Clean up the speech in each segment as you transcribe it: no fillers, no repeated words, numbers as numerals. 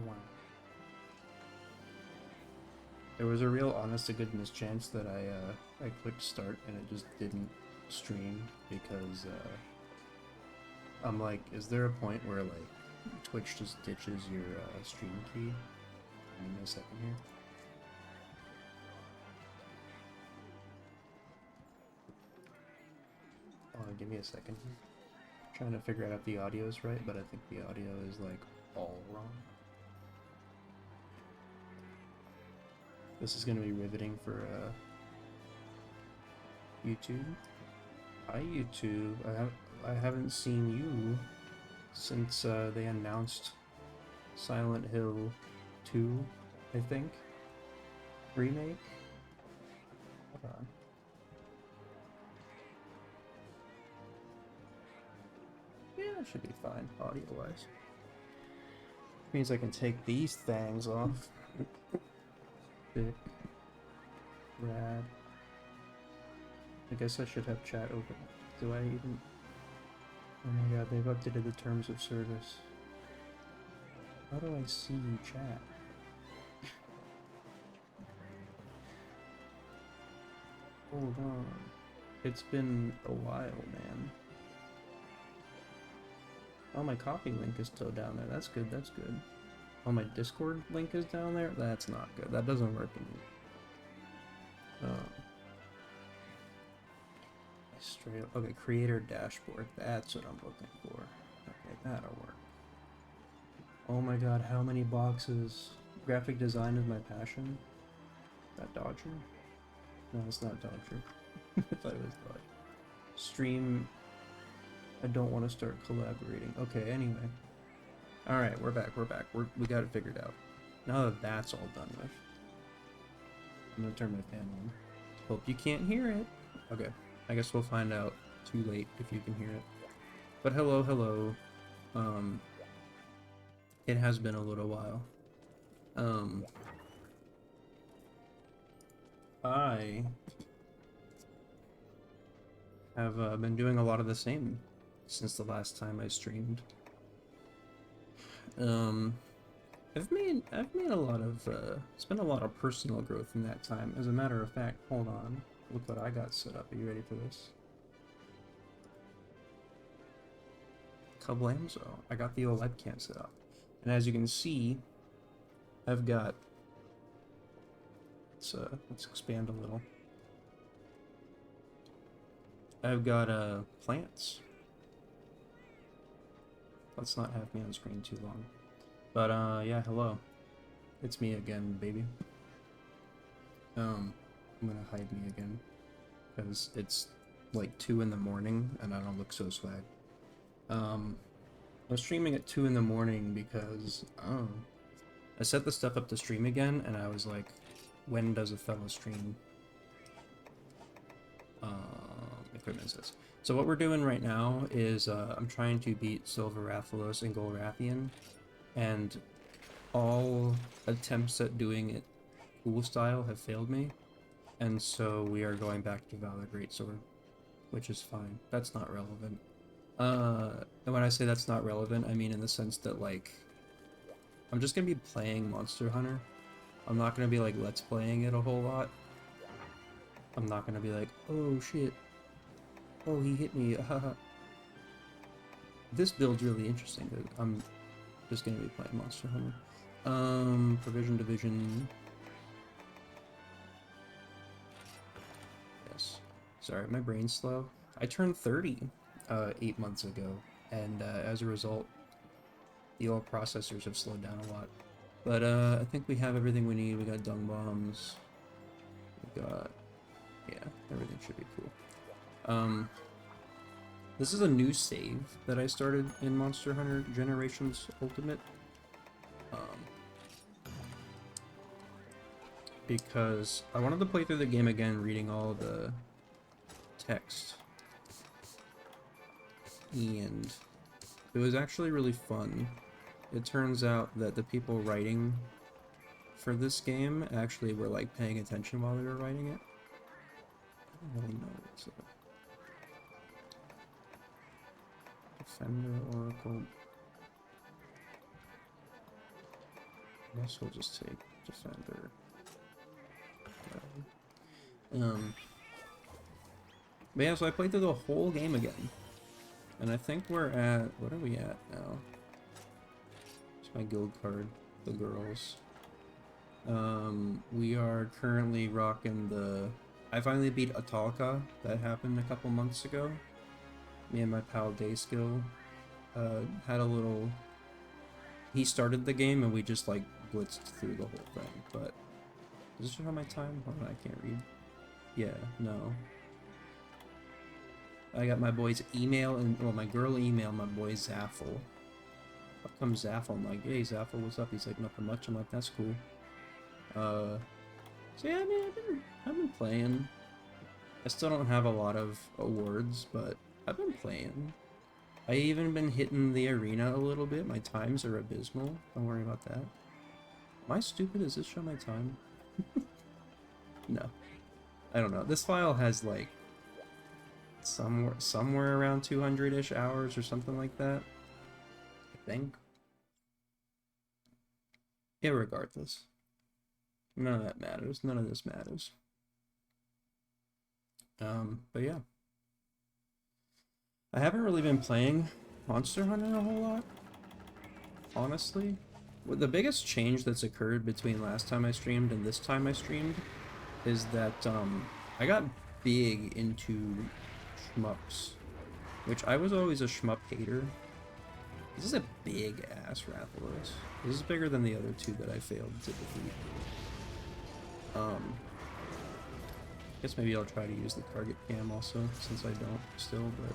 wow. There was a real honest to goodness chance that I clicked start and it just didn't stream because I'm like, is there a point where like Twitch just ditches your stream key? Give me a second here. Give me a second here. Trying to figure out if the audio is right, but I think the audio is like all wrong. This is gonna be riveting for YouTube. Hi YouTube. I haven't seen you since they announced Silent Hill 2, I think. Remake? Hold on. Yeah, it should be fine, audio-wise. Means I can take these things off. Sick. Rad. I guess I should have chat open. Do I even... Oh my god, they've updated the terms of service. How do I see you chat? Hold on. It's been a while, man. Oh, my coffee link is still down there. That's good, that's good. Oh, my Discord link is down there? That's not good. That doesn't work in straight up. Okay, creator dashboard. That's what I'm looking for. Okay, that'll work. Oh my god, how many boxes? Graphic design is my passion. Is that Dodger? No, it's not Dodger. I thought it was Dodger. Stream. I don't want to start collaborating. Okay, anyway. Alright, we're back, we got it figured out. Now that that's all done with, I'm gonna turn my fan on. Hope you can't hear it. Okay, I guess we'll find out too late if you can hear it. But hello, hello. It has been a little while. I have been doing a lot of the same since the last time I streamed. I've made a lot of it's been a lot of personal growth in that time. As a matter of fact, hold on, look what I got set up. Are you ready for this? Kablamzo! I got the old webcam set up, and as you can see, I've got. Let's expand a little. I've got plants. Let's not have me on screen too long. But yeah, hello. It's me again, baby. I'm gonna hide me again because it's like 2 in the morning and I don't look so swag. I was streaming at 2 in the morning because I set the stuff up to stream again and I was like, when does a fellow stream? Equipment says. So what we're doing right now is I'm trying to beat Silver Rathalos and Golrathian, and all attempts at doing it cool style have failed me, and so we are going back to Valor Greatsword, which is fine. That's not relevant. And when I say that's not relevant, I mean in the sense that, like, I'm just gonna be playing Monster Hunter. I'm not gonna be, like, let's playing it a whole lot. I'm not gonna be like, oh shit, oh he hit me, haha. This build's really interesting, but I'm just gonna be playing Monster Hunter. Provision Division. Yes. Sorry, my brain's slow. I turned 30 8 months ago, and as a result, the old processors have slowed down a lot. But I think we have everything we need. We got dung bombs. We got, yeah, everything should be cool. This is a new save that I started in Monster Hunter Generations Ultimate. Because I wanted to play through the game again, reading all the text. And it was actually really fun. It turns out that the people writing for this game actually were like paying attention while they were writing it. I don't really know what's up. Defender, Oracle. I guess we'll just take Defender. But yeah, so I played through the whole game again. And I think we're at... What are we at now? It's my guild card. The girls. We are currently rocking the... I finally beat Atalka. That happened a couple months ago. Me and my pal Dayskill had a little... He started the game and we just like blitzed through the whole thing, but... Does it show my time? Hold on, I can't read. Yeah, no. I got my boy's email and... Well, my girl email, my boy Zaffle. Up comes Zaffle, I'm like, hey Zaffle, what's up? He's like, nothing much. I'm like, that's cool. So yeah, I mean, I've been playing. I still don't have a lot of awards, but I've been playing. I even been hitting the arena a little bit. My times are abysmal. Don't worry about that. Am I stupid? Does this show my time? No. I don't know. This file has like somewhere around 200-ish hours or something like that. I think. Irregardless. None of that matters. None of this matters. But yeah. I haven't really been playing Monster Hunter a whole lot, honestly. The biggest change that's occurred between last time I streamed and this time I streamed is that, I got big into shmups, which I was always a shmup hater. This is a big-ass Rathalos. This is bigger than the other two that I failed to defeat. I guess maybe I'll try to use the target cam also, since I don't still, but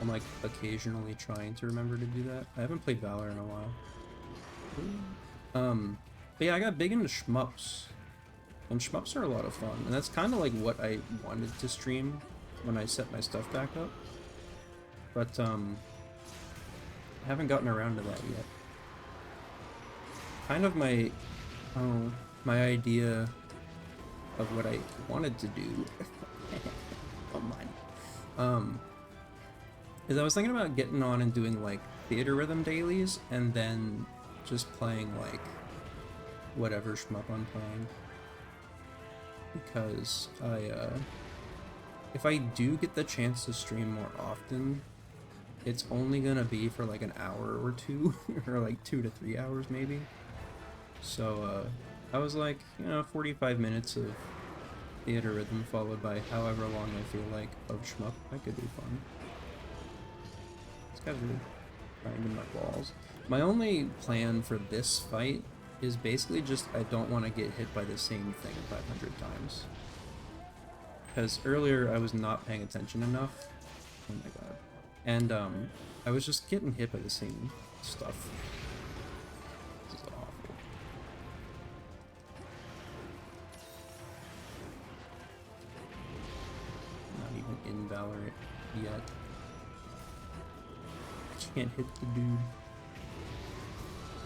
I'm like occasionally trying to remember to do that. I haven't played Valor in a while. But yeah, I got big into shmups. And shmups are a lot of fun, and that's kind of like what I wanted to stream when I set my stuff back up. But, I haven't gotten around to that yet. Kind of my idea of what I wanted to do, is I was thinking about getting on and doing like theater rhythm dailies, and then just playing like whatever shmup I'm playing. Because if I do get the chance to stream more often, it's only gonna be for like an hour or two, or like 2 to 3 hours maybe. So I was like, 45 minutes of theater rhythm followed by however long I feel like of shmup. That could be fun. This guy's really grinding my balls. My only plan for this fight is basically just I don't want to get hit by the same thing 500 times. Because earlier I was not paying attention enough. Oh my god. And I was just getting hit by the same stuff. This is awful. Not even in Valorant yet. Can't hit the dude.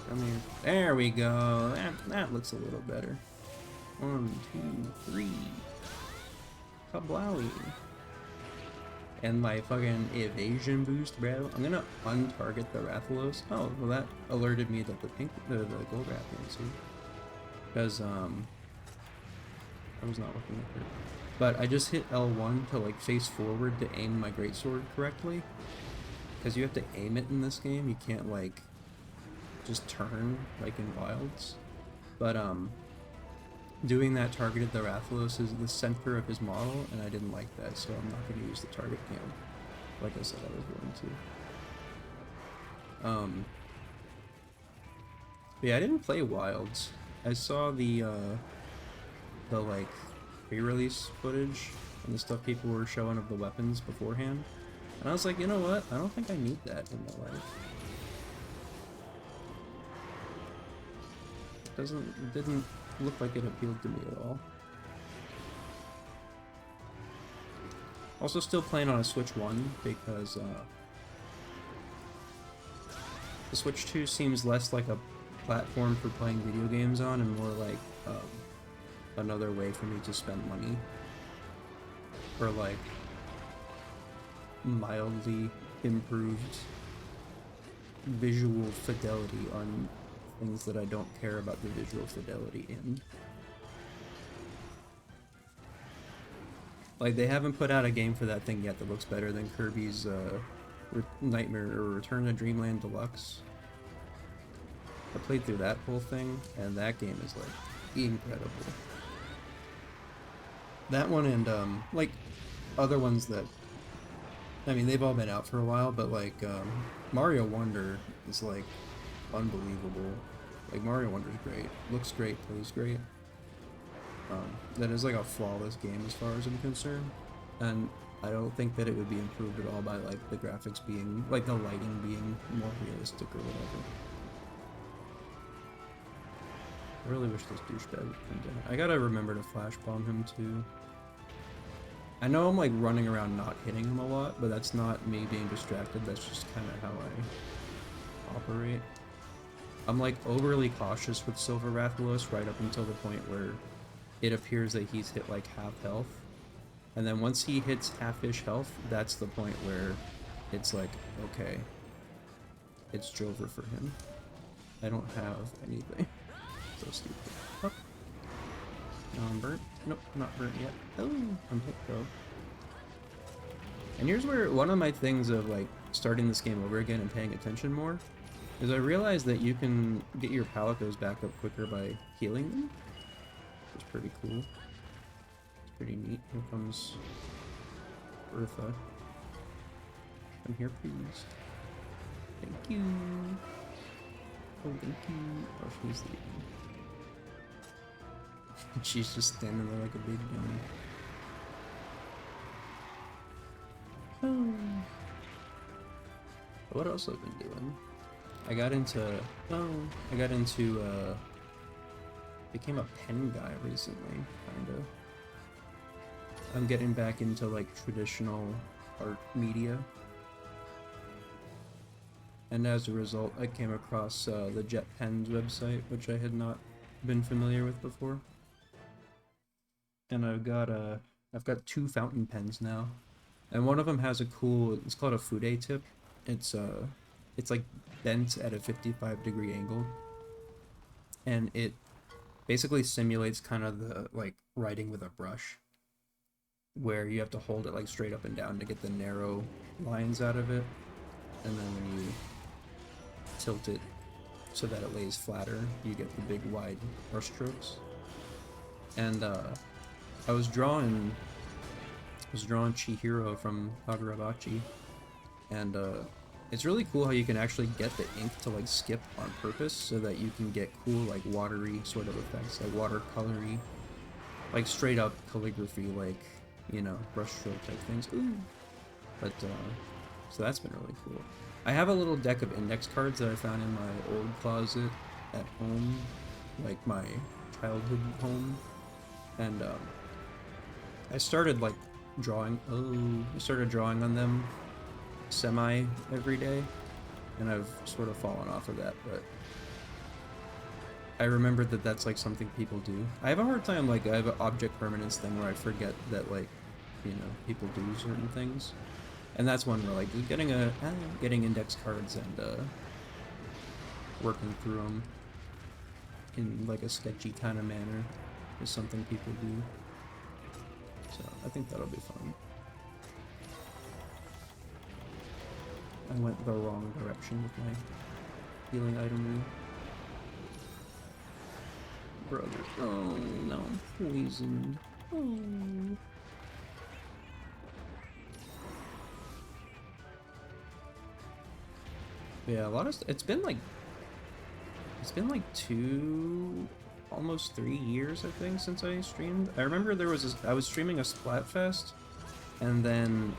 Come here. There we go. That looks a little better. 1, 2, 3. Kablowie. And my fucking evasion boost, bro. I'm gonna untarget the Rathalos. Oh, well that alerted me that the gold Rathalos too. Because I was not looking at her. But I just hit L1 to like face forward to aim my greatsword correctly. Because you have to aim it in this game. You can't like just turn like in Wilds. But doing that targeted the Rathalos is the center of his model, and I didn't like that, so I'm not going to use the target cam, like I said I was going to. But yeah, I didn't play Wilds. I saw the like pre-release footage and the stuff people were showing of the weapons beforehand, and I was like, you know what? I don't think I need that in my life. It didn't look like it appealed to me at all. Also still playing on a Switch 1 because the Switch 2 seems less like a platform for playing video games on and more like another way for me to spend money for like mildly improved visual fidelity on things that I don't care about the visual fidelity in. Like, they haven't put out a game for that thing yet that looks better than Kirby's Nightmare or Return to Dreamland Deluxe. I played through that whole thing, and that game is, like, incredible. That one and, like, other ones that... I mean, they've all been out for a while, but, like, Mario Wonder is, like, unbelievable. Like, Mario Wonder's great. Looks great, plays great. That is like a flawless game as far as I'm concerned, and I don't think that it would be improved at all by like the graphics being, like the lighting being more realistic or whatever. I really wish this douchebag would come down. I gotta remember to flash bomb him too. I know I'm like running around not hitting him a lot, but that's not me being distracted, that's just kind of how I operate. I'm like overly cautious with Silver Rathalos right up until the point where it appears that he's hit like half health, and then once he hits half-ish health, that's the point where it's like, okay, it's Jover for him. I don't have anything. So stupid. Oh. No, I'm burnt. Nope, not burnt yet. Oh, I'm hit though. And here's where one of my things of like starting this game over again and paying attention more is I realized that you can get your Palicos back up quicker by healing them. It's pretty cool. It's pretty neat. Here comes Bertha. Come here, please. Thank you. Oh, thank you. Oh, she's leaving. She's just standing there like a big dummy. Oh. What else have I been doing? I got into became a pen guy recently, kinda. I'm getting back into like traditional art media. And as a result, I came across the Jet Pens website, which I had not been familiar with before. And I've got 2 fountain pens now. And one of them has a cool, it's called a Fude tip. It's like bent at a 55-degree angle. And it basically simulates kind of the like writing with a brush, where you have to hold it like straight up and down to get the narrow lines out of it, and then when you tilt it so that it lays flatter, you get the big wide brush strokes. And I was drawing Chihiro from Kagurabachi, and it's really cool how you can actually get the ink to like skip on purpose so that you can get cool like watery sort of effects, like watercolory, like straight up calligraphy, like, you know, brushstroke type things. Ooh. But so that's been really cool. I have a little deck of index cards that I found in my old closet at home, like my childhood home, and I started like drawing. I started drawing on them semi every day, and I've sort of fallen off of that, but I remembered that that's like something people do. I have a hard time, like I have an object permanence thing where I forget that, like, you know, people do certain things, and that's one where like getting index cards and working through them in like a sketchy kind of manner is something people do. So I think that'll be fun. I went the wrong direction with my healing item. Brother. Oh no, I'm poisoned. Oh. Yeah, a lot of it's been like almost 3 years, I think, since I streamed. I remember I was streaming a Splatfest, and then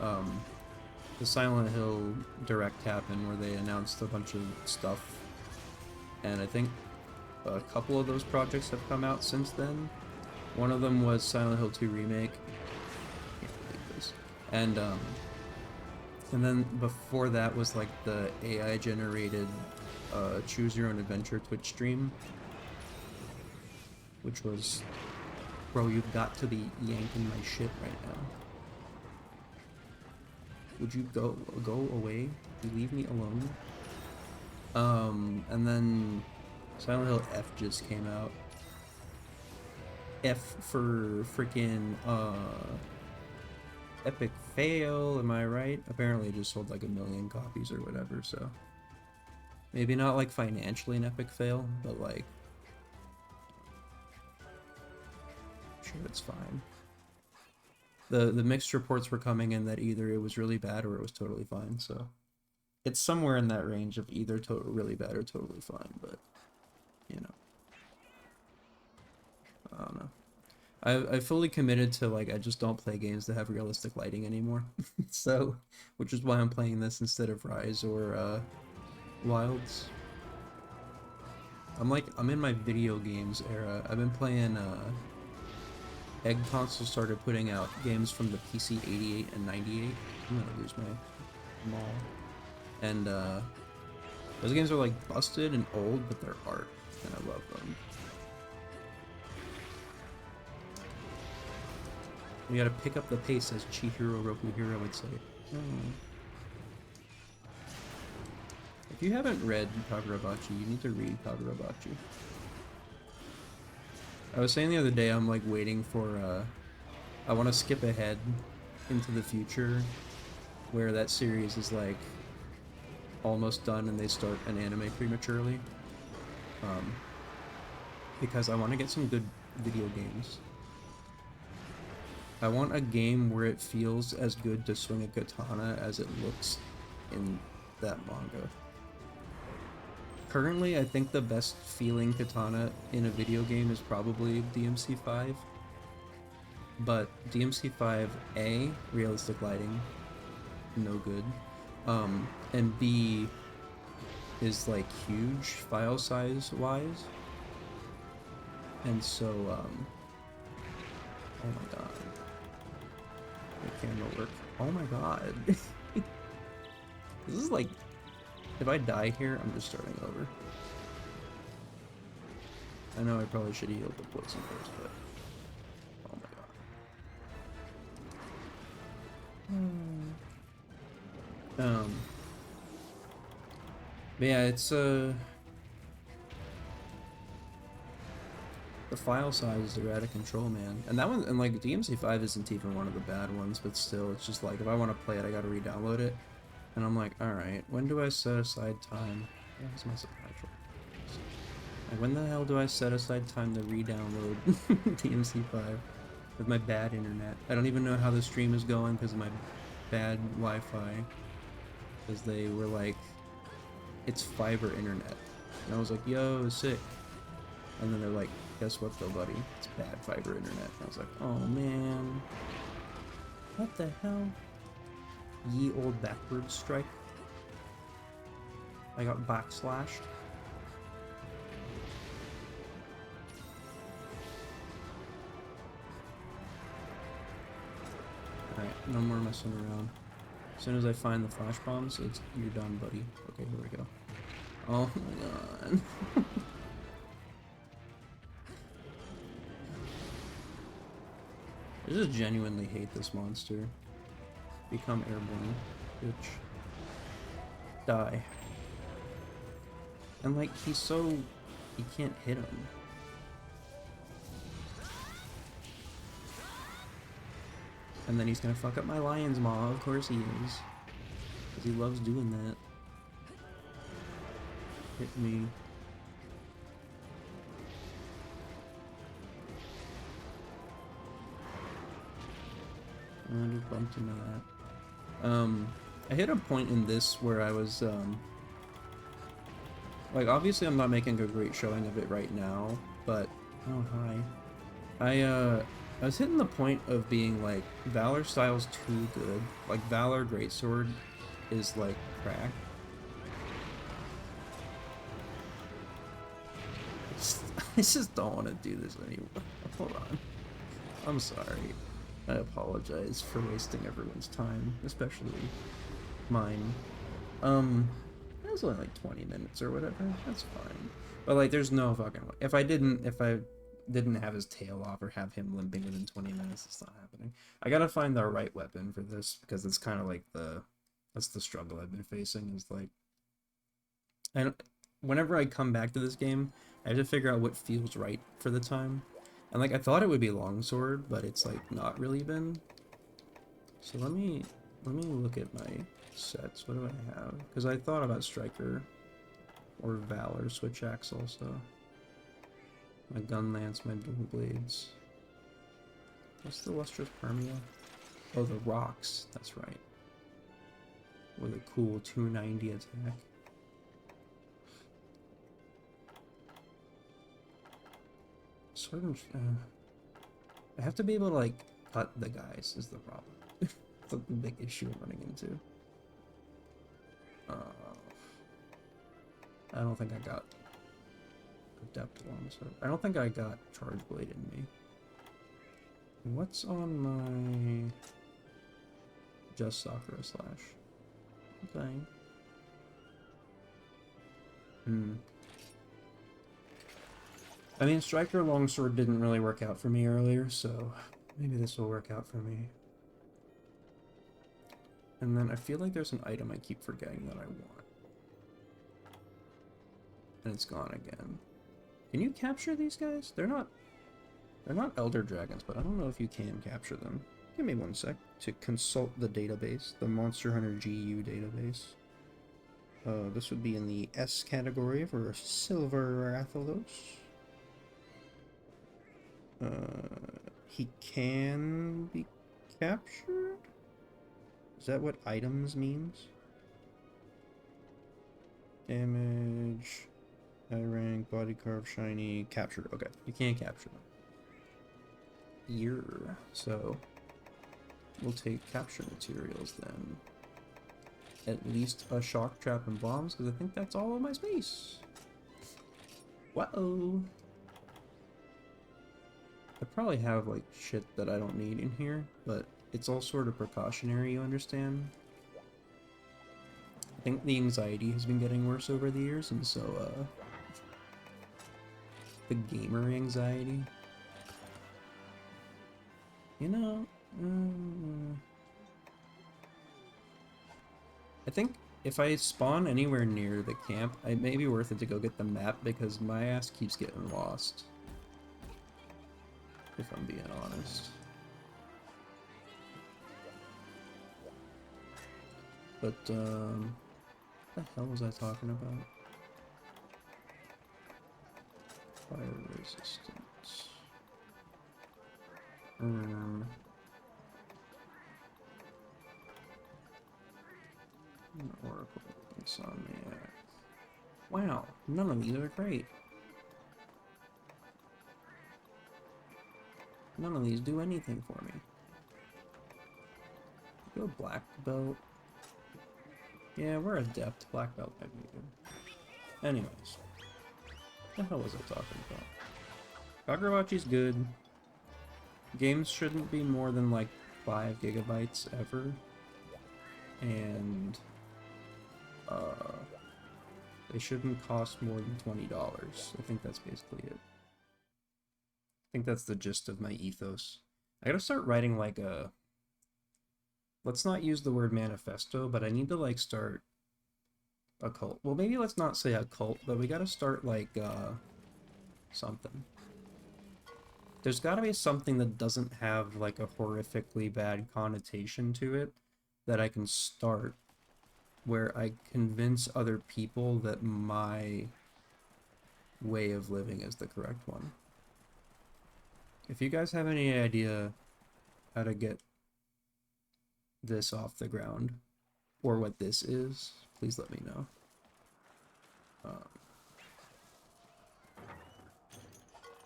the Silent Hill Direct happened where they announced a bunch of stuff, and I think a couple of those projects have come out since then. One of them was Silent Hill 2 Remake. Can't believe this. And then before that was like the AI generated Choose Your Own Adventure Twitch stream, which was, bro, you've got to be yanking my shit right now. Would you go away? Would you leave me alone? And then Silent Hill F just came out. F for freaking epic fail, am I right? Apparently it just sold like 1 million copies or whatever, so maybe not like financially an epic fail, but like I'm sure it's fine. The mixed reports were coming in that either it was really bad or it was totally fine, so it's somewhere in that range of either really bad or totally fine, but you know, I don't know. I fully committed to like I just don't play games that have realistic lighting anymore. So, which is why I'm playing this instead of Rise or Wilds. I'm in my video games era. I've been playing Egg Console started putting out games from the PC 88 and 98. I'm gonna lose my mall. And those games are like busted and old, but they're art, and I love them. We gotta pick up the pace, as Chihiro Rokuhiro would say. If you haven't read Kagurabachi, you need to read Kagurabachi. I was saying the other day, I'm like waiting for, I want to skip ahead into the future, where that series is like almost done and they start an anime prematurely. Because I want to get some good video games. I want a game where it feels as good to swing a katana as it looks in that manga. Currently, I think the best feeling katana in a video game is probably DMC5. But DMC5A, realistic lighting, no good. And B is like huge file size wise. And so, oh my god. The camera work. Oh my god. This is like, if I die here, I'm just starting over. I know I probably should heal the poison first, but oh my god. But yeah, it's the file sizes are out of control, man. And that one, and like DMC5 isn't even one of the bad ones, but still, it's just like if I want to play it, I gotta re-download it. And I'm like, alright, when do I set aside time? That's my supernatural. Like, when the hell do I set aside time to re-download DMC5 with my bad internet? I don't even know how the stream is going because of my bad Wi-Fi. Because they were like, it's fiber internet. And I was like, yo, sick. And then they're like, guess what though, buddy? It's bad fiber internet. And I was like, oh man. What the hell? Ye old backwards strike. I got backslashed. Alright, no more messing around. As soon as I find the flash bombs, you're done, buddy. Okay, here we go. Oh my god. I just genuinely hate this monster. Become airborne, bitch. Die. And like, you can't hit him. And then he's gonna fuck up my lion's maw, of course he is. Because he loves doing that. Hit me. I just bumped into that. I hit a point in this where I was, like, obviously I'm not making a great showing of it right now, but, oh, hi. I was hitting the point of being, like, Valor style's too good. Like, Valor Greatsword is, like, crack. I just don't want to do this anymore. Hold on. I'm sorry. I apologize for wasting everyone's time, especially mine. It was only like 20 minutes or whatever. That's fine. But like, there's no fucking way. If I didn't have his tail off or have him limping within 20 minutes, it's not happening. I gotta find the right weapon for this because it's kind of like that's the struggle I've been facing. Is like, whenever I come back to this game, I have to figure out what feels right for the time. And like I thought it would be longsword, but it's like not really been. So let me look at my sets. What do I have? Because I thought about striker or valor switch axe also. My gun lance, my dual blades. What's the lustrous Permia? Oh, the rocks. That's right. With a cool 290 attack. Sort of. I have to be able to like cut the guys. Is the problem? That's like the big issue I'm running into. I don't think I got adept longsword. I don't think I got charge blade in me. What's on my just Sakura slash? Okay. I mean, striker longsword didn't really work out for me earlier, so maybe this will work out for me. And then I feel like there's an item I keep forgetting that I want. And it's gone again. Can you capture these guys? They're not elder dragons, but I don't know if you can capture them. Give me one sec to consult the database, the Monster Hunter GU database. This would be in the S category for Silver Rathalos. He can be captured? Is that what items means? Damage, high rank, body carve, shiny, captured. Okay, you can't capture them. Year. So we'll take capture materials then. At least a shock trap and bombs, because I think that's all of my space. Whoa. I probably have like shit that I don't need in here, but it's all sort of precautionary, you understand? I think the anxiety has been getting worse over the years, and so the gamer anxiety. You know, I think if I spawn anywhere near the camp, it may be worth it to go get the map because my ass keeps getting lost. If I'm being honest. But, what the hell was I talking about? Fire resistance. Oracle Insomniac. Wow, none of these are great. None of these do anything for me. Go black belt. Yeah, we're adept. Black belt might be good. Anyways. What the hell was I talking about? Kagurawachi's good. Games shouldn't be more than like 5 gigabytes ever. And they shouldn't cost more than $20. I think that's basically it. I think that's the gist of my ethos. I gotta start writing like a... Let's not use the word manifesto, but I need to like start a cult. Well, maybe let's not say a cult, but we gotta start like something. There's gotta be something that doesn't have like a horrifically bad connotation to it that I can start where I convince other people that my way of living is the correct one. If you guys have any idea how to get this off the ground, or what this is, please let me know.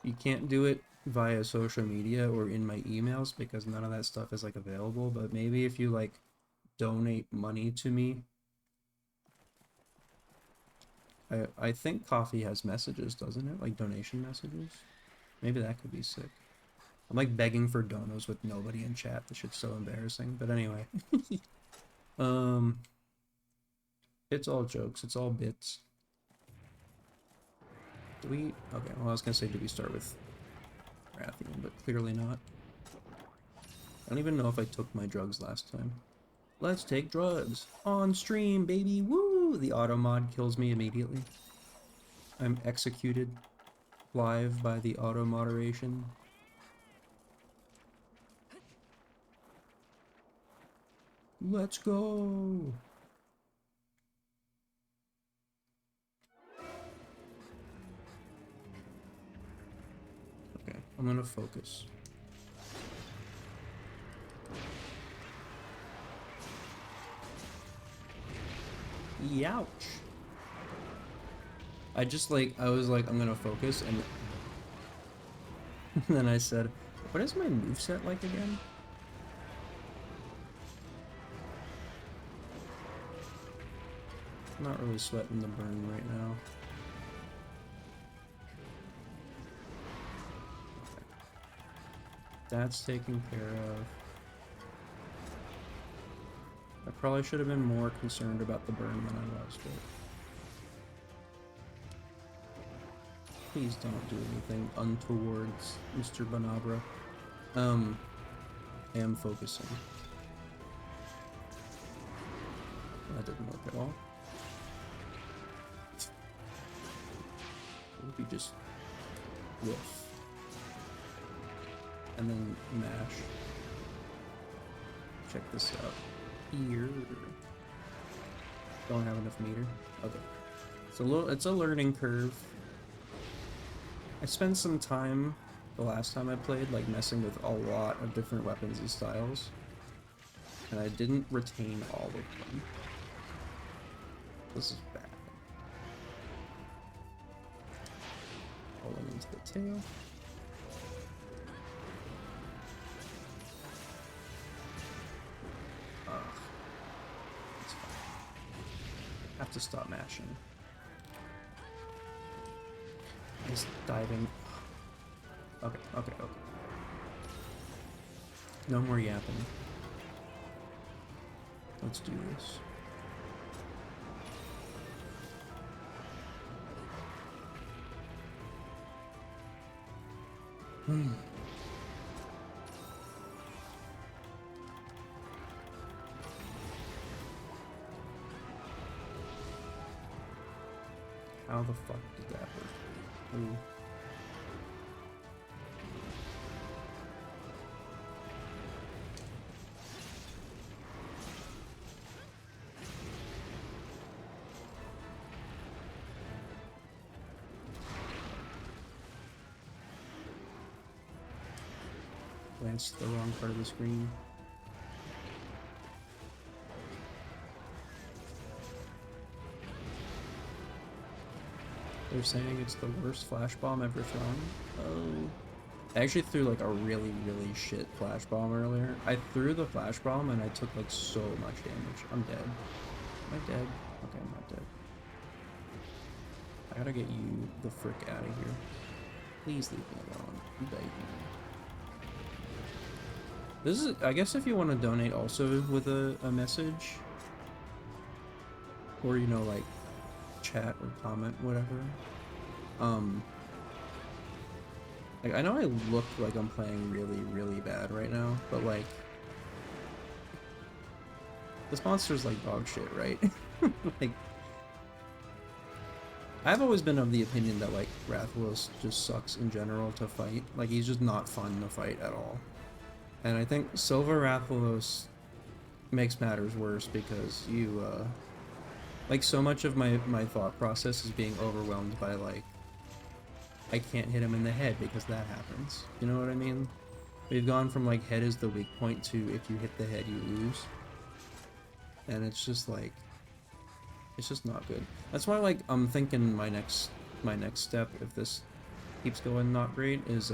You can't do it via social media or in my emails because none of that stuff is like available, but maybe if you like donate money to me. I think Coffee has messages, doesn't it? Like donation messages? Maybe that could be sick. I'm like begging for donos with nobody in chat. This shit's so embarrassing. But anyway. It's all jokes. It's all bits. Do we... Okay, well I was gonna say do we start with Rathian, but clearly not. I don't even know if I took my drugs last time. Let's take drugs. On stream, baby! Woo! The auto mod kills me immediately. I'm executed live by the auto moderation. Let's go. Okay, I'm gonna focus. Youch. I was like, I'm gonna focus, and then I said, what is my moveset like again? I'm not really sweating the burn right now. Okay. That's taken care of. I probably should have been more concerned about the burn than I was, but... Please don't do anything untowards, Mr. Banabra. I am focusing. That didn't work at all. What if we just whiff? And then mash. Check this out. Here. Don't have enough meter. Okay. It's a learning curve. I spent some time the last time I played, like, messing with a lot of different weapons and styles. And I didn't retain all of them. This is bad. Rolling into the tail. Ugh. It's fine. Have to stop mashing. Just diving. Okay. No more yapping. Let's do this. How the fuck did that work? Ooh. Glanced the wrong part of the screen. They're saying it's the worst flash bomb ever thrown. Oh. I actually threw like a really, really shit flash bomb earlier. I threw the flash bomb and I took like so much damage. I'm dead. Am I dead? Okay, I'm not dead. I gotta get you the frick out of here. Please leave me alone. I'm begging you. This is, I guess if you want to donate also with a message. Or, you know, like, chat or comment, whatever. Like, I know I look like I'm playing really, really bad right now, but, like, this monster's like dog shit, right? Like, I've always been of the opinion that, like, Rathalos just sucks in general to fight. Like, he's just not fun to fight at all. And I think Silver Rathalos makes matters worse because you, like, so much of my thought process is being overwhelmed by, like, I can't hit him in the head because that happens. You know what I mean? We've gone from, like, head is the weak point to if you hit the head, you lose. And it's just, like, it's just not good. That's why, like, I'm thinking my next step, if this keeps going not great, is,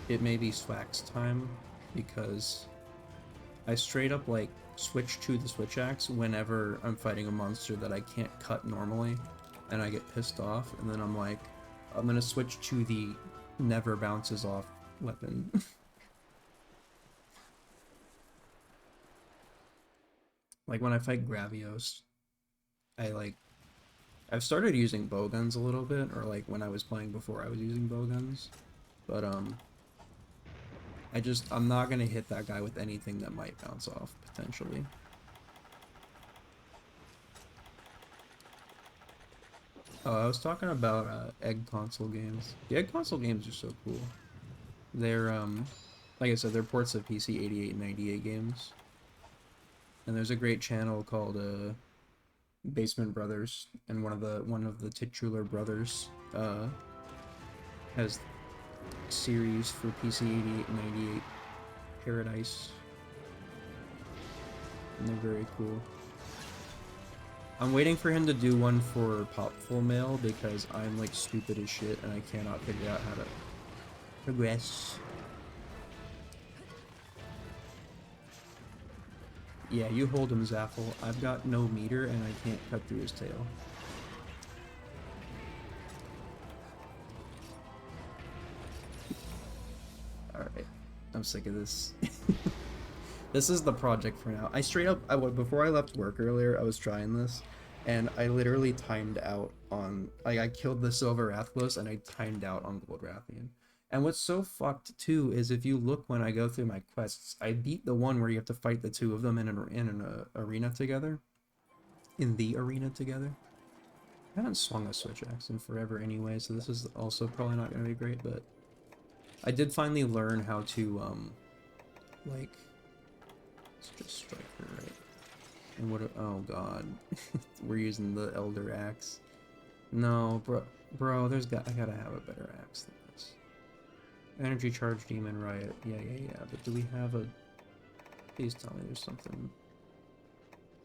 it may be Swack's time, because I straight up, like, switch to the switch axe whenever I'm fighting a monster that I can't cut normally, and I get pissed off, and then I'm like, I'm gonna switch to the never bounces off weapon. Like, when I fight Gravios, I've started using bowguns a little bit, or, like, when I was playing before I was using bowguns, but, I'm not gonna hit that guy with anything that might bounce off, potentially. Oh, I was talking about egg console games. The egg console games are so cool. They're like I said, they're ports of PC 88 and 98 games. And there's a great channel called Basement Brothers, and one of the titular brothers has series for PC 88 and 98 Paradise, and they're very cool. I'm waiting for him to do one for Popful Mail because I'm like stupid as shit and I cannot figure out how to progress. Yeah, you hold him, Zaffle. I've got no meter and I can't cut through his tail. Alright, I'm sick of this. This is the project for now. I straight up, before I left work earlier, I was trying this, and I literally timed out on, like, I killed the Silver Athlos, and I timed out on Gold Rathian. And what's so fucked, too, is if you look when I go through my quests, I beat the one where you have to fight the two of them in an arena together. In the arena together. I haven't swung a Switch Axe in forever anyway, so this is also probably not going to be great, but I did finally learn how to, like, let's just strike her right. And what? Oh god, we're using the Elder Axe. No, bro, I gotta have a better axe than this. Energy Charge Demon Riot. Yeah. But do we have a? Please tell me there's something.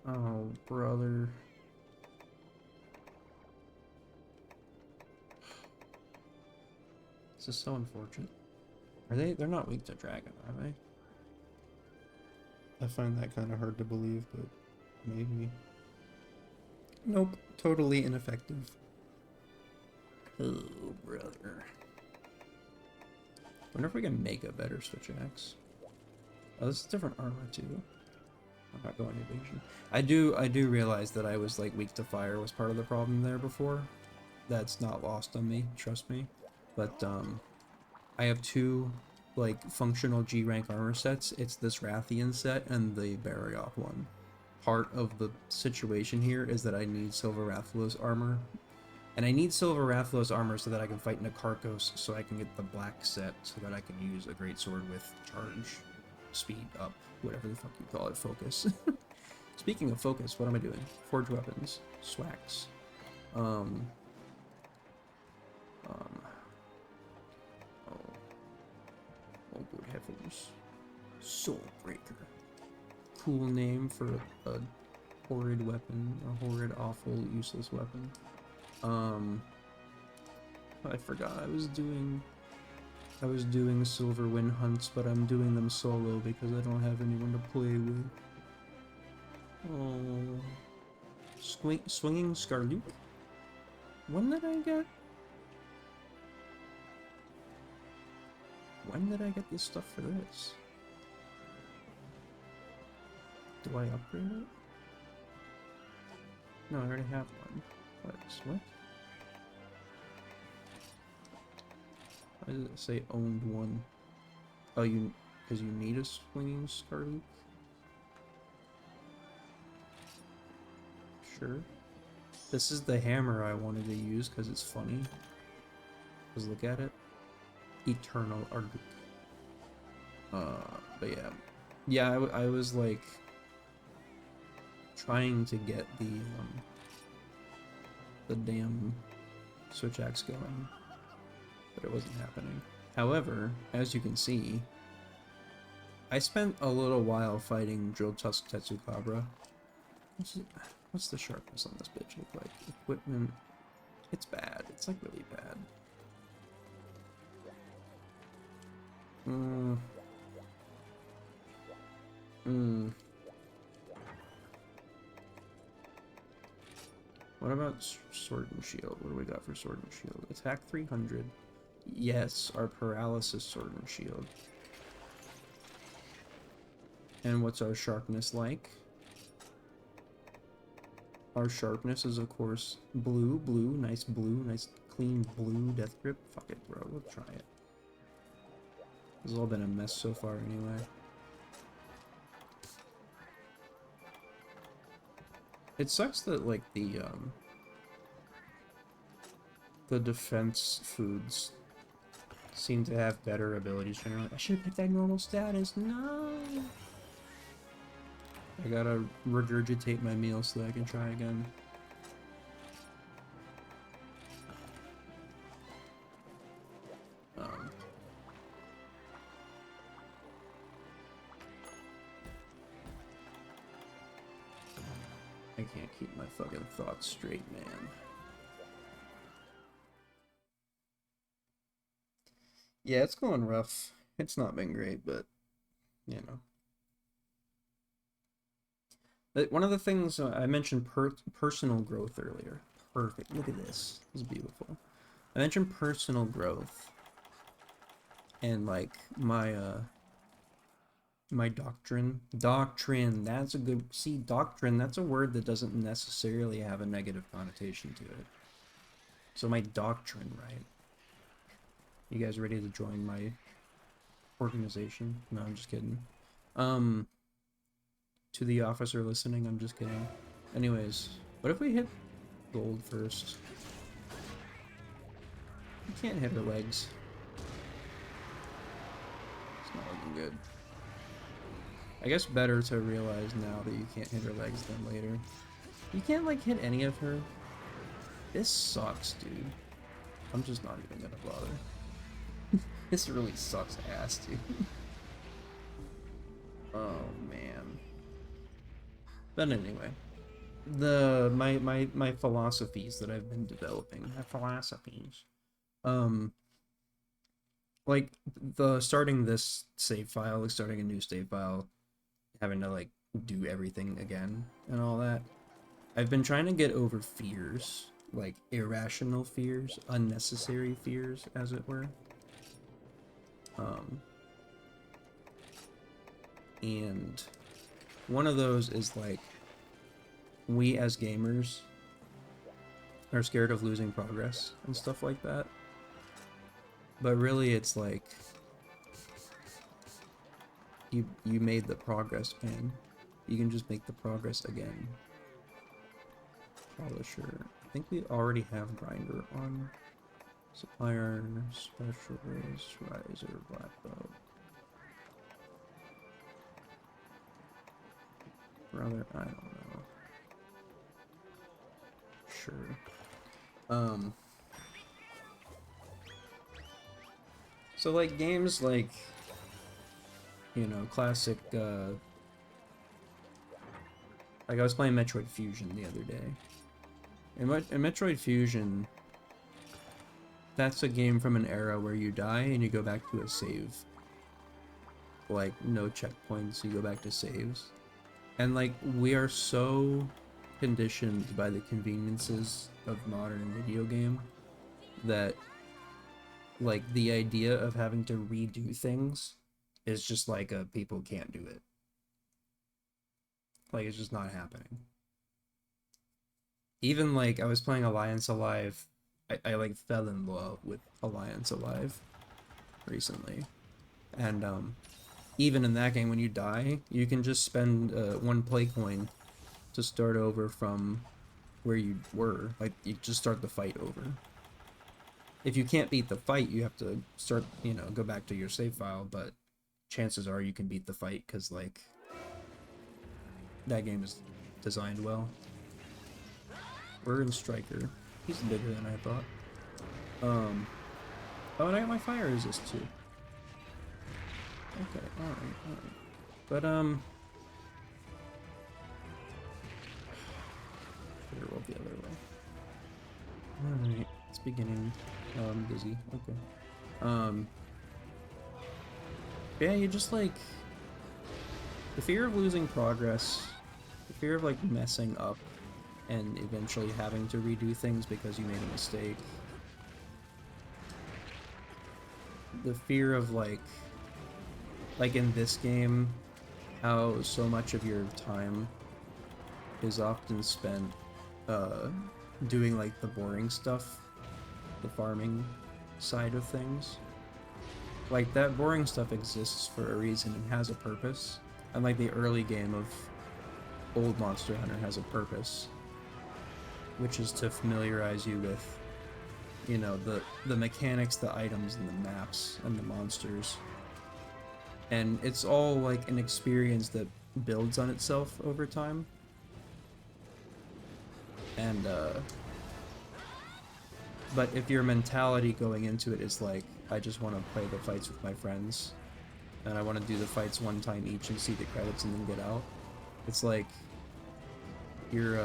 Oh, brother. This is so unfortunate. Are they? They're not weak to dragon, are they? I find that kind of hard to believe, but maybe. Nope, totally ineffective. Oh, brother. Wonder if we can make a better Switch Axe. Oh, this is different armor too. I'm not going evasion. I do realize that I was like weak to fire was part of the problem there before. That's not lost on me, trust me. But I have two like functional G rank armor sets. It's this Rathian set and the Barioth one. Part of the situation here is that I need Silver Rathalos armor. And I need Silver Rathalos armor so that I can fight Nakarkos, so I can get the black set, so that I can use a great sword with charge, speed up, whatever the fuck you call it, focus. Speaking of focus, what am I doing? Forge weapons, swags. Oh, good heavens. Soulbreaker. Cool name for a horrid weapon, a horrid, awful, useless weapon. I forgot I was doing Silver Wind hunts, but I'm doing them solo because I don't have anyone to play with. Oh, Swinging Skarloop. When did I get? When did I get this stuff for this? Do I upgrade it? No, I already have one. What? Why does it say owned one? Oh, because you need a Swinging Skarloop? Sure. This is the hammer I wanted to use because it's funny. Because look at it. Eternal Arduk. But yeah. Yeah, I was like trying to get the damn Switch Axe going, but it wasn't happening. However, as you can see, I spent a little while fighting Drill Tusk Tetsukabra. What's the sharpness on this bitch look like? Equipment. It's bad. It's like really bad. What about Sword and Shield? What do we got for Sword and Shield? Attack 300. Yes, our Paralysis Sword and Shield. And what's our sharpness like? Our sharpness is, of course, blue, nice clean blue death grip. Fuck it, bro, we'll try it. This has all been a mess so far anyway. It sucks that, like, the the defense foods seem to have better abilities generally. I should have picked that normal status. No! I gotta regurgitate my meal so that I can try again. I can't keep my fucking thoughts straight, man. Yeah, it's going rough. It's not been great, but, you know. But one of the things I mentioned personal growth earlier. Perfect. Look at this. This is beautiful. I mentioned personal growth. And, like, my doctrine. Doctrine, that's a good... See, doctrine, that's a word that doesn't necessarily have a negative connotation to it. So my doctrine, right? You guys ready to join my organization? No, I'm just kidding. To the officer listening, I'm just kidding. Anyways, what if we hit gold first? You can't hit her legs. It's not looking good. I guess better to realize now that you can't hit her legs than later. You can't, like, hit any of her. This sucks, dude. I'm just not even gonna bother. This really sucks ass, dude. Oh, man. But anyway. My philosophies that I've been developing. My philosophies. Like, starting this save file, like starting a new save file, having to, like, do everything again and all that. I've been trying to get over fears, like irrational fears, unnecessary fears, as it were. And one of those is, like, we as gamers are scared of losing progress and stuff like that. But really, it's like, you made the progress, man. You can just make the progress again. Polisher. I think we already have grinder on. Supplier, specialist, riser, black belt. Brother, I don't know. Sure. So, like, games like, you know, classic, like, I was playing Metroid Fusion the other day. In Metroid Fusion, that's a game from an era where you die and you go back to a save. Like, no checkpoints, you go back to saves. And, like, we are so conditioned by the conveniences of modern video game that, like, the idea of having to redo things is just like people can't do it. Like, it's just not happening. Even, like, I was playing Alliance Alive. I like fell in love with Alliance Alive recently. And even in that game, when you die, you can just spend one play coin to start over from where you were. Like, you just start the fight over. If you can't beat the fight, you have to start, you know, go back to your save file, but chances are you can beat the fight, because, like, that game is designed well. We're in Striker. He's bigger than I thought. Oh, and I got my fire resist too. Okay, alright. But, better roll the other way. Alright, it's beginning. Oh, I'm busy. Okay. Yeah, you just, like, the fear of losing progress, the fear of, like, messing up and eventually having to redo things because you made a mistake. The fear of, like in this game, how so much of your time is often spent doing, like, the boring stuff, the farming side of things. Like, that boring stuff exists for a reason and has a purpose. And, like, the early game of old Monster Hunter has a purpose, which is to familiarize you with you know, the mechanics, the items, and the maps, and the monsters. And it's all like an experience that builds on itself over time. And but if your mentality going into it is like, I just want to play the fights with my friends, and I want to do the fights one time each and see the credits and then get out, it's like you're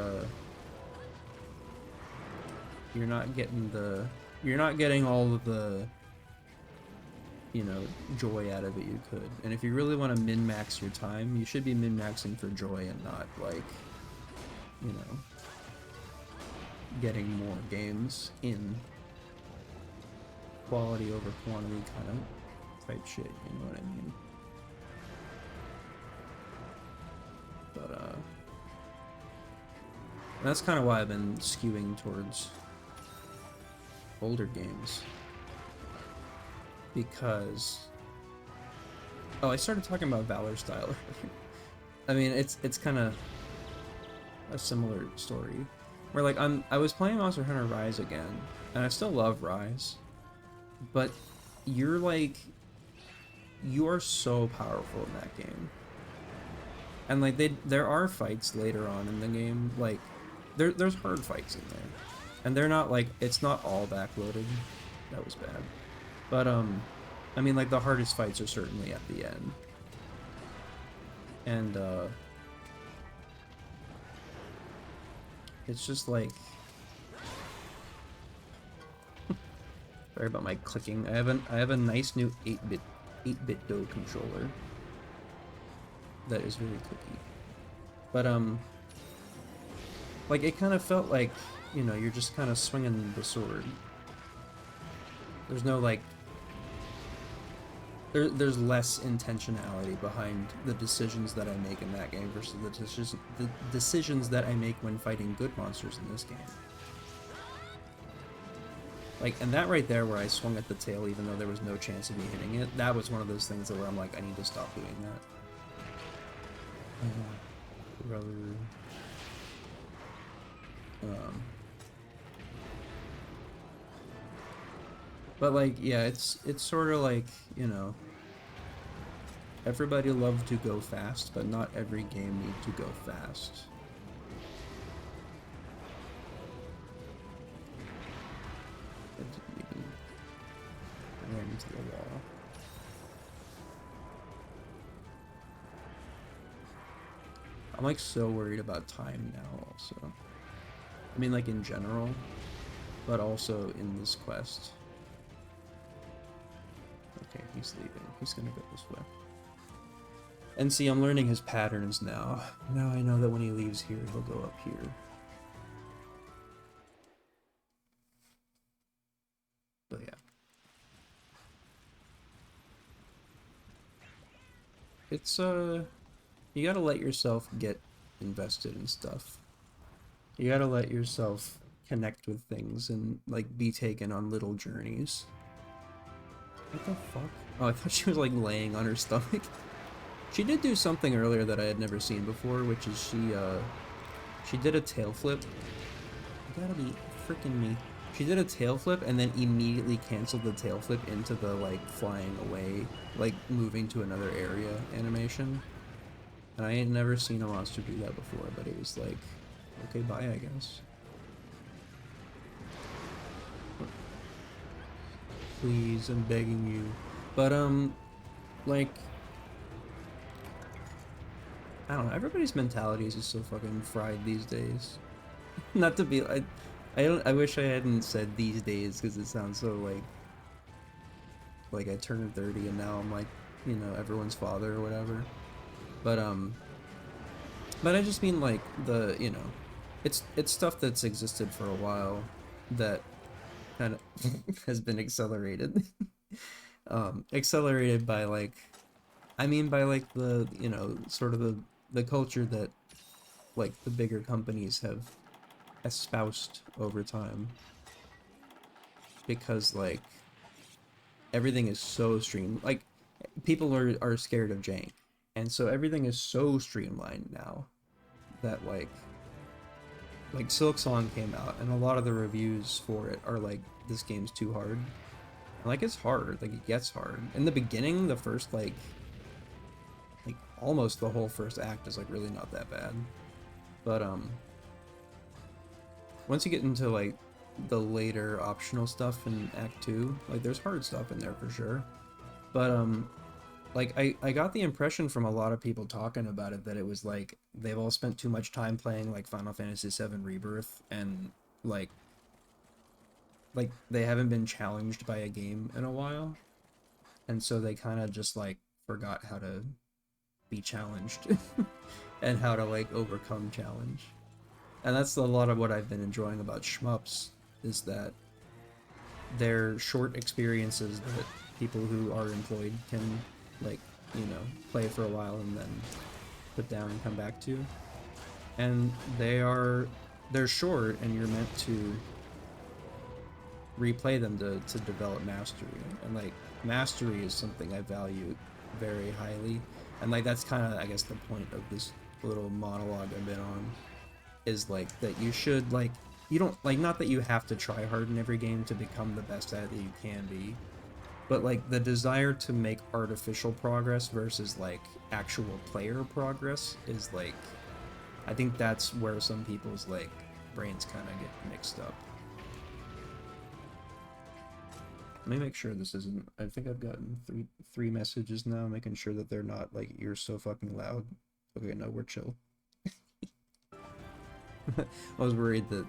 not getting all of the, you know, joy out of it you could. And if you really want to min-max your time, you should be min-maxing for joy and not like, you know, getting more games in. Quality over quantity kind of type shit, you know what I mean? But that's kind of why I've been skewing towards older games. Because I started talking about Valor Style earlier. I mean, it's kind of a similar story. Where like I was playing Monster Hunter Rise again, and I still love Rise, but you're so powerful in that game. And like there are fights later on in the game, like there's hard fights in there, and they're not like, it's not all backloaded. That was bad. But I mean, like the hardest fights are certainly at the end. And it's just like, sorry about my clicking. I have a nice new 8-bit Do controller that is very clicky. But like it kind of felt like, you know, you're just kind of swinging the sword. There's no like, there's less intentionality behind the decisions that I make in that game versus the decisions that I make when fighting good monsters in this game. Like, and that right there where I swung at the tail even though there was no chance of me hitting it, that was one of those things where I'm like, I need to stop doing that. But like, yeah, it's sort of like, you know, everybody loves to go fast, but not every game needs to go fast. I didn't even ran into the wall. I'm like so worried about time now also. I mean, like in general, but also in this quest. Okay, he's leaving. He's gonna go this way. And see, I'm learning his patterns now. Now I know that when he leaves here, he'll go up here. But yeah. It's, you gotta let yourself get invested in stuff. You gotta let yourself connect with things and, like, be taken on little journeys. What the fuck? Oh, I thought she was, like, laying on her stomach. She did do something earlier that I had never seen before, which is she did a tail flip. You gotta be freaking me. She did a tail flip and then immediately canceled the tail flip into the, like, flying away, like, moving to another area animation. And I ain't never seen a monster do that before, but it was like, okay, bye, I guess. Please, I'm begging you. But, like, I don't know, everybody's mentality is just so fucking fried these days. Not to be, I wish I hadn't said these days, because it sounds so, like I turned 30 and now I'm like, you know, everyone's father or whatever. But I just mean, like, the, you know, it's stuff that's existed for a while that kind of has been accelerated. Accelerated by, like, I mean by, like, the, you know, sort of the culture that, like, the bigger companies have espoused over time. Because, like, everything is so streamed. Like, people are scared of jank. And so everything is so streamlined now that, like, like Silk Song came out, and a lot of the reviews for it are like, this game's too hard. Like, it's hard, like it gets hard. In the beginning, the first like almost the whole first act is like really not that bad. But once you get into like the later optional stuff in Act 2, like there's hard stuff in there for sure. But like I got the impression from a lot of people talking about it that it was like they've all spent too much time playing like Final Fantasy VII Rebirth, and like they haven't been challenged by a game in a while, and so they kind of just like forgot how to be challenged and how to like overcome challenge. And that's a lot of what I've been enjoying about shmups, is that they're short experiences that people who are employed can, like, you know, play for a while and then put down and come back to. And they're short, and you're meant to replay them to develop mastery. And like mastery is something I value very highly. And like that's kind of, I guess, the point of this little monologue I've been on, is like that you should, like, you don't, like, not that you have to try hard in every game to become the best at it that you can be, but like the desire to make artificial progress versus like actual player progress is like, I think that's where some people's like brains kind of get mixed up. Let me make sure this isn't, I think I've gotten three messages now, making sure that they're not like, you're so fucking loud. Okay, no, we're chill. I was worried that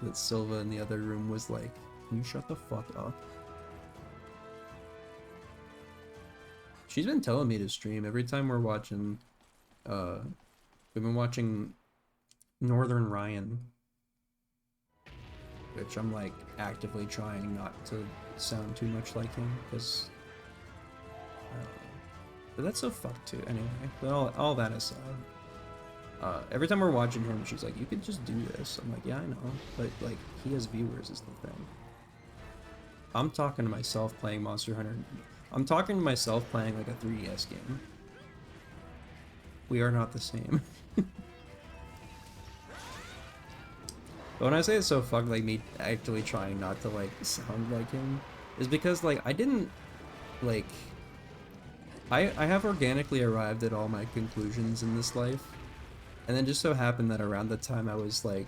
that Silva in the other room was like, can you shut the fuck up? She's been telling me to stream every time we're watching, we've been watching Northern Ryan, which I'm like actively trying not to sound too much like him, because but that's so fucked too. Anyway, but all that aside, every time we're watching him, she's like, you could just do this. I'm like, yeah, I know, but like, he has viewers is the thing. I'm talking to myself playing Monster Hunter. I'm talking to myself playing like a 3DS game. We are not the same. But when I say it's so fucked, like me actually trying not to like sound like him, is because like I didn't like, I have organically arrived at all my conclusions in this life, and then just so happened that around the time I was like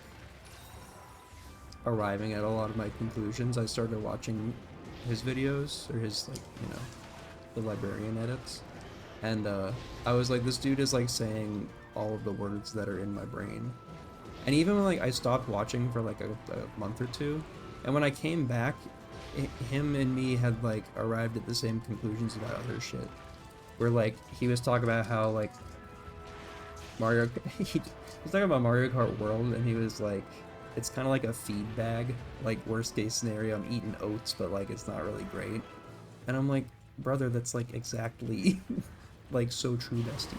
arriving at a lot of my conclusions, I started watching his videos, or his, like, you know, the librarian edits, and I was like, this dude is like saying all of the words that are in my brain. And even when like I stopped watching for like a month or two, and when I came back, him and me had like arrived at the same conclusions about other shit. Where like he was talking about how like Mario, he was talking about Mario Kart World, and he was like, it's kind of like a feed bag, like worst case scenario, I'm eating oats, but like it's not really great. And I'm like, brother, that's like exactly like so true, bestie.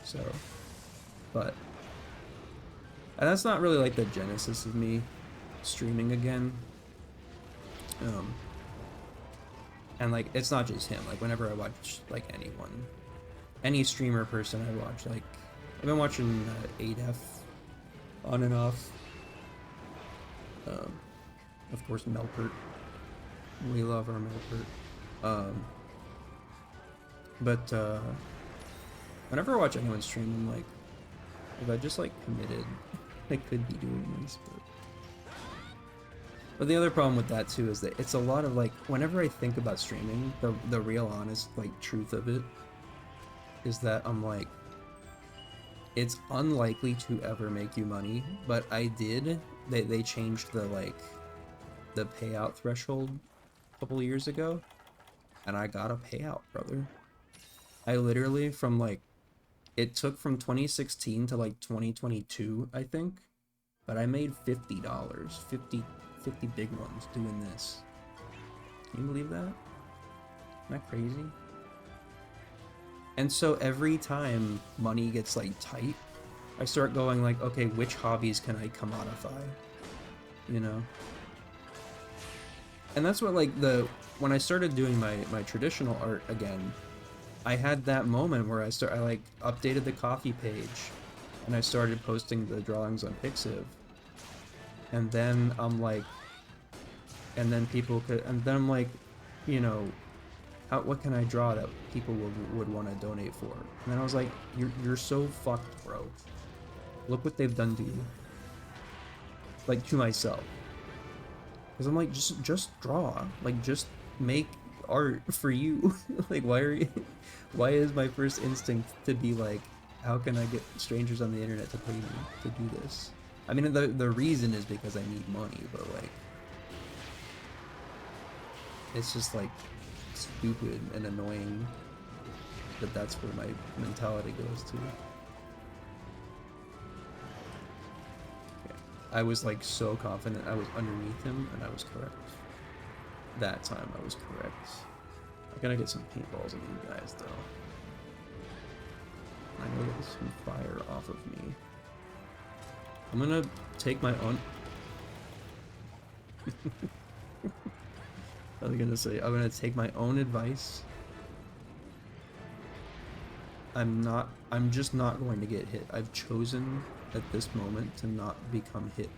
So, but, and that's not really like the genesis of me streaming again. And like, it's not just him, like whenever I watch like anyone, any streamer person I watch, like I've been watching ADEF on and off. Of course, Melpert. We love our Melpert. But whenever I watch anyone stream, I'm like, if I just like committed, I could be doing this. But the other problem with that too is that it's a lot of like, whenever I think about streaming, the real honest like truth of it is that I'm like, it's unlikely to ever make you money, but I did. They changed the like the payout threshold a couple of years ago, and I got a payout, brother. I literally, from like, it took from 2016 to like 2022, I think, but I made $50, 50 big ones doing this. Can you believe that? Isn't that crazy? And so every time money gets like tight, I start going like, okay, which hobbies can I commodify? You know? And that's what like when I started doing my traditional art again, I had that moment where I like updated the coffee page, and I started posting the drawings on Pixiv, and then I'm like, and then people could, and then I'm like, you know, what can I draw that people would want to donate for? And then I was like, you're so fucked, bro. Look what they've done to you. Like, to myself. Because I'm like, just draw. Like, just make art for you. Like, why is my first instinct to be like, how can I get strangers on the internet to pay me to do this? I mean, the reason is because I need money, but like, it's just like stupid and annoying that that's where my mentality goes to. Okay. I was like so confident I was underneath him, and I was correct. That time I was correct. I gotta get some paintballs on these guys though. I know there's some fire off of me. I'm gonna take my own. I was gonna say, I'm gonna take my own advice. I'm just not going to get hit. I've chosen at this moment to not become hit.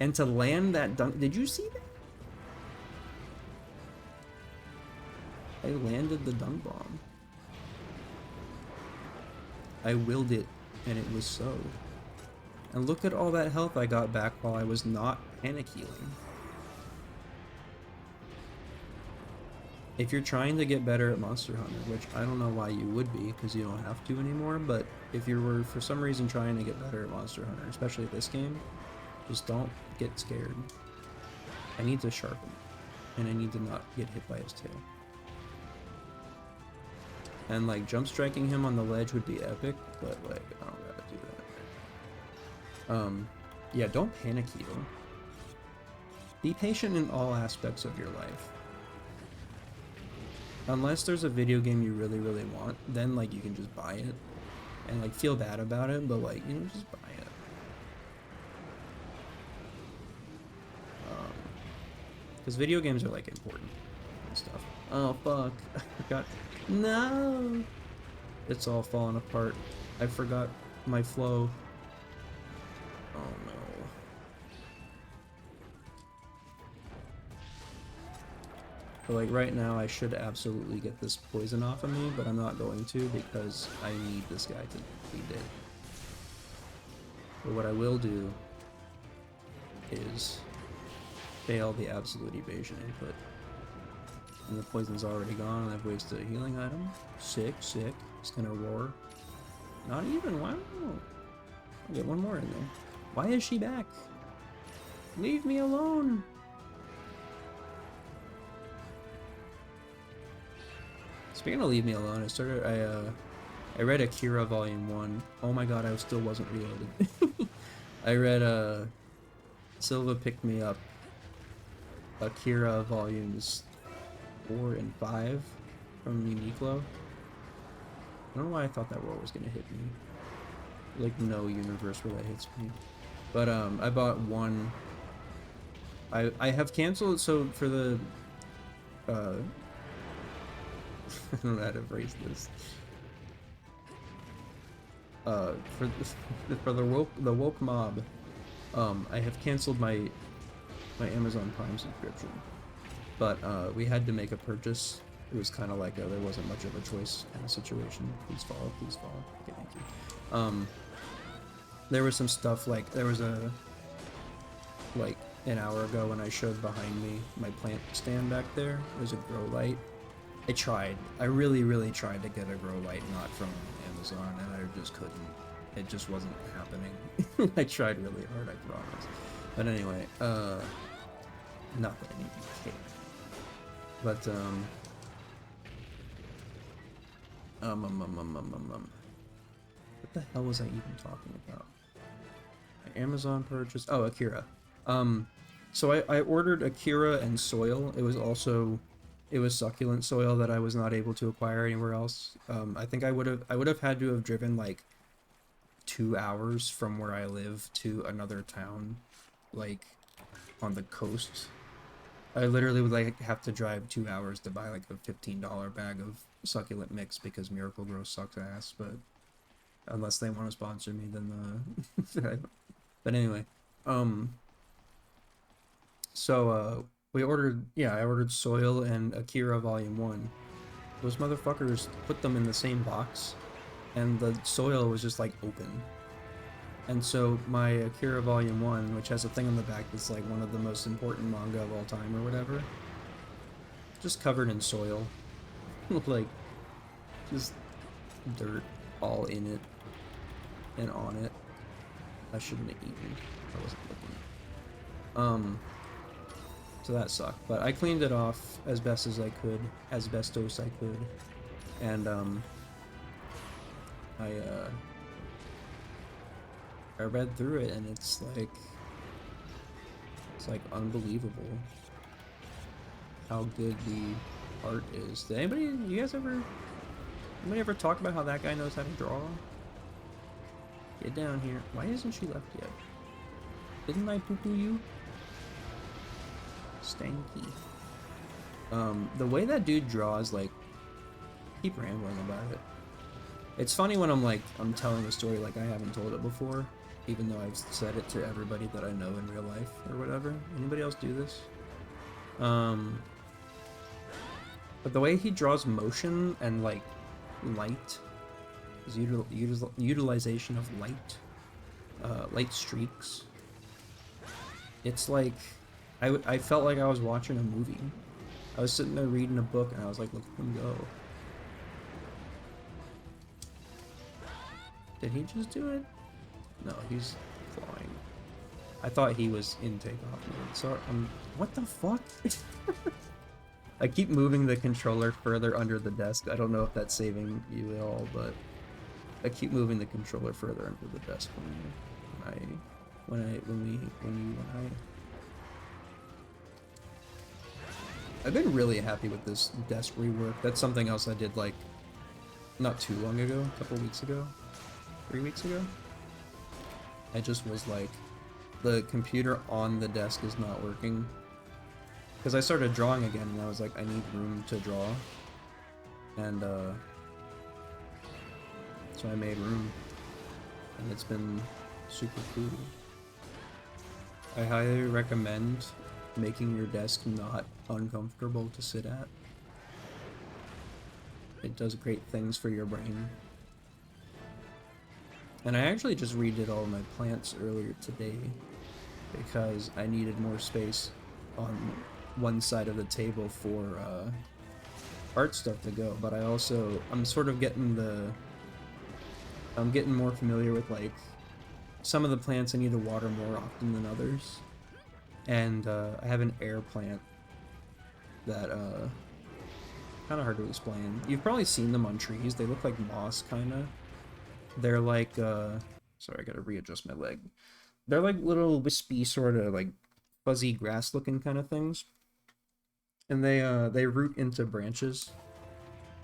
And to land that dunk, did you see that? I landed the dunk bomb. I willed it, and it was so. And look at all that health I got back while I was not panic healing. If you're trying to get better at Monster Hunter, which I don't know why you would be, because you don't have to anymore, but if you were for some reason trying to get better at Monster Hunter, especially this game, just don't get scared. I need to sharpen, and I need to not get hit by his tail. And like jump striking him on the ledge would be epic, but like I don't gotta do that. Yeah, don't panic heal. Be patient in all aspects of your life. Unless there's a video game you really, really want, then like you can just buy it and like feel bad about it, but like, you know, just buy it. Because video games are like important and stuff. Oh fuck, I forgot. No! It's all falling apart. I forgot my flow. Oh no. But like right now I should absolutely get this poison off of me, but I'm not going to because I need this guy to be dead. But what I will do is fail the absolute evasion input. And the poison's already gone, and I've wasted a healing item. Sick, sick. It's gonna roar. Not even, wow. I'll get one more in there. Why is she back? Leave me alone! Speaking of leave me alone, I read Akira Volume 1. Oh my god, I still wasn't reloaded. I read, Silva picked me up Akira Volumes 4 and 5 from Uniqlo. I don't know why I thought that roll was gonna hit me. Like, no universe where that hits me. But, I bought one. I have canceled, so for the, I don't know how to phrase this. For the woke mob, I have canceled my Amazon Prime subscription, but we had to make a purchase. It was kind of like there wasn't much of a choice kind of situation. Please follow, please follow. Okay, thank you. There was some stuff like there was like an hour ago when I showed behind me my plant stand back there. There's a grow light. I really, really tried to get a grow light not from Amazon, and I just couldn't. It just wasn't happening. I tried really hard, I promise. But anyway, not that I need to care. But, what the hell was I even talking about? Amazon purchase, oh, Akira. So I ordered Akira and soil. It was succulent soil that I was not able to acquire anywhere else. I think I would have had to have driven like 2 hours from where I live to another town, like on the coast. I literally would like have to drive 2 hours to buy like a $15 bag of succulent mix because Miracle Grow sucks ass. But unless they want to sponsor me, then but anyway, um, so we ordered, yeah, I ordered Soil and Akira Volume 1. Those motherfuckers put them in the same box, and the Soil was just like open. And so my Akira Volume 1, which has a thing on the back that's like one of the most important manga of all time or whatever, just covered in soil. Like, just dirt all in it and on it. I shouldn't have eaten. I wasn't looking. So that sucked. But I cleaned it off as best as I could, as bestos I could. And, I read through it and it's like unbelievable how good the art is. Did anybody ever talk about how that guy knows how to draw? Get down here. Why isn't she left yet? Didn't I poo-poo you? Stanky. The way that dude draws, like, keep rambling about it. It's funny when I'm telling a story like I haven't told it before, even though I've said it to everybody that I know in real life or whatever. Anybody else do this? But the way he draws motion and like light, his utilization of light, light streaks. It's like I felt like I was watching a movie. I was sitting there reading a book and I was like, look at him go. Did he just do it? No, he's flying. I thought he was in takeoff mode. So, what the fuck? I keep moving the controller further under the desk. I don't know if that's saving you at all, but I keep moving the controller further under the desk when I've been really happy with this desk rework. That's something else I did like not too long ago, a couple weeks ago, 3 weeks ago. I just was like, the computer on the desk is not working. Because I started drawing again and I was like, I need room to draw. And so I made room. And it's been super cool. I highly recommend making your desk not uncomfortable to sit at. It does great things for your brain. And I actually just redid all my plants earlier today because I needed more space on one side of the table for art stuff to go. But I'm sort of getting more familiar with like some of the plants I need to water more often than others. And I have an air plant that kind of hard to explain. You've probably seen them on trees. They look like moss, kind of. They're like, sorry, I gotta readjust my leg. They're like little wispy, sort of like fuzzy grass-looking kind of things. And they root into branches.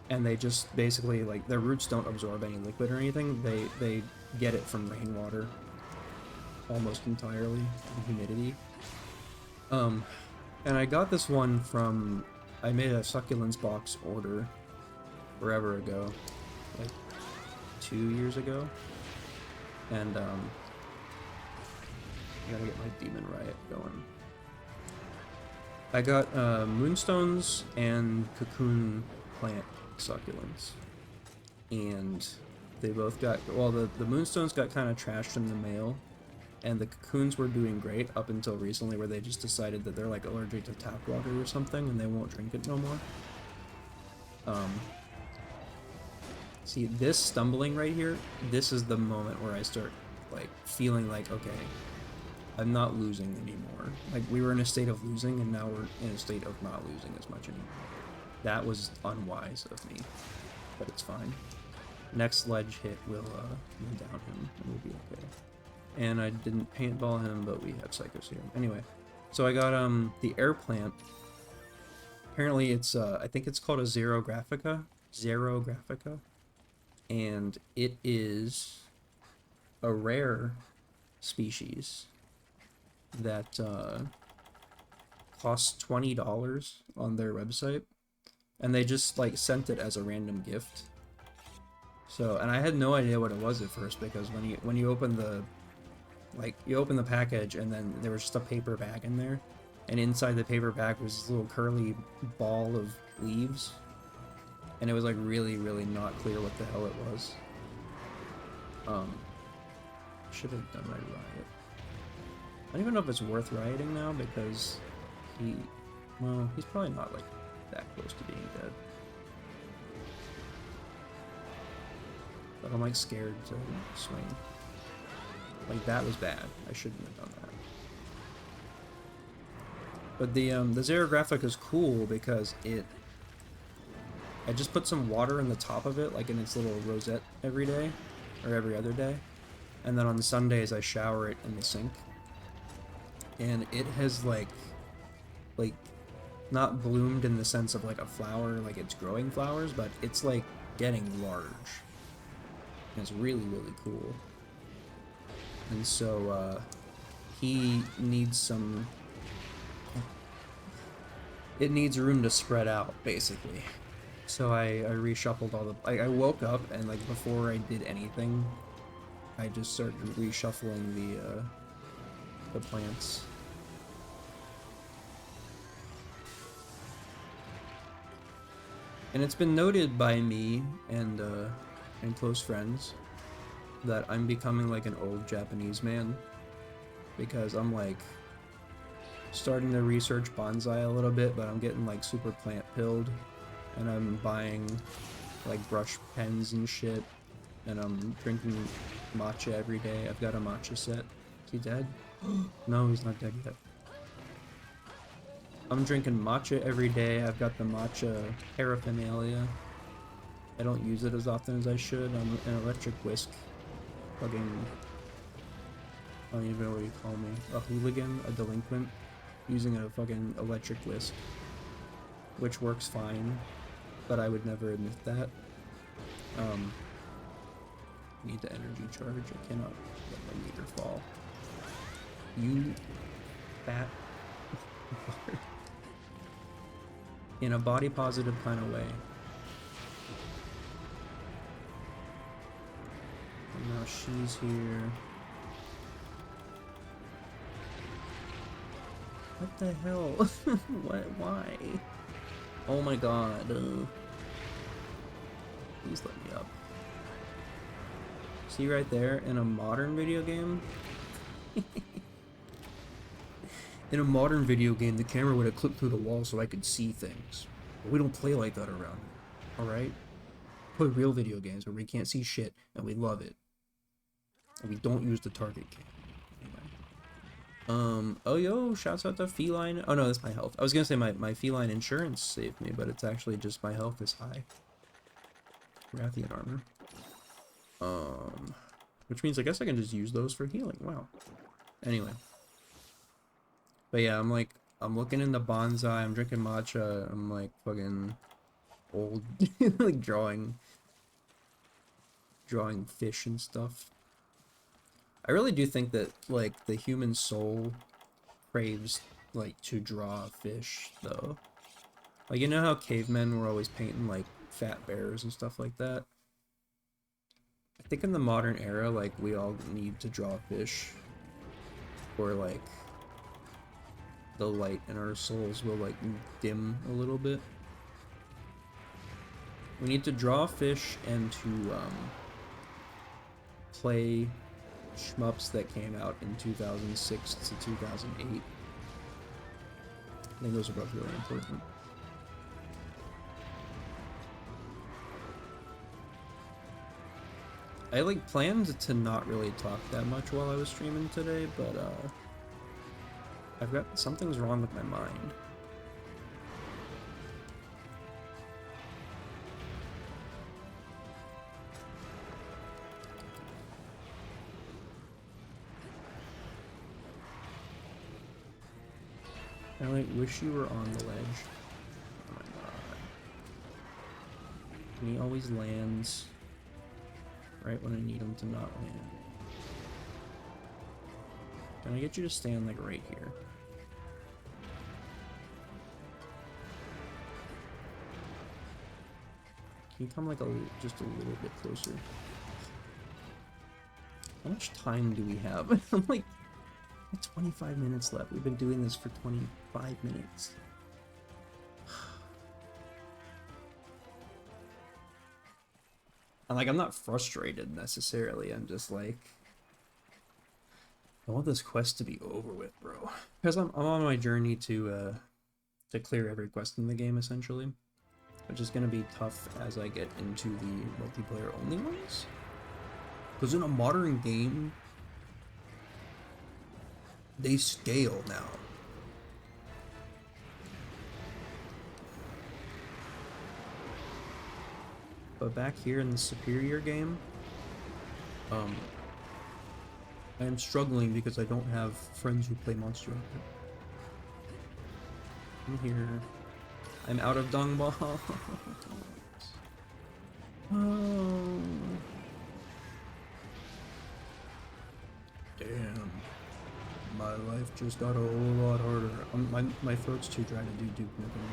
And they just basically, like, their roots don't absorb any liquid or anything. They get it from rainwater. Almost entirely, and humidity. And I got this one from, I made a succulents box order forever ago. Like, 2 years ago, and I gotta get my Demon Riot going. I got Moonstones and Cocoon plant succulents, and they both got, well, the Moonstones got kind of trashed in the mail, and the Cocoons were doing great up until recently, where they just decided that they're like allergic to tap water or something, and they won't drink it no more. See, this stumbling right here, this is the moment where I start, like, feeling like, okay, I'm not losing anymore. Like, we were in a state of losing, and now we're in a state of not losing as much anymore. That was unwise of me, but it's fine. Next ledge hit will down him, and we'll be okay. And I didn't paintball him, but we have Psycho Serum. Anyway, so I got the air plant. Apparently it's, I think it's called a Xerographica. Xerographica. And it is a rare species that costs $20 on their website, and they just like sent it as a random gift. So, and I had no idea what it was at first, because when you open the package, and then there was just a paper bag in there, and inside the paper bag was this little curly ball of leaves, and it was like really not clear what the hell it was. Should have done my riot. I don't even know if it's worth rioting now, because he's probably not like that close to being dead. But I'm like scared to swing. Like, that was bad. I shouldn't have done that. But the xerographic is cool because I just put some water in the top of it, like in its little rosette every day, or every other day. And then on Sundays I shower it in the sink. And it has like not bloomed in the sense of like a flower, like it's growing flowers, but it's like getting large. And it's really cool. And so he needs some, it needs room to spread out, basically. So I reshuffled all the, I woke up, and like before I did anything, I just started reshuffling the plants. And it's been noted by me and close friends that I'm becoming like an old Japanese man, because I'm like starting to research bonsai a little bit, but I'm getting like super plant pilled, and I'm buying like brush pens and shit, and I'm drinking matcha every day. I've got a matcha set. Is he dead? No, he's not dead yet. I'm drinking matcha every day. I've got the matcha paraphernalia. I don't use it as often as I should. I'm an electric whisk. Fucking, I don't even know what you call me. A hooligan? A delinquent? Using a fucking electric whisk. Which works fine, but I would never admit that. Need the energy charge. I cannot let my meter fall. You fat in a body positive kind of way. And now she's here. What the hell? What? Why? Oh my god. Please let me up. See right there, in a modern video game? In a modern video game, the camera would have clipped through the wall so I could see things. But we don't play like that around here, alright? Play real video games where we can't see shit, and we love it. And we don't use the target cam. Anyway. Oh yo, shouts out to Feline. Oh no, that's my health. I was gonna say my Feline insurance saved me, but it's actually just my health is high. Rathian armor. Which means I guess I can just use those for healing. Wow. Anyway. But yeah, I'm looking into bonsai, I'm drinking matcha, I'm like fucking old, like drawing fish and stuff. I really do think that like the human soul craves like to draw fish though. Like, you know how cavemen were always painting like fat bears and stuff like that? I think in the modern era, like, we all need to draw fish, or like the light in our souls will like dim a little bit. We need to draw fish and to play shmups that came out in 2006 to 2008. I think those are both really important. I like planned to not really talk that much while I was streaming today, but I've got something's wrong with my mind. I like wish you were on the ledge. Oh my god. And he always lands right when I need him to not land. Can I get you to stand like right here? Can you come like just a little bit closer? How much time do we have? I'm like 25 minutes left. We've been doing this for 25 minutes. And like, I'm not frustrated necessarily. I'm just like, I want this quest to be over with, bro. Because I'm on my journey to clear every quest in the game, essentially. Which is going to be tough as I get into the multiplayer only ones. Because in a modern game, they scale now. But back here in the Superior game, I am struggling because I don't have friends who play Monster Hunter. I'm here. I'm out of dung balls. Oh. Damn. My life just got a whole lot harder. My throat's too dry to do Duke Nukem.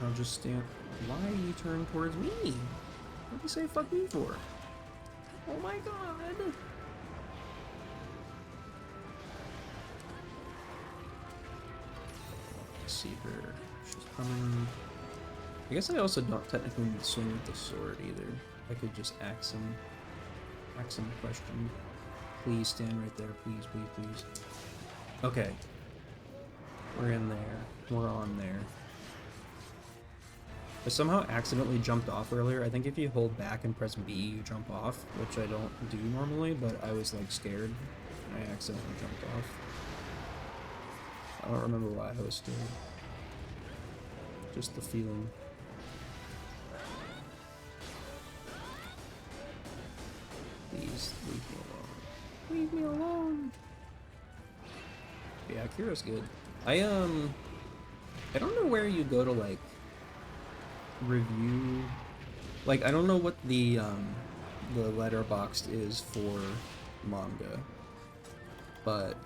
I'll just stand. Why you turn towards me? What do you say fuck me for? Oh my god! Let's see her. She's coming. I guess I also don't technically need to swing with the sword either. I could just axe him. Axe him question. Please stand right there. Please, please, please. Okay. We're in there. We're on there. I somehow accidentally jumped off earlier. I think if you hold back and press B, you jump off, which I don't do normally, but I was like scared. I accidentally jumped off. I don't remember why I was scared. Just the feeling. Please leave me alone. Leave me alone. Yeah, Kira's good. I don't know where you go to like review, like I don't know what the letterboxd is for manga, but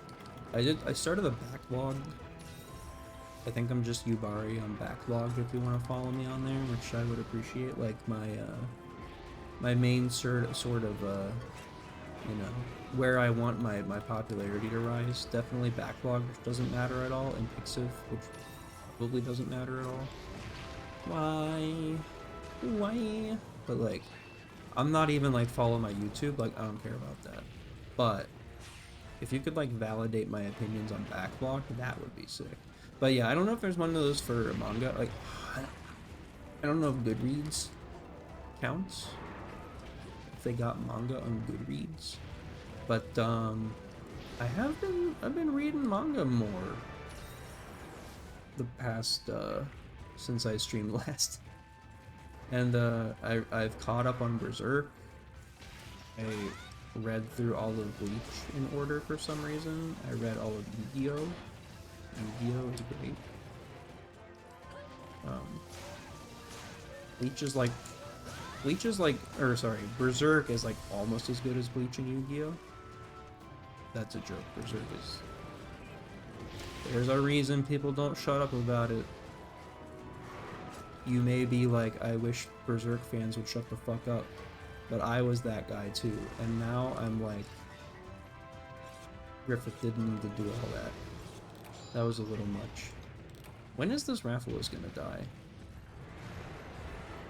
I started a backlog. I think I'm just Yubari on backlog if you want to follow me on there, which I would appreciate. Like my main sort of you know, where I want my popularity to rise. Definitely backlog, which doesn't matter at all, and Pixiv, which probably doesn't matter at all. Why? But like, I'm not even like follow my YouTube, like I don't care about that. But if you could like validate my opinions on backlog, that would be sick. But yeah, I don't know if there's one of those for manga. Like, I don't know if Goodreads counts. If they got manga on Goodreads. But I've been reading manga more the past since I streamed last. And I've caught up on Berserk. I read through all of Bleach in order for some reason. I read all of Yu-Gi-Oh! Yu-Gi-Oh! Is great. Berserk is like almost as good as Bleach and Yu-Gi-Oh! That's a joke. Berserk is... There's a reason people don't shut up about it. You may be like, I wish Berserk fans would shut the fuck up. But I was that guy too. And now I'm like, Griffith didn't need to do all that. That was a little much. When is this Rathalos gonna die?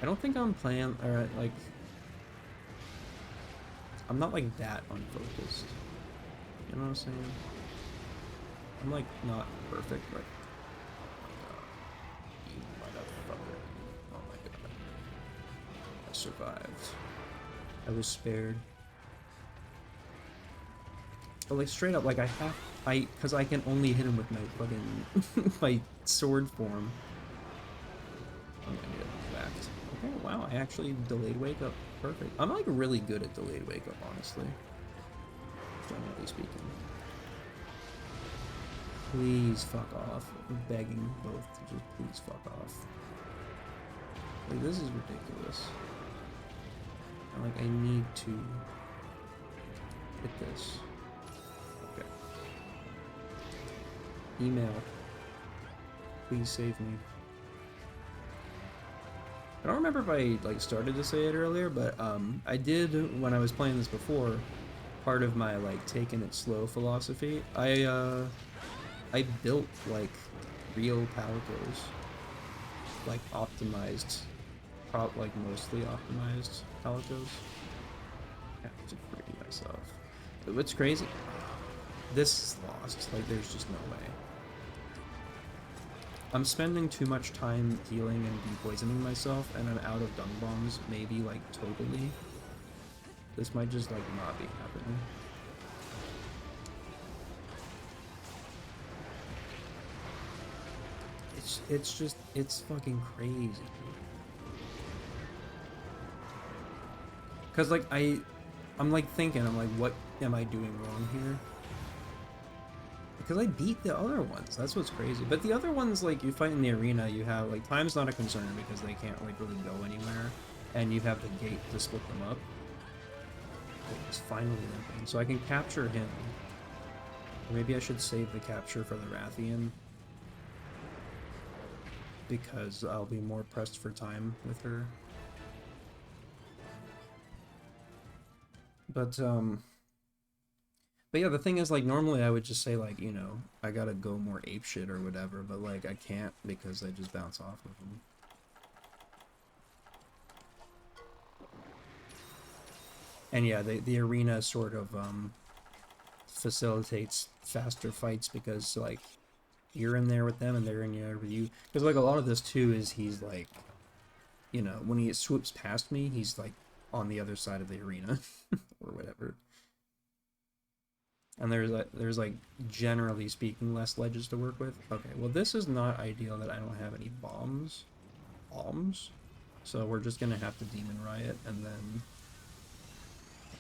I don't think I'm playing, or like, I'm not like that unfocused. You know what I'm saying? I'm like not perfect, but you motherfucker. Oh my god. I survived. I was spared. But like straight up, like because I can only hit him with my fucking, my sword form. I'm gonna get whacked. Okay, wow, I actually delayed wake up. Perfect. I'm like really good at delayed wake up, honestly. Generally speaking. Please fuck off. I'm begging both to just please fuck off. Like, this is ridiculous. I'm like, I need to hit this. Okay. Email. Please save me. I don't remember if I like started to say it earlier, but I did when I was playing this before. Part of my like taking it slow philosophy, I built like real Palicos, like optimized, like mostly optimized Palicos. I have to free myself. But what's crazy? This is lost. Like there's just no way. I'm spending too much time healing and depoisoning myself, and I'm out of dung bombs, maybe like totally. This might just like not be happening. It's fucking crazy. Cause like I'm like thinking, I'm like, what am I doing wrong here? Because I beat the other ones. That's what's crazy. But the other ones, like, you fight in the arena, you have, like, time's not a concern because they can't, like, really go anywhere. And you have the gate to split them up. It's finally limping. So I can capture him. Or maybe I should save the capture for the Rathian. Because I'll be more pressed for time with her. But yeah, the thing is, like, normally I would just say, like, you know, I gotta go more apeshit or whatever, but, like, I can't because I just bounce off of them. And yeah, the arena sort of, facilitates faster fights because, like, you're in there with them and they're in there with you. Because, like, a lot of this, too, is he's, like, you know, when he swoops past me, he's, like, on the other side of the arena or whatever. And there's like, generally speaking, less ledges to work with. Okay, well this is not ideal that I don't have any bombs. So we're just gonna have to Demon Riot and then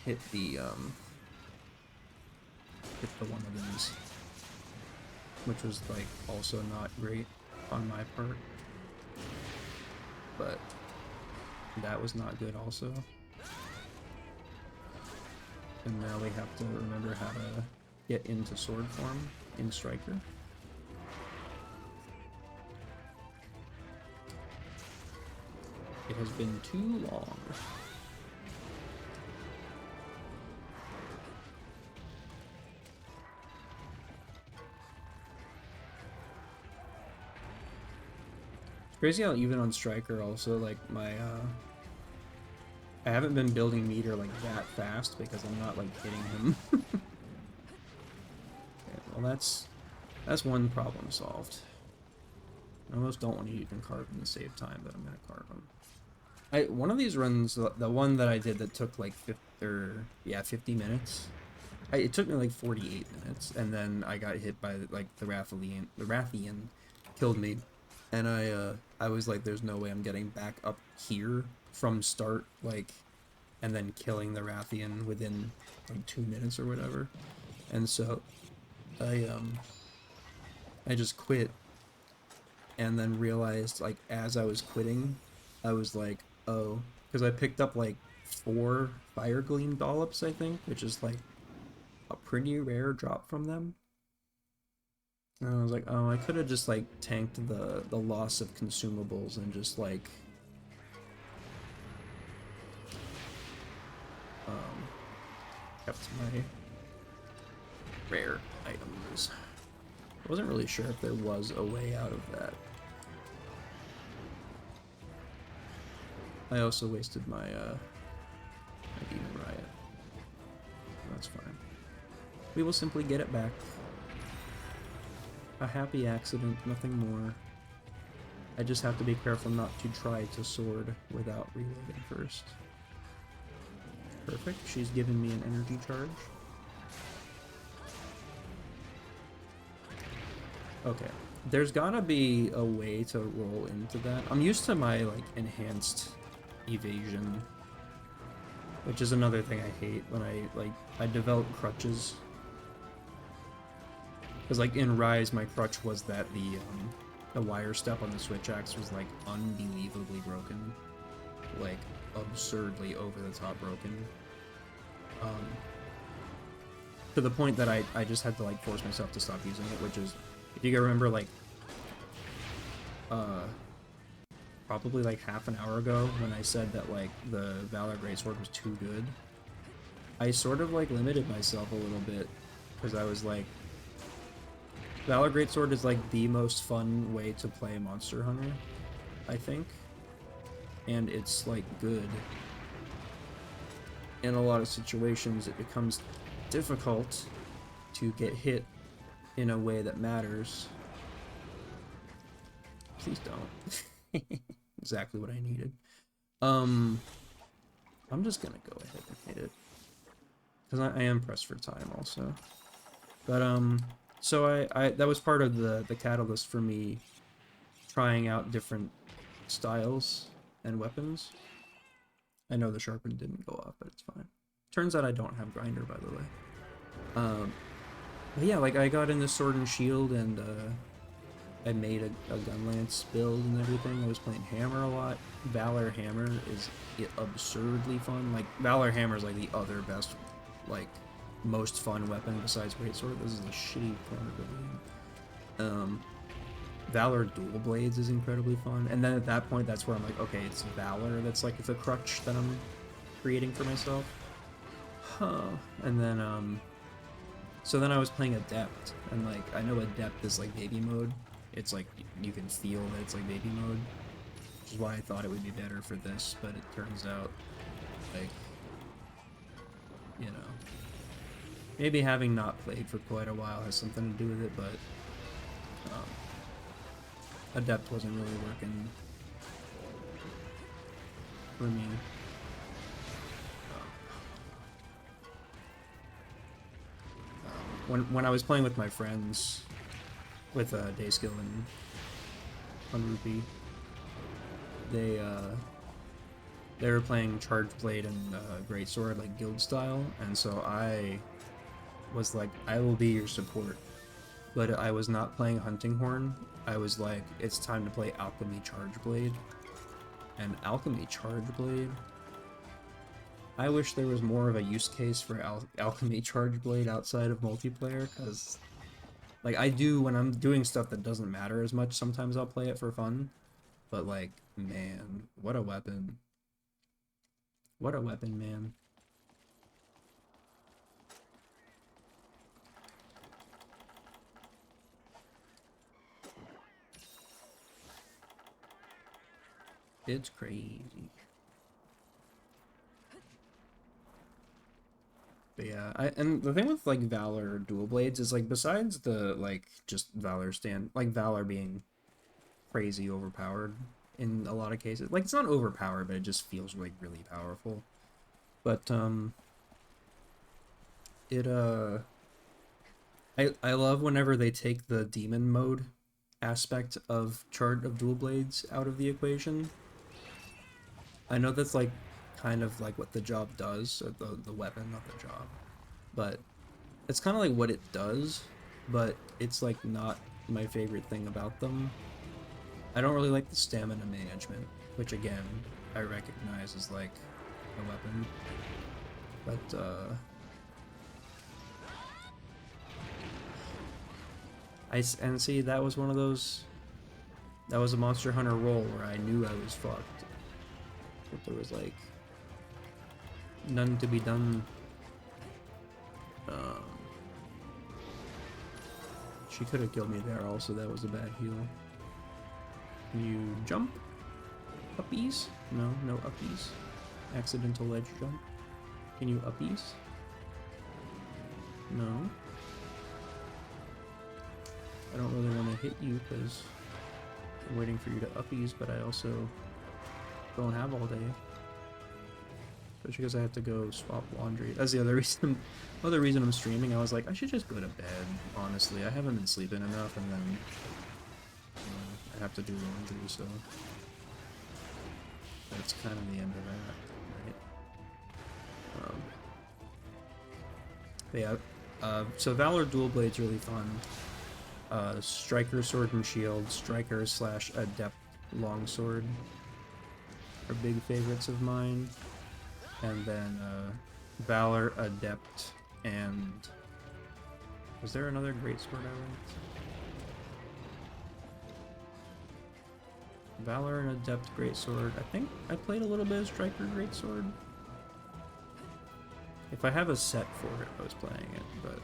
hit the one of these. Which was like also not great on my part. But that was not good also. And now we have to remember how to get into sword form in Striker. It has been too long. It's crazy how even on Striker also, like, my, I haven't been building meter like that fast because I'm not like hitting him. Okay, well that's one problem solved. I almost don't want to even carve him to save time, but I'm gonna carve him. One of these runs, the one that I did that took like 50 minutes. It took me like 48 minutes, and then I got hit by like the Rathian. The Rathian killed me, and I was like, "There's no way I'm getting back up here from start, like, and then killing the Rathian within like 2 minutes or whatever." And so I just quit, and then realized, like, as I was quitting, I was like, oh, because I picked up like 4 Fire Gleam Dollops, I think, which is like a pretty rare drop from them. And I was like, oh, I could have just like tanked the loss of consumables and just like kept my rare items. I wasn't really sure if there was a way out of that. I also wasted my Demon Riot. That's fine. We will simply get it back. A happy accident, nothing more. I just have to be careful not to try to sword without reloading first. Perfect, she's given me an energy charge. Okay, there's gotta be a way to roll into that. I'm used to my, like, enhanced evasion, which is another thing I hate when I develop crutches. Because, like, in Rise, my crutch was that the wire step on the switch axe was, like, unbelievably broken. Like, absurdly over-the-top broken. To the point that I just had to, like, force myself to stop using it, which is, if you can remember, like, uh, probably like half an hour ago when I said that like the Valor Greatsword was too good. I sort of like limited myself a little bit because I was like, Valor Greatsword is like the most fun way to play Monster Hunter, I think, and it's like good. In a lot of situations, it becomes difficult to get hit in a way that matters. Please don't. Exactly what I needed. I'm just gonna go ahead and hit it because I am pressed for time also. But so I that was part of the catalyst for me trying out different styles and weapons. I know the sharpen didn't go off, but it's fine. Turns out I don't have grinder, by the way. But yeah, like I got in the sword and shield, and I made a gunlance build and everything. I was playing hammer a lot. Valor hammer is absurdly fun. Like Valor hammer is like the other best, like most fun weapon besides greatsword. This is a shitty corner of the game. Valor dual blades is incredibly fun, and then at that point, that's where I'm like, okay, it's Valor that's like the crutch that I'm creating for myself. Huh. And then so then I was playing Adept, and like I know Adept is like baby mode. It's like you can feel that it's like baby mode, which is why I thought it would be better for this, but it turns out like, you know, maybe having not played for quite a while has something to do with it, but Adept wasn't really working for me. When I was playing with my friends, with Dayskill and Unrupee, they were playing Charge Blade and Greatsword like guild style, and so I was like, I will be your support. But I was not playing Hunting Horn. I was like, it's time to play Alchemy Charge Blade. And Alchemy Charge Blade, I wish there was more of a use case for Alchemy Charge Blade outside of multiplayer, because like I do when I'm doing stuff that doesn't matter as much, sometimes I'll play it for fun. But like, man, what a weapon. What a weapon, man. It's crazy. But yeah, and the thing with like Valor dual blades is like, besides the like just Valor like Valor being crazy overpowered in a lot of cases, like it's not overpowered, but it just feels like really powerful. But it I love whenever they take the demon mode aspect of dual blades out of the equation. I know that's like kind of like what the job does, or the weapon, not the job, but it's kind of like what it does, but it's like not my favorite thing about them. I don't really like the stamina management, which again I recognize as like a weapon, but and see, that was one of those. That was a Monster Hunter roll where I knew I was fucked. But there was like none to be done. She could have killed me there also, that was a bad heal. Can you jump? Uppies? No, no uppies. Accidental ledge jump. Can you uppies? No. I don't really want to hit you because I'm waiting for you to uppies, but I also don't have all day. Especially because I have to go swap laundry. That's the other reason I'm streaming. I was like, I should just go to bed, honestly. I haven't been sleeping enough, and then I have to do laundry, so that's kind of the end of that, right? But yeah, so Valor Dual Blade's really fun. Striker Sword and Shield, Striker / Adept Longsword are big favorites of mine. And then Valor, Adept, and was there another great sword I liked? Valor and Adept Greatsword. I think I played a little bit of Striker Greatsword. If I have a set for it, I was playing it, but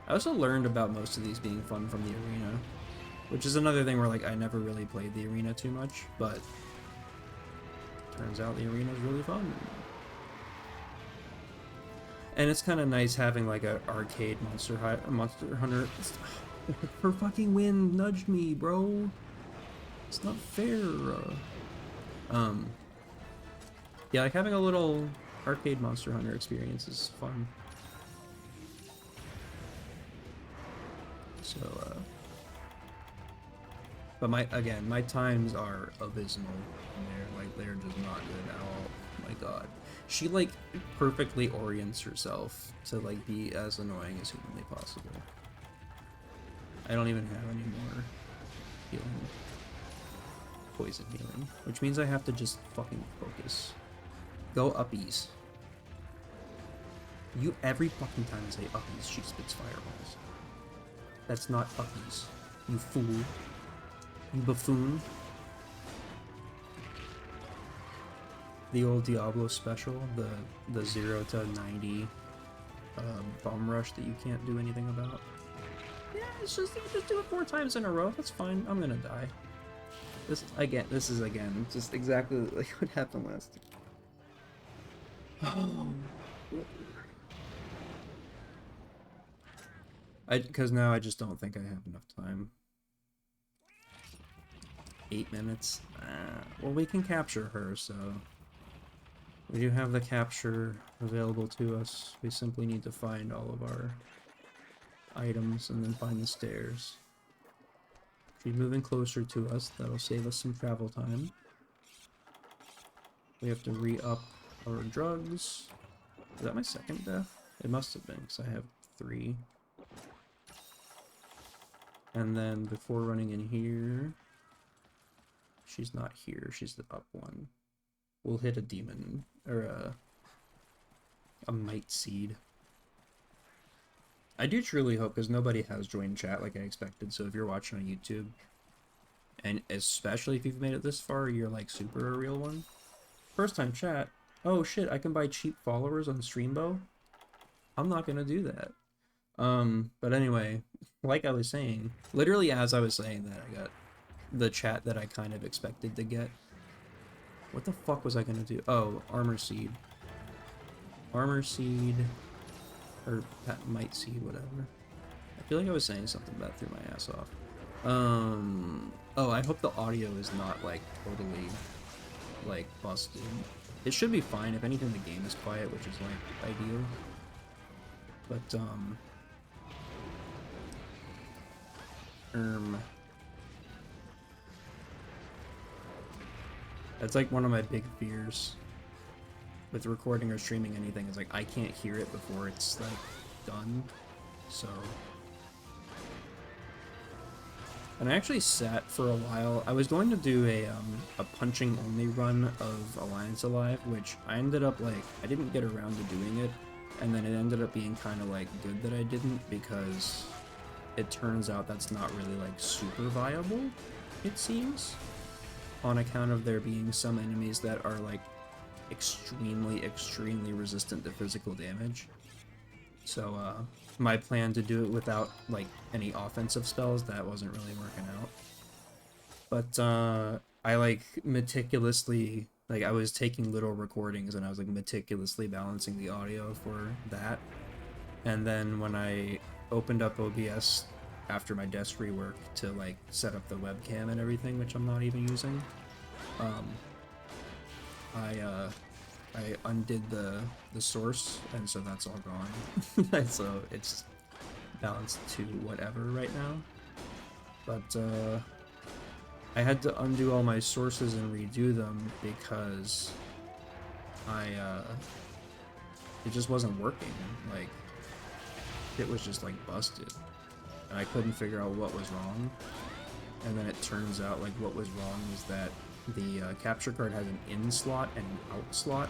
I also learned about most of these being fun from the arena, which is another thing where like I never really played the arena too much, but turns out the arena is really fun. And it's kind of nice having like a arcade Monster Hunter. For fucking win, nudged me, bro. It's not fair. Yeah, like having a little arcade Monster Hunter experience is fun. So, but my times are abysmal. They're just not good at all. Oh my god. She like perfectly orients herself to like be as annoying as humanly possible. I don't even have any more healing. Poison healing. Which means I have to just fucking focus. Go uppies. You every fucking time I say uppies, she spits fireballs. That's not uppies. You fool. You buffoon. The old Diablo special, the 0 to 90 bomb rush that you can't do anything about. Yeah, it's just you just do it 4 times in a row. That's fine. I'm gonna die. This is again just exactly like what happened last time. Because now I just don't think I have enough time. 8 minutes. Well, we can capture her, so we do have the capture available to us. We simply need to find all of our items and then find the stairs. She's moving closer to us. That'll save us some travel time. We have to re-up our drugs. Is that my second death? It must have been, because I have 3. And then before running in here, she's not here. She's the up one. We'll hit a demon, or a might seed. I do truly hope, because nobody has joined chat like I expected, so if you're watching on YouTube, and especially if you've made it this far, you're like super a real one. First time chat, oh shit, I can buy cheap followers on Streambo? I'm not gonna do that. But anyway, like I was saying, literally as I was saying that, I got the chat that I kind of expected to get. What the fuck was I gonna do? Oh, armor seed. Armor seed, or might seed, whatever. I feel like I was saying something that threw my ass off. Oh, I hope the audio is not like totally like busted. It should be fine. If anything, the game is quiet, which is like ideal. But that's like one of my big fears with recording or streaming anything, is like I can't hear it before it's like done. So, and I actually sat for a while. I was going to do a punching only run of Alliance Alive, which I ended up like I didn't get around to doing it, and then it ended up being kind of like good that I didn't, because it turns out that's not really like super viable, it seems, on account of there being some enemies that are like extremely resistant to physical damage. So my plan to do it without like any offensive spells, that wasn't really working out. But I like meticulously, like I was taking little recordings and I was like meticulously balancing the audio for that. And then when I opened up OBS after my desk rework to like set up the webcam and everything, which I'm not even using, I undid the source, and so that's all gone. And so it's balanced to whatever right now. But I had to undo all my sources and redo them because it just wasn't working. Like, it was just like busted, and I couldn't figure out what was wrong. And then it turns out like what was wrong was that the capture card had an in slot and an out slot.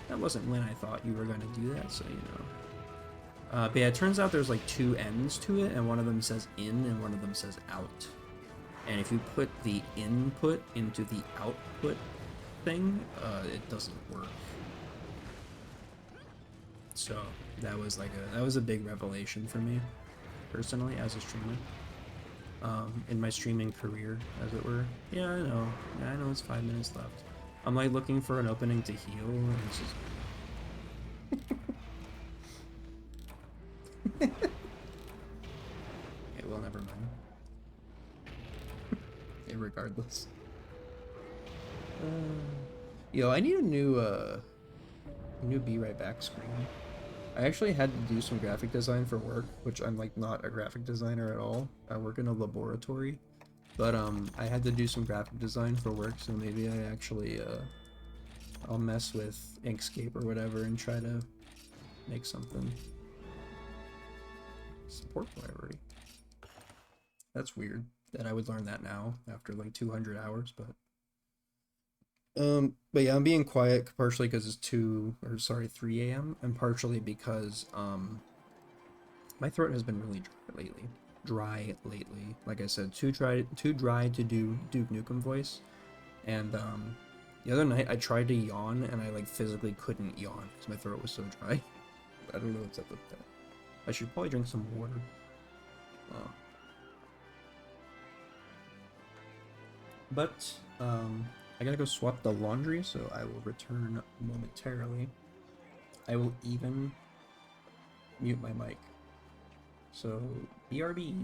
That wasn't when I thought you were going to do that, so you know. But yeah, it turns out there's like 2 ends to it, and one of them says in and one of them says out. And if you put the input into the output thing, it doesn't work. So that was like a big revelation for me, personally, as a streamer. In my streaming career, as it were. Yeah, I know. Yeah, I know it's 5 minutes left. I'm like looking for an opening to heal, and it's just... Okay, well, never mind. Okay, regardless. Yo, I need a new Be Right Back screen. I actually had to do some graphic design for work, which I'm like not a graphic designer at all. I work in a laboratory, but I had to do some graphic design for work, so maybe I actually I'll mess with Inkscape or whatever and try to make something. Support library. That's weird that I would learn that now after like 200 hours, but yeah, I'm being quiet partially because it's 3 a.m. and partially because my throat has been really dry lately. Like I said, too dry to do Duke Nukem voice. And the other night I tried to yawn and I like physically couldn't yawn because my throat was so dry. I don't know what's up with that. I should probably drink some water. But I gotta go swap the laundry, so I will return momentarily. I will even mute my mic. So, BRB.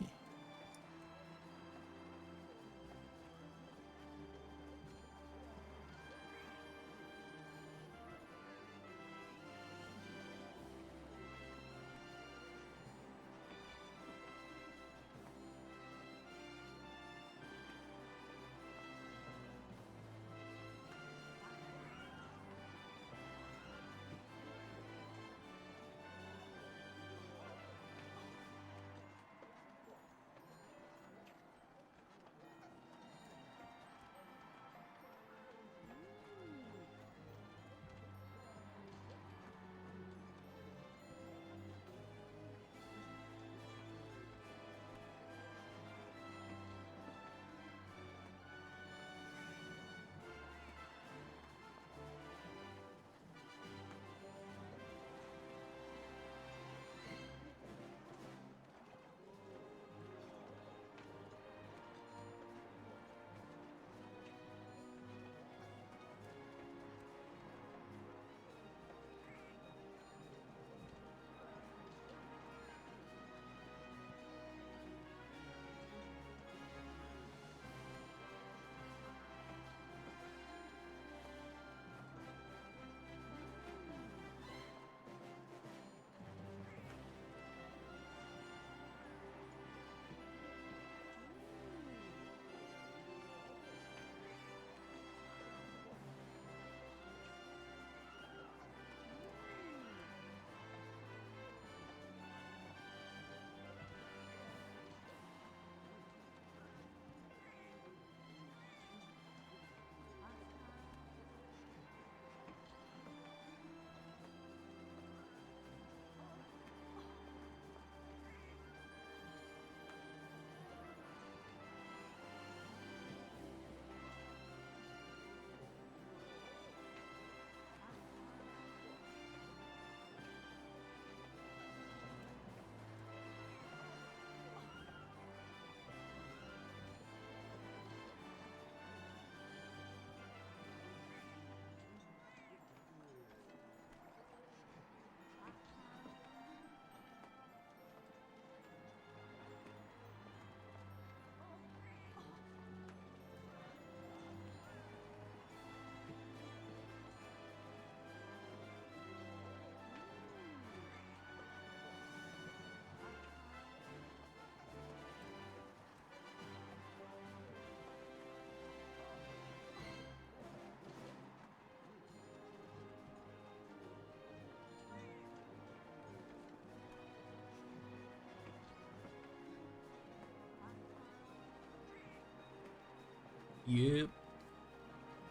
Yep,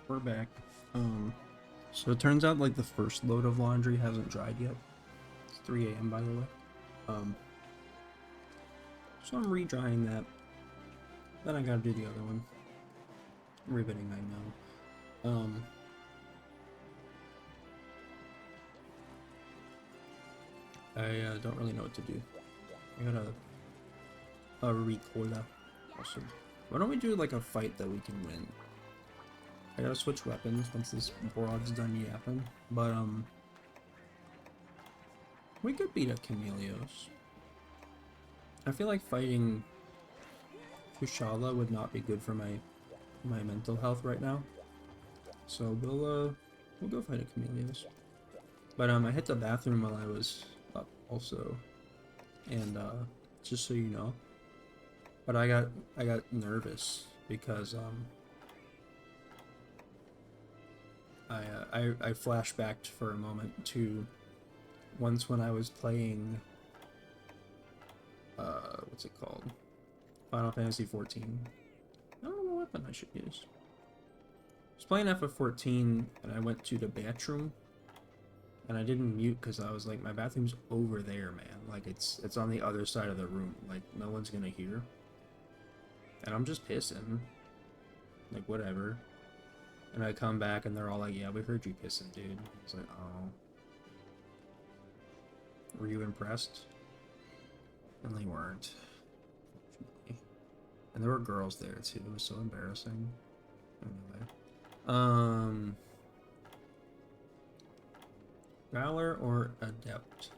we're back. So it turns out like the first load of laundry hasn't dried yet. It's 3 a.m. by the way. So I'm re-drying that. Then I gotta do the other one. Riveting, I know. I don't really know what to do. I got a Ricola. Awesome. Why don't we do like a fight that we can win? I gotta switch weapons once this broad's done yapping. But we could beat a Chameleos. I feel like fighting Kushala would not be good for my mental health right now. So we'll go fight a Chameleos. But I hit the bathroom while I was up also. And just so you know. But I got nervous because I flashbacked for a moment to once when I was playing what's it called? Final Fantasy 14. I don't know what weapon I should use. I was playing FF14 and I went to the bathroom and I didn't mute because I was like, my bathroom's over there, man. Like it's on the other side of the room. Like no one's gonna hear. And I'm just pissing. Like whatever. And I come back and they're all like, yeah, we heard you pissing, dude. It's like, oh. Were you impressed? And they weren't. And there were girls there too. It was so embarrassing. Anyway. Valor or Adept?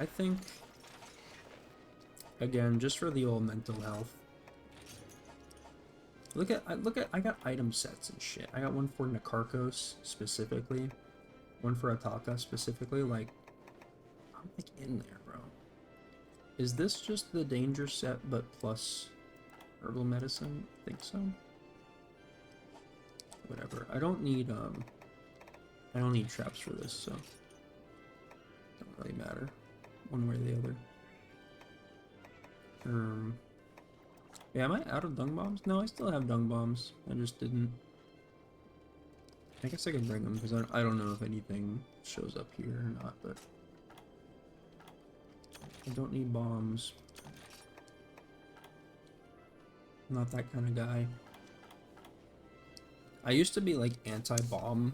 I think, again, just for the old mental health. I got item sets and shit. I got one for Nakarkos specifically. One for Ataka specifically. Like, I'm like in there, bro. Is this just the danger set but plus herbal medicine? I think so. Whatever. I don't need traps for this, so don't really matter one way or the other. Yeah, am I out of dung bombs? No, I still have dung bombs. I just didn't. I guess I can bring them because I don't know if anything shows up here or not, but I don't need bombs. I'm not that kind of guy. I used to be like anti-bomb.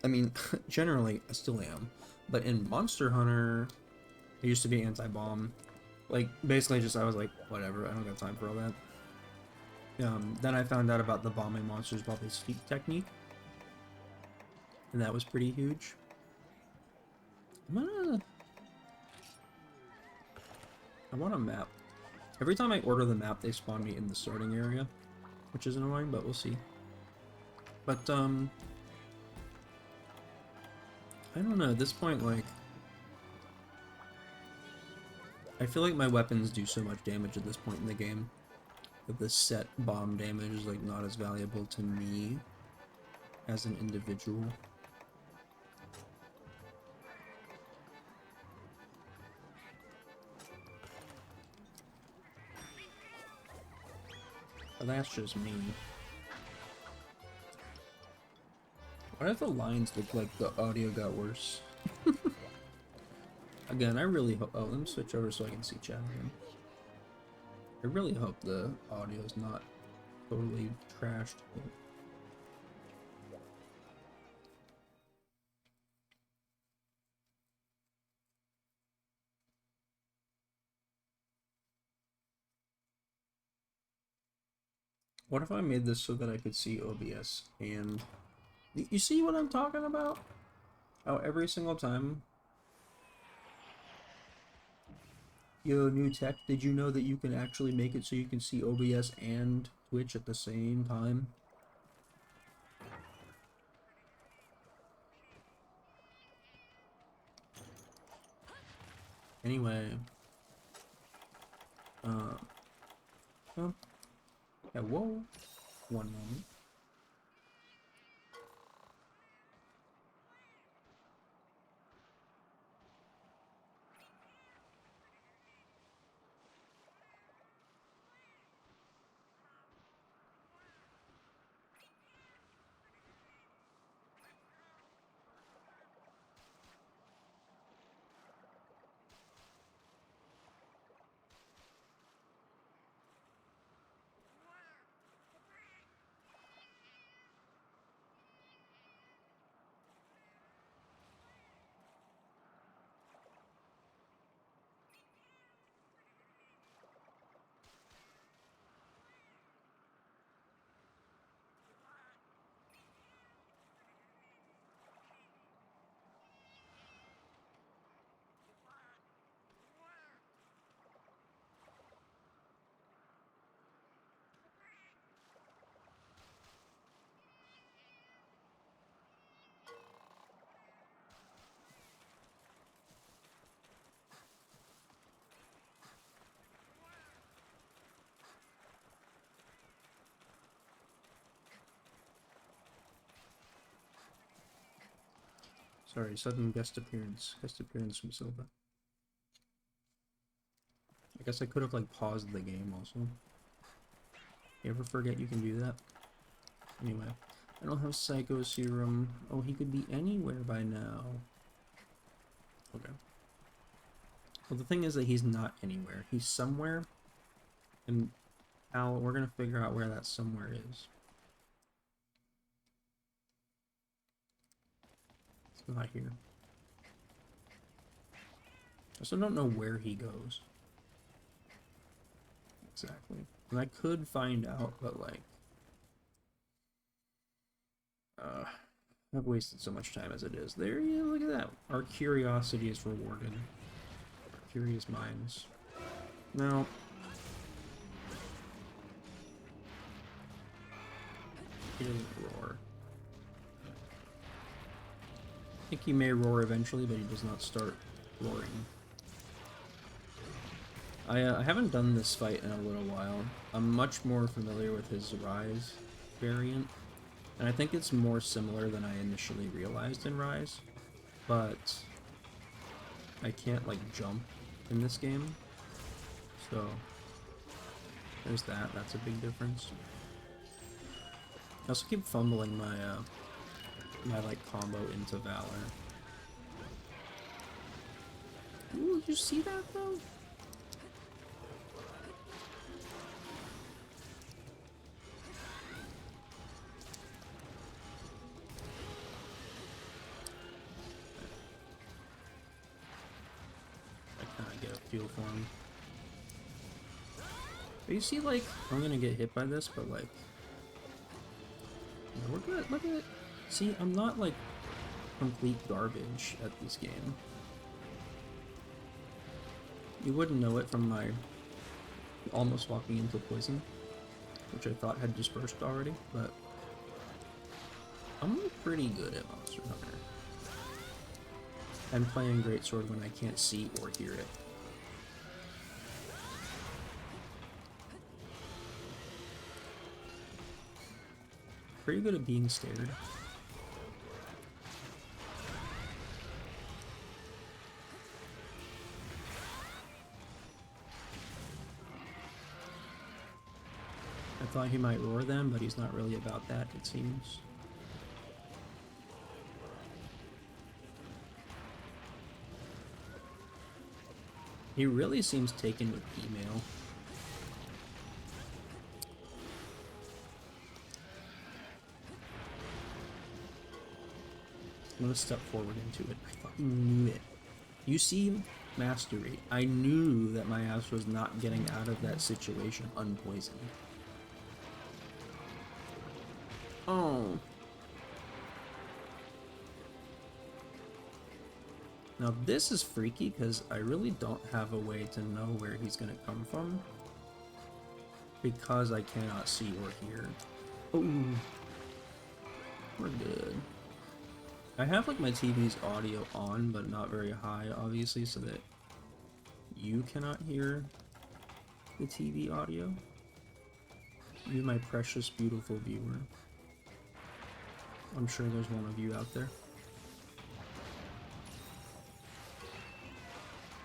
I mean, generally I still am, but in Monster Hunter, I used to be anti-bomb. Like, basically just, I was like, whatever, I don't got time for all that. Then I found out about the bombing monsters while they sleep technique. And that was pretty huge. I want a map. Every time I order the map, they spawn me in the sorting area. Which is annoying, but we'll see. But, I don't know, at this point, like, I feel like my weapons do so much damage at this point in the game that the set bomb damage is like not as valuable to me as an individual. But that's just me. Why do the lines look like the audio got worse? Again, I really hope. Oh, let me switch over so I can see chat again. I really hope the audio is not totally trashed. What if I made this so that I could see OBS and... You see what I'm talking about? How every single time... Yo, new tech, did you know that you can actually make it so you can see OBS and Twitch at the same time? Anyway... Oh, yeah, whoa. One moment. Sorry, sudden guest appearance. Guest appearance from Silva. I guess I could have, like, paused the game also. You ever forget you can do that? Anyway. I don't have Psycho Serum. Oh, he could be anywhere by now. Okay. Well, the thing is that he's not anywhere. He's somewhere. And Al, we're gonna figure out where that somewhere is. It's not here. I also don't know where he goes. Exactly. And I could find out, but like... I've wasted so much time as it is. There you go, look at that. Our curiosity is rewarded. Our curious minds. Now... he doesn't roar. I think he may roar eventually, but he does not start roaring. I haven't done this fight in a little while. I'm much more familiar with his Rise variant, and I think it's more similar than I initially realized in Rise, but I can't, like, jump in this game, so there's that. That's a big difference. I also keep fumbling my, like, combo into Valor. Ooh, did you see that, though? Feel for him. But you see, like, I'm gonna get hit by this, but like, yeah, we're good. Look at it. See, I'm not like complete garbage at this game. You wouldn't know it from my almost walking into poison, which I thought had dispersed already, but I'm pretty good at Monster Hunter. And playing Greatsword when I can't see or hear it. Pretty good at being scared. I thought he might roar them, but he's not really about that, it seems. He really seems taken with email. I'm gonna step forward into it. I fucking knew it. You see, Mastery. I knew that my ass was not getting out of that situation unpoisoned. Oh. Now this is freaky because I really don't have a way to know where he's gonna come from. Because I cannot see or hear. Oh. We're good. I have like my TV's audio on, but not very high, obviously, so that you cannot hear the TV audio. You, my precious, beautiful viewer. I'm sure there's one of you out there.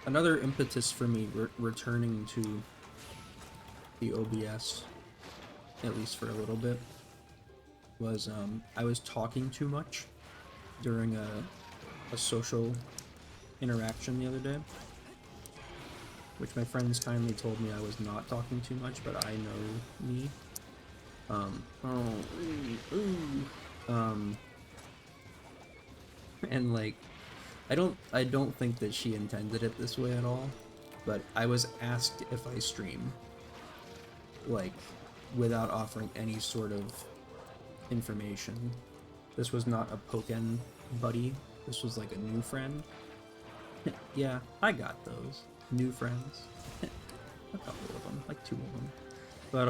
Another impetus for me returning to the OBS, at least for a little bit, was I was talking too much during a social interaction the other day, which my friends kindly told me I was not talking too much, but I know me. And like, I don't think that she intended it this way at all, but I was asked if I stream, like, without offering any sort of information. This was not a Pokken buddy. This was like a new friend. Yeah, I got those. New friends. A couple of them. Like 2 of them. But,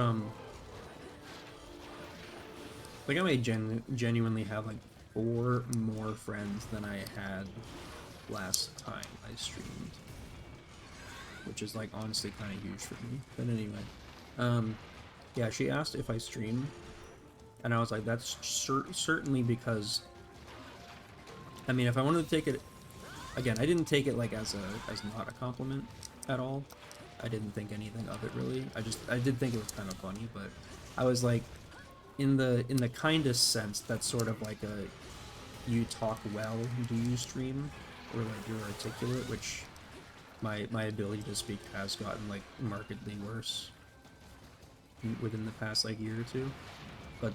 like I may genuinely have like 4 more friends than I had last time I streamed. Which is like honestly kind of huge for me. But anyway. Yeah, she asked if I stream. And I was like, that's certainly because I mean, if I wanted to take it, again, I didn't take it like as not a compliment at all. I didn't think anything of it really. I did think it was kind of funny, but I was like, in the kindest sense, that's sort of like a you talk well, do you stream, or like you're articulate, which my ability to speak has gotten like markedly worse within the past like year or two. But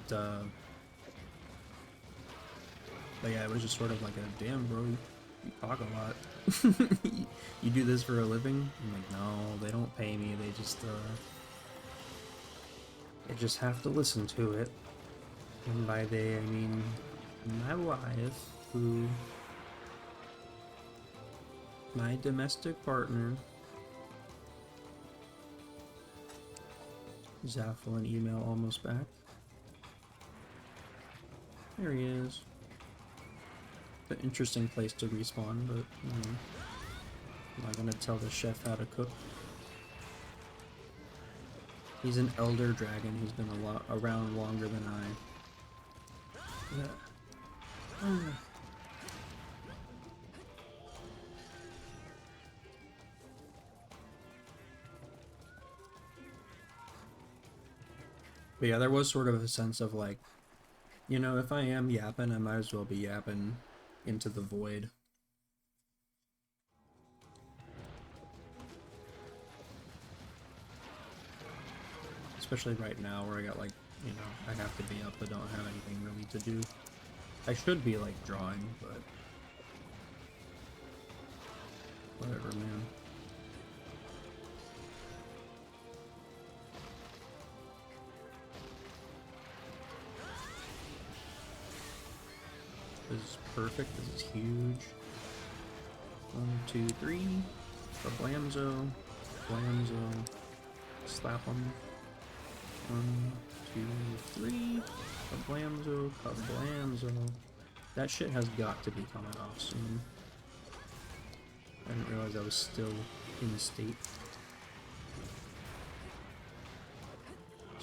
yeah, it was just sort of like a damn bro, you talk a lot. You do this for a living? I'm like, no, they don't pay me. They just have to listen to it. And by they, I mean my wife, who, my domestic partner. Zaffle an email almost back. There he is. An interesting place to respawn, but I'm not gonna tell the chef how to cook. He's an elder dragon. He's been around longer than I. Yeah. But yeah, there was sort of a sense of like, you know, if I am yapping, I might as well be yapping into the void. Especially right now where I got like, you know, I have to be up but don't have anything really to do. I should be like drawing, but whatever, man. This is perfect. This is huge. 1, 2, 3. Kablamzo. Blamzo. Slap him. 1, 2, 3. Kablamzo. Kablamzo. That shit has got to be coming off soon. I didn't realize I was still in the state.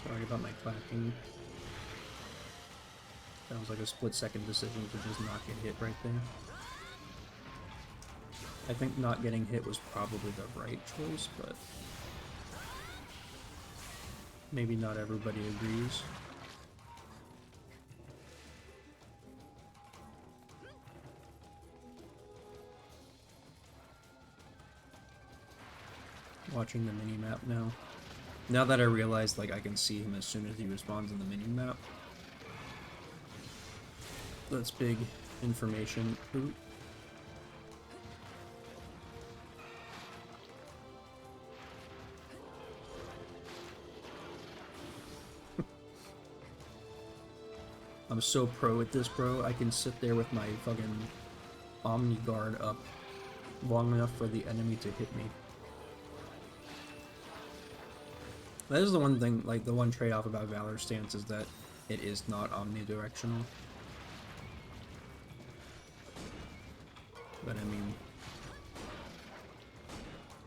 Sorry about my clapping. That was like a split-second decision to just not get hit right there. I think not getting hit was probably the right choice, but maybe not everybody agrees. Watching the mini-map now. Now that I realized like I can see him as soon as he responds in the mini-map. That's big information. Ooh. I'm so pro at this, bro. I can sit there with my fucking Omni Guard up long enough for the enemy to hit me. That is the one thing, like the one trade-off about Valor Stance is that it is not omnidirectional. But I mean,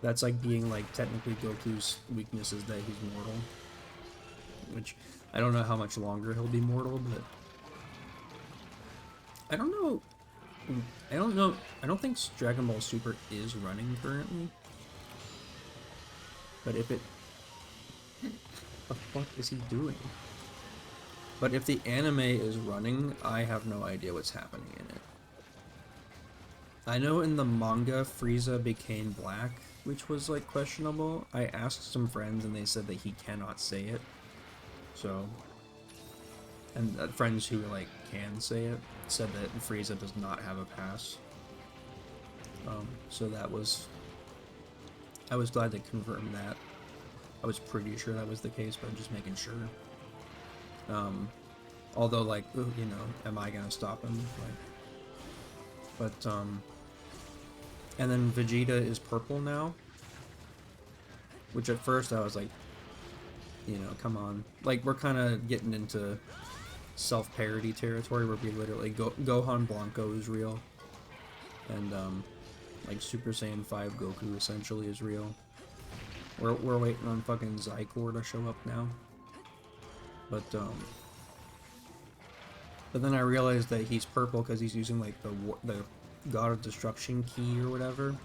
that's like being like technically Goku's weakness is that he's mortal. Which, I don't know how much longer he'll be mortal, but I don't know. I don't think Dragon Ball Super is running currently. But if it... What the fuck is he doing? But if the anime is running, I have no idea what's happening in it. I know in the manga, Frieza became black, which was like questionable. I asked some friends and they said that he cannot say it. So... And friends who like can say it said that Frieza does not have a pass. So that was... I was glad to confirm that. I was pretty sure that was the case, but I'm just making sure. Although, like, you know, am I gonna stop him? Like, but, and then Vegeta is purple now. Which at first I was like, you know, come on. Like, we're kind of getting into self-parody territory where we literally Gohan Blanco is real. And, like, Super Saiyan 5 Goku essentially is real. We're waiting on fucking Zycor to show up now. But, But then I realized that he's purple because he's using like the God of Destruction key or whatever,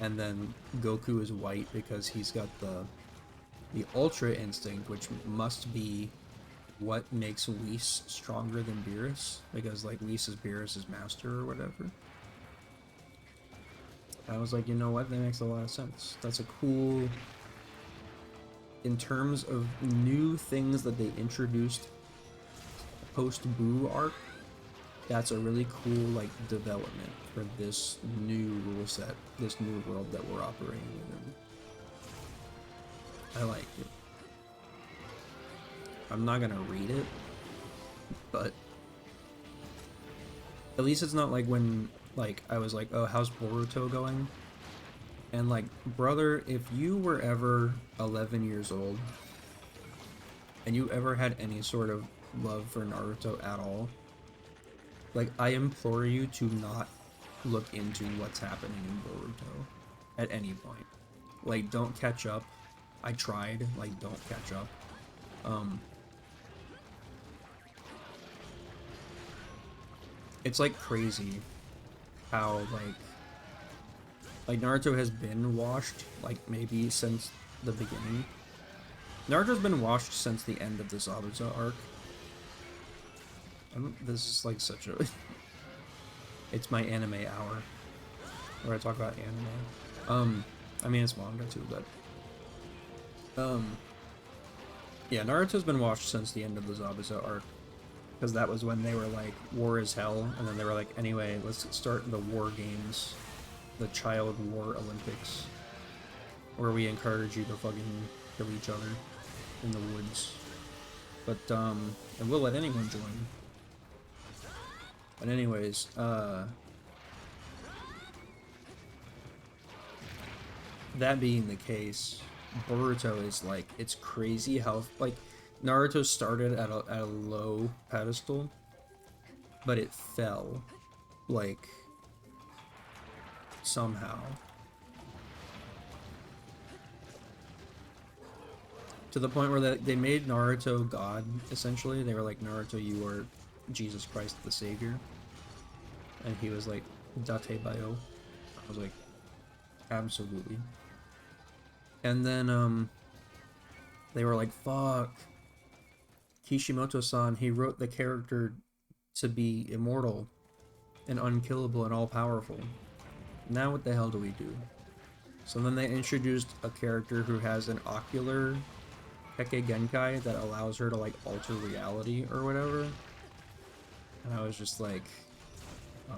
and then Goku is white because he's got the Ultra Instinct, which must be what makes Whis stronger than Beerus, because like Whis is Beerus' master or whatever. I was like, you know what, that makes a lot of sense. That's a cool, in terms of new things that they introduced post Boo arc, that's a really cool like development for this new rule set, this new world that we're operating in. I like it. I'm not gonna read it, but at least it's not like when like I was like, oh, how's Boruto going? And like, brother, if you were ever 11 years old and you ever had any sort of love for Naruto at all, like, I implore you to not look into what's happening in Boruto at any point. Like, don't catch up. I tried, like, don't catch up. It's like crazy how like Naruto has been washed, like maybe since the beginning. Naruto's been washed since the end of the Zabuza arc. This is like such a it's my anime hour where I talk about anime. I mean it's manga too, but yeah, Naruto's been washed since the end of the Zabuza arc, because that was when they were like, war is hell, and then they were like, anyway, let's start the war games, the child war Olympics, where we encourage you to fucking kill each other in the woods. But and we'll let anyone join. But anyways, that being the case, Boruto is like, it's crazy how like Naruto started at a low pedestal, but it fell like somehow to the point where they made Naruto God, essentially. They were like, Naruto, you are Jesus Christ the Savior, and he was like, Date Bayo. I was like, absolutely. And then they were like, fuck, Kishimoto-san, he wrote the character to be immortal and unkillable and all-powerful. Now what the hell do we do? So then they introduced a character who has an ocular Heike Genkai that allows her to like alter reality or whatever. And I was just like, oh.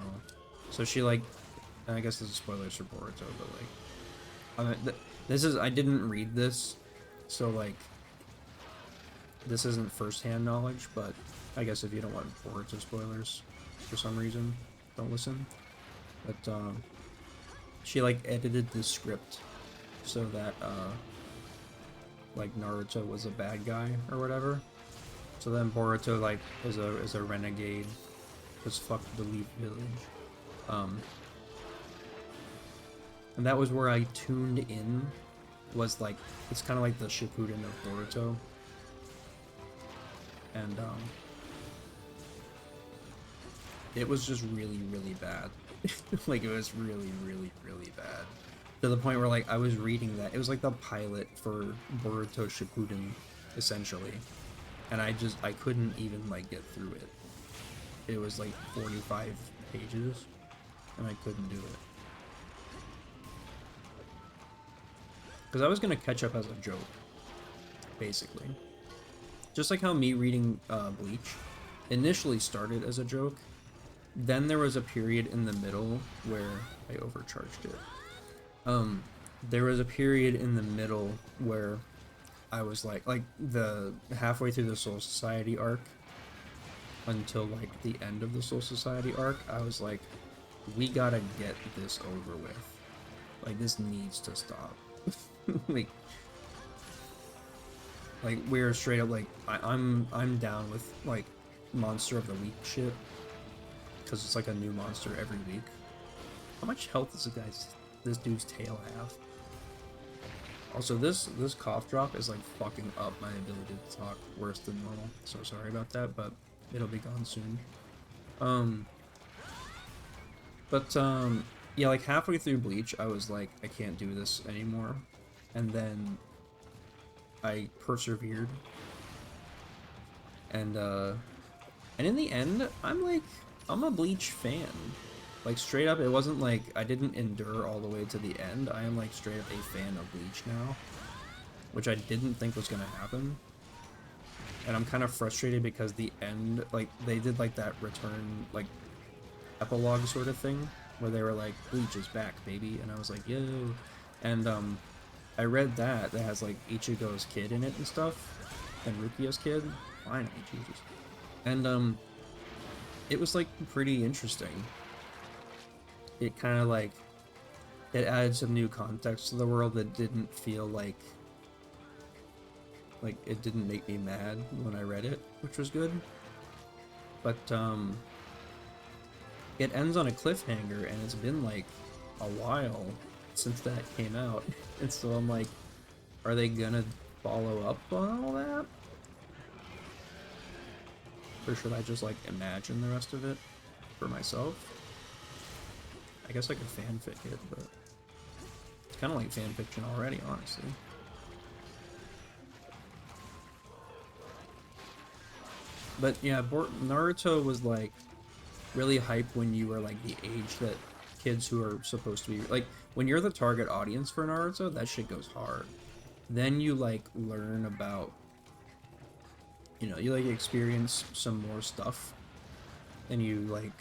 So she like, I guess this is spoilers for Boruto, but like, this is, I didn't read this, so like, this isn't first-hand knowledge, but I guess if you don't want Boruto spoilers for some reason, don't listen. But she like edited the script so that like Naruto was a bad guy or whatever. So then Boruto like is a renegade, just fuck the Leaf Village. And that was where I tuned in, was like, it's kind of like the Shippuden of Boruto. And it was just really, really bad. Like, it was really, really, really bad. To the point where, like, I was reading that. It was like the pilot for Boruto Shippuden, essentially. And I couldn't even, like, get through it. It was, like, 45 pages, and I couldn't do it. Because I was going to catch up as a joke, basically. Just like how me reading Bleach initially started as a joke, then there was a period in the middle where I overcharged it. There was a period in the middle where I was like the halfway through the Soul Society arc until like the end of the Soul Society arc, I was like, we gotta get this over with. Like, this needs to stop. Like we're straight up like I'm down with like monster of the week shit, because it's like a new monster every week. How much health does this dude's tail have? Also, this cough drop is like fucking up my ability to talk worse than normal. So sorry about that, but It'll be gone soon. But yeah, like halfway through Bleach, I was like, I can't do this anymore, and then I persevered, and in the end, I'm a Bleach fan. Like straight up, it wasn't like I didn't endure all the way to the end. I am like straight up a fan of Bleach now, which I didn't think was gonna happen. And I'm kind of frustrated because the end, like, they did like that return, like, epilogue sort of thing, where they were like, Bleach is back, baby, and I was like, yo. And I read that has like Ichigo's kid in it and stuff, and Rukia's kid. Finally, Jesus. And it was like pretty interesting. It kind of like, it added some new context to the world that didn't feel like it didn't make me mad when I read it, which was good. But it ends on a cliffhanger, and it's been like a while since that came out, and so I'm like, are they gonna follow up on all that? Or should I just like imagine the rest of it for myself? I guess I could fanfic it, but it's kind of like fanfiction already, honestly. But yeah, Naruto was like really hype when you were like the age that kids who are supposed to be like, when you're the target audience for Naruto, that shit goes hard. Then you like learn about, you know, you like experience some more stuff, and you like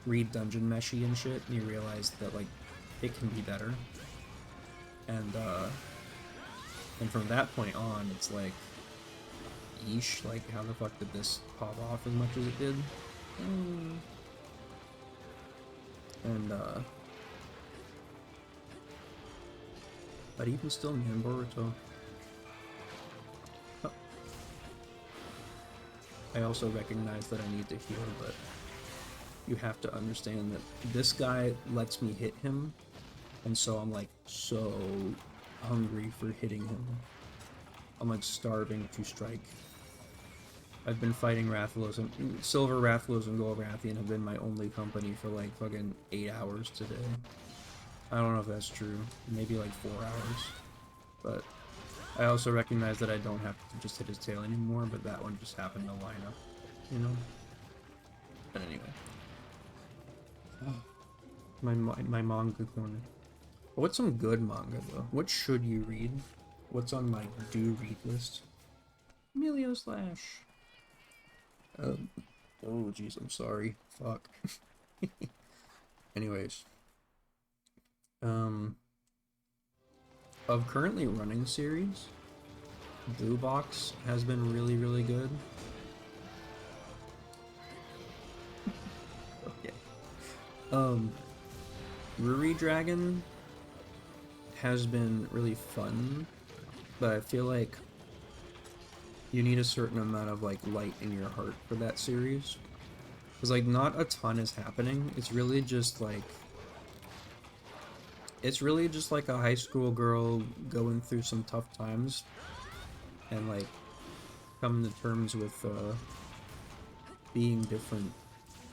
read Dungeon Meshi and shit, and you realize that like it can be better. And from that point on, it's like, yeesh, like how the fuck did this pop off as much as it did? And but even still, man, Boruto. Oh. I also recognize that I need to heal, but you have to understand that this guy lets me hit him, and so I'm like so hungry for hitting him. I'm like starving to strike. I've been fighting Rathalos, and Silver Rathalos and Gold Rathian have been my only company for like fucking 8 hours today. I don't know if that's true. Maybe like 4 hours. But I also recognize that I don't have to just hit his tail anymore, but that one just happened to line up, you know? But anyway. My manga corner. What's some good manga, though? What should you read? What's on my do-read list? Emilio Slash. Oh jeez, I'm sorry. Fuck. Anyways. Of currently running series, Blue Box has been really, really good. Okay. Ruri Dragon has been really fun, but I feel like you need a certain amount of like light in your heart for that series. Because like not a ton is happening. It's really just like a high school girl going through some tough times and like coming to terms with being different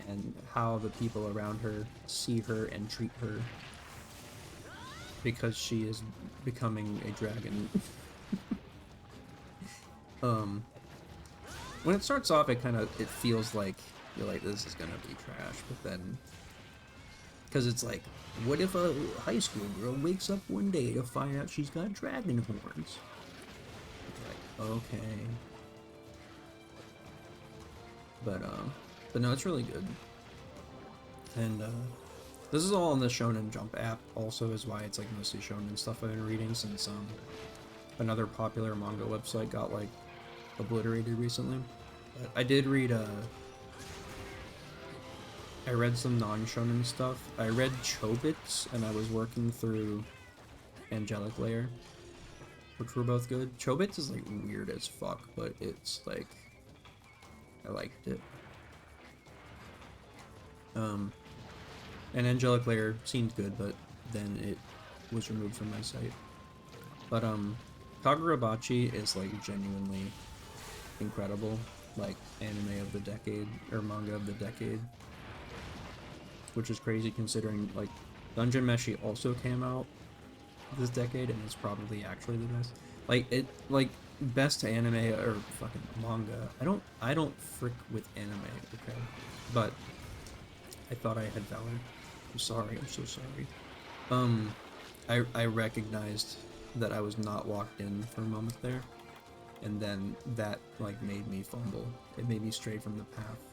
and how the people around her see her and treat her because she is becoming a dragon. When it starts off, it feels like you're like, this is gonna be trash, but then, because it's like, what if a high school girl wakes up one day to find out she's got dragon horns? Like, okay. But no, it's really good. And this is all on the Shonen Jump app, also, is why it's like mostly shonen stuff I've been reading, since another popular manga website got like obliterated recently. But I did read I read some non-shonen stuff. I read Chobits, and I was working through Angelic Layer, which were both good. Chobits is like weird as fuck, but it's like, I liked it. And Angelic Layer seemed good, but then it was removed from my site. But Kagurabachi is like genuinely incredible. like anime of the decade or manga of the decade, which is crazy considering like Dungeon Meshi also came out this decade and it's probably actually the best. Like best anime or fucking manga. I don't frick with anime, okay? But I thought I had valor. I'm sorry, I'm so sorry. Um I recognized that I was not locked in for a moment there. And then that like made me fumble. It made me stray from the path.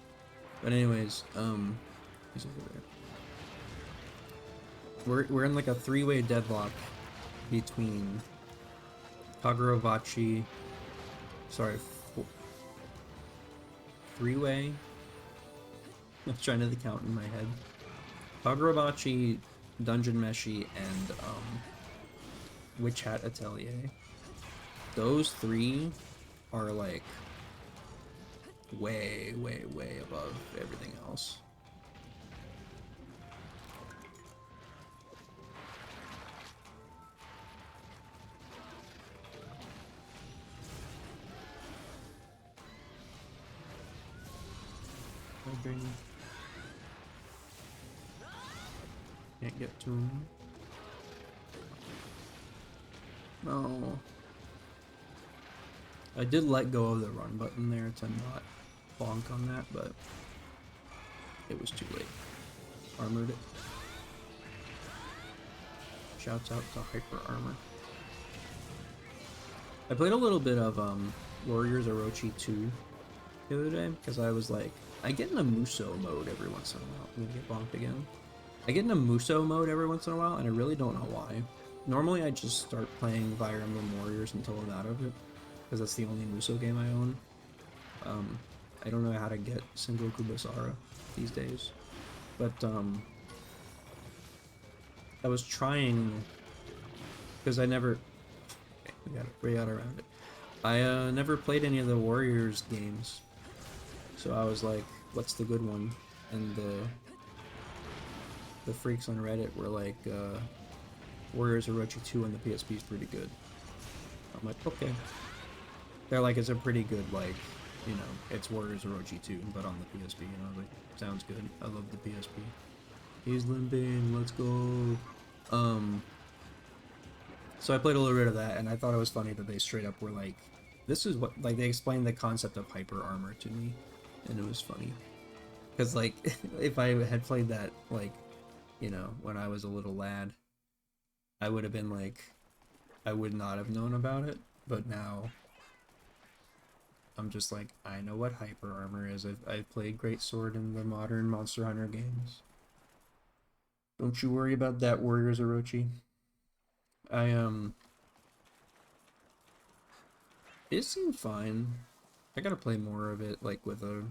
But anyways, he's over there. We're in like a three-way deadlock between Kagurabachi. Sorry, three-way. I'm trying to count in my head. Kagurabachi, Dungeon Meshi, and Witch Hat Atelier. Those three are like way, way, way above everything else. Can't get to him. No. I did let go of the run button there to not bonk on that, but it was too late. Armored it. Shouts out to Hyper Armor. I played a little bit of Warriors Orochi 2 the other day, because I was like, I get in a Muso mode every once in a while. I'm gonna get bonked again. I get in a Muso mode every once in a while, and I really don't know why. Normally I just start playing Fire Emblem Warriors until I'm out of it, because that's the only Muso game I own. I don't know how to get Sengoku Basara these days, but I was trying, because I never, we got around it. I never played any of the Warriors games, so I was like, what's the good one? And the freaks on Reddit were like, Warriors Orochi 2 on the PSP is pretty good. I'm like, okay. They're like, it's a pretty good, like, you know, it's Warriors Orochi 2, but on the PSP, and I was like, sounds good. I love the PSP. He's limping, let's go. So I played a little bit of that, and I thought it was funny that they straight up were like, this is what, like, they explained the concept of Hyper Armor to me, and it was funny. Because, like, if I had played that, like, you know, when I was a little lad, I would have been like, I would not have known about it, but now I'm just like, I know what Hyper Armor is. I've played Great Sword in the modern Monster Hunter games. Don't you worry about that, Warriors Orochi. It seemed fine. I gotta play more of it, like, with a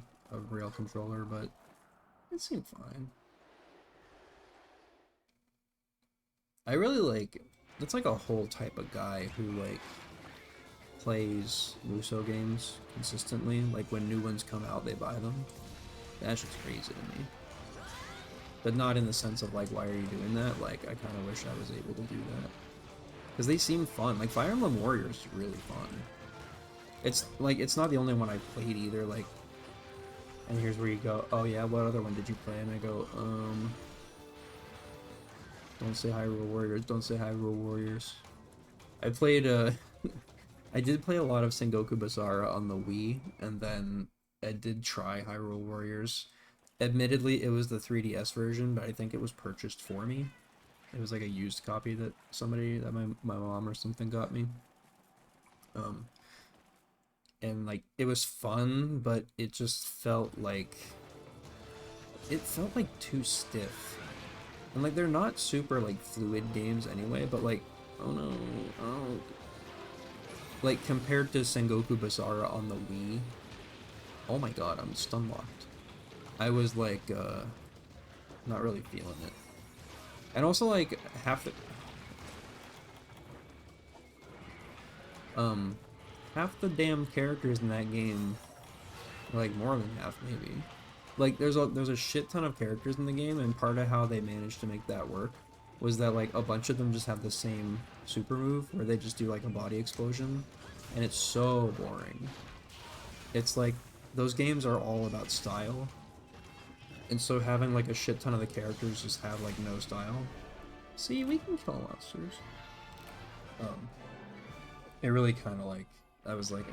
real controller, but it seemed fine. I really like, that's like a whole type of guy who, like, plays Muso games consistently. Like, when new ones come out, they buy them. That's just crazy to me. But not in the sense of, like, why are you doing that? Like, I kind of wish I was able to do that. Because they seem fun. Like, Fire Emblem Warriors is really fun. It's, like, it's not the only one I've played either. Like, and here's where you go, oh yeah, what other one did you play? And I go, don't say Hyrule Warriors, don't say Hyrule Warriors. I played, I did play a lot of Sengoku Basara on the Wii, and then I did try Hyrule Warriors. Admittedly, it was the 3DS version, but I think it was purchased for me. It was like a used copy that somebody, that my mom or something got me. And like, it was fun, but it just felt like, too stiff. And like, they're not super like fluid games anyway, but like, oh no, oh. Like, compared to Sengoku Basara on the Wii, oh my god, I'm stun locked. I was like, not really feeling it. And also, like, half the damn characters in that game, like, more than half, maybe. Like, there's a shit ton of characters in the game, and part of how they managed to make that work was that, like, a bunch of them just have the same super move, where they just do, like, a body explosion, and it's so boring. It's like, those games are all about style. And so having like a shit ton of the characters just have like no style. See, we can kill monsters. It really kind of like, I was like,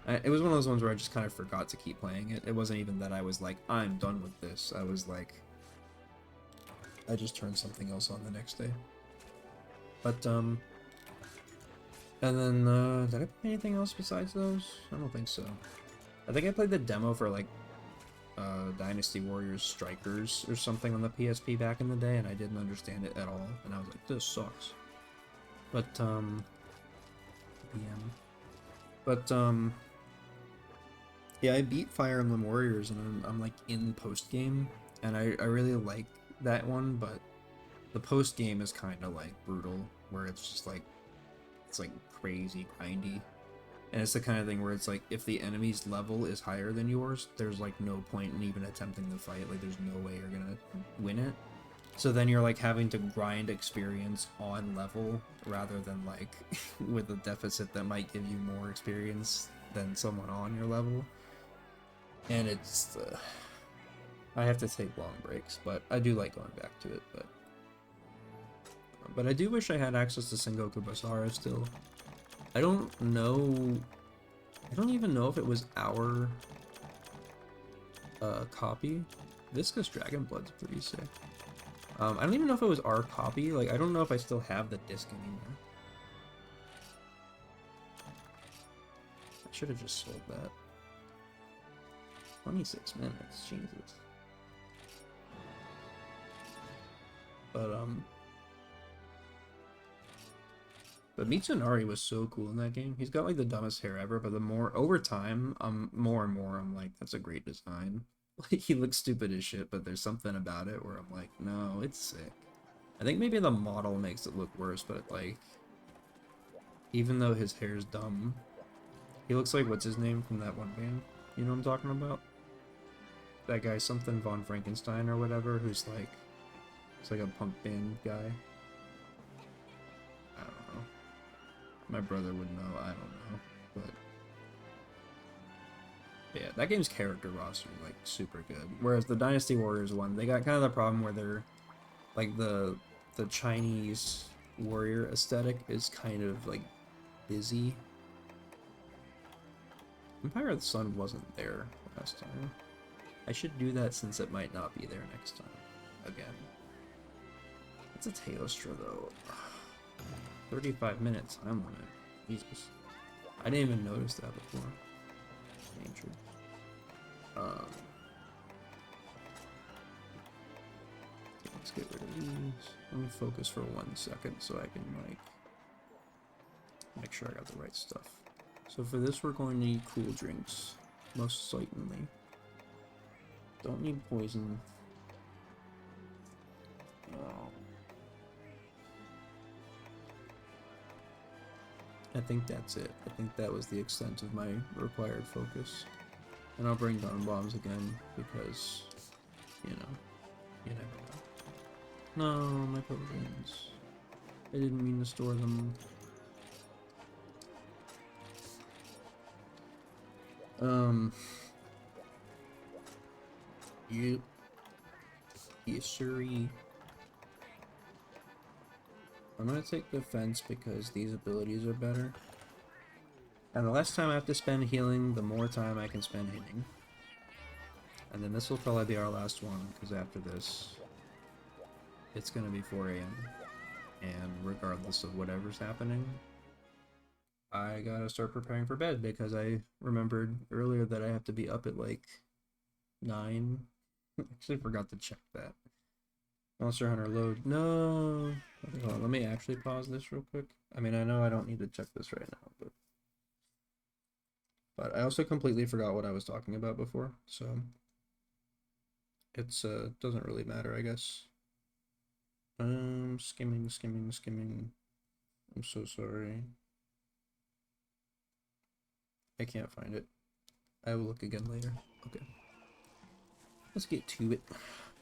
it was one of those ones where I just kind of forgot to keep playing it. It wasn't even that I was like, I'm done with this. I was like, I just turned something else on the next day. But, and then, did I play anything else besides those? I don't think so. I think I played the demo for, like, Dynasty Warriors Strikers or something on the PSP back in the day, and I didn't understand it at all, and I was like, this sucks. But, yeah, I beat Fire Emblem Warriors, and I'm like, in post-game, and I really like that one, but the post-game is kind of, like, brutal, where it's just, like, it's, like, crazy grindy. And it's the kind of thing where it's like, if the enemy's level is higher than yours, there's like no point in even attempting to fight. Like, there's no way you're gonna win it. So then you're like having to grind experience on level rather than like with a deficit that might give you more experience than someone on your level. And it's, I have to take long breaks, but I do like going back to it. But I do wish I had access to Sengoku Basara still. I don't know. I don't even know if it was our copy. Viscous Dragon Blood's pretty sick. I don't even know if it was our copy. Like, I don't know if I still have the disc anymore. I should have just sold that. 26 minutes, Jesus. But Mitsunari was so cool in that game. He's got like the dumbest hair ever, but the more over time, more and more I'm like, that's a great design. Like, he looks stupid as shit, but there's something about it where I'm like, no, it's sick. I think maybe the model makes it look worse, but like, even though his hair's dumb, he looks like, what's his name from that one band? You know what I'm talking about? That guy, something Von Frankenstein or whatever, who's like, it's like a punk band guy. I don't know. My brother would know, I don't know, but yeah, that game's character roster is like super good. Whereas the Dynasty Warriors one, they got kind of the problem where they're like the Chinese warrior aesthetic is kind of like busy. Empire of the Sun wasn't there last time. I should do that since it might not be there next time. Again. It's a Teostra though. 35 minutes time limit. Jesus. I didn't even notice that before. Nature. Let's get rid of these. Let me focus for 1 second so I can like make sure I got the right stuff. So for this we're going to need cool drinks, most certainly. Don't need poison. I think that's it. I think that was the extent of my required focus. And I'll bring Dawn Bombs again, because, you know, you never know. No, my potions. I didn't mean to store them. Yusuri. I'm gonna take defense because these abilities are better. And the less time I have to spend healing, the more time I can spend hitting. And then this will probably be our last one, because after this, it's gonna be 4 AM. And regardless of whatever's happening, I gotta start preparing for bed, because I remembered earlier that I have to be up at like 9. Actually forgot to check that. Monster Hunter load. No! Hold on, let me actually pause this real quick. I mean, I know I don't need to check this right now, but I also completely forgot what I was talking about before, so it's doesn't really matter, I guess. Skimming. I'm so sorry. I can't find it. I will look again later. Okay. Let's get to it.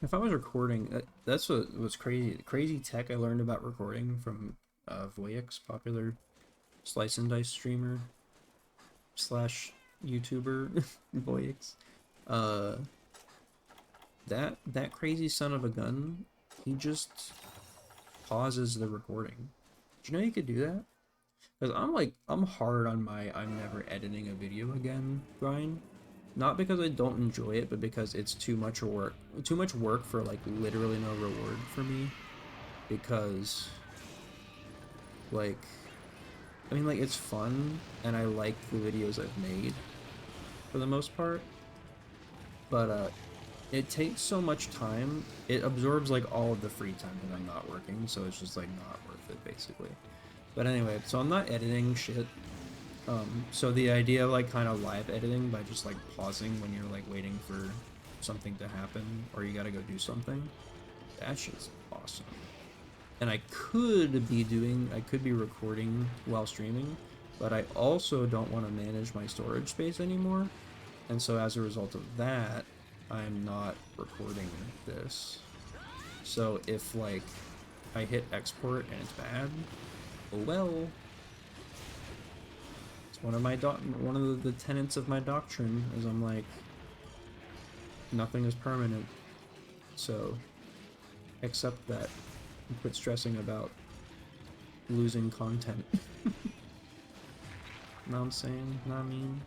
If I was recording, that's what was crazy tech I learned about recording from Voyix, popular slice and dice streamer / YouTuber Voyix. Uh, that crazy son of a gun, he just pauses the recording. Do you know you could do that? Because I'm hard on my I'm never editing a video again grind. Not because I don't enjoy it, but because it's too much work. Too much work for like literally no reward for me. Because like, I mean, like, it's fun and I like the videos I've made for the most part, but it takes so much time. It absorbs like all of the free time that I'm not working, so it's just like not worth it basically. But anyway, so I'm not editing shit. So the idea of like kind of live editing by just like pausing when you're like waiting for something to happen or you gotta go do something, that shit's awesome. And I could be recording while streaming, but I also don't want to manage my storage space anymore. And so as a result of that, I'm not recording this. So if like I hit export and it's bad, oh well. It's one of the tenets of my doctrine is I'm like, nothing is permanent. So accept that and quit stressing about losing content. Know what I'm saying? Know what I mean?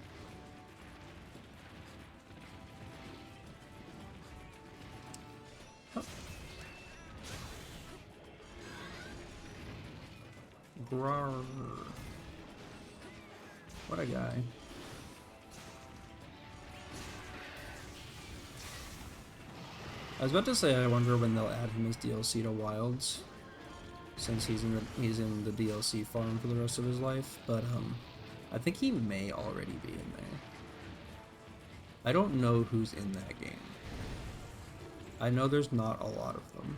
Oh. Grar. What a guy. I was about to say I wonder when they'll add him as DLC to Wilds, since he's in the DLC farm for the rest of his life, but I think he may already be in there. I don't know who's in that game. I know there's not a lot of them.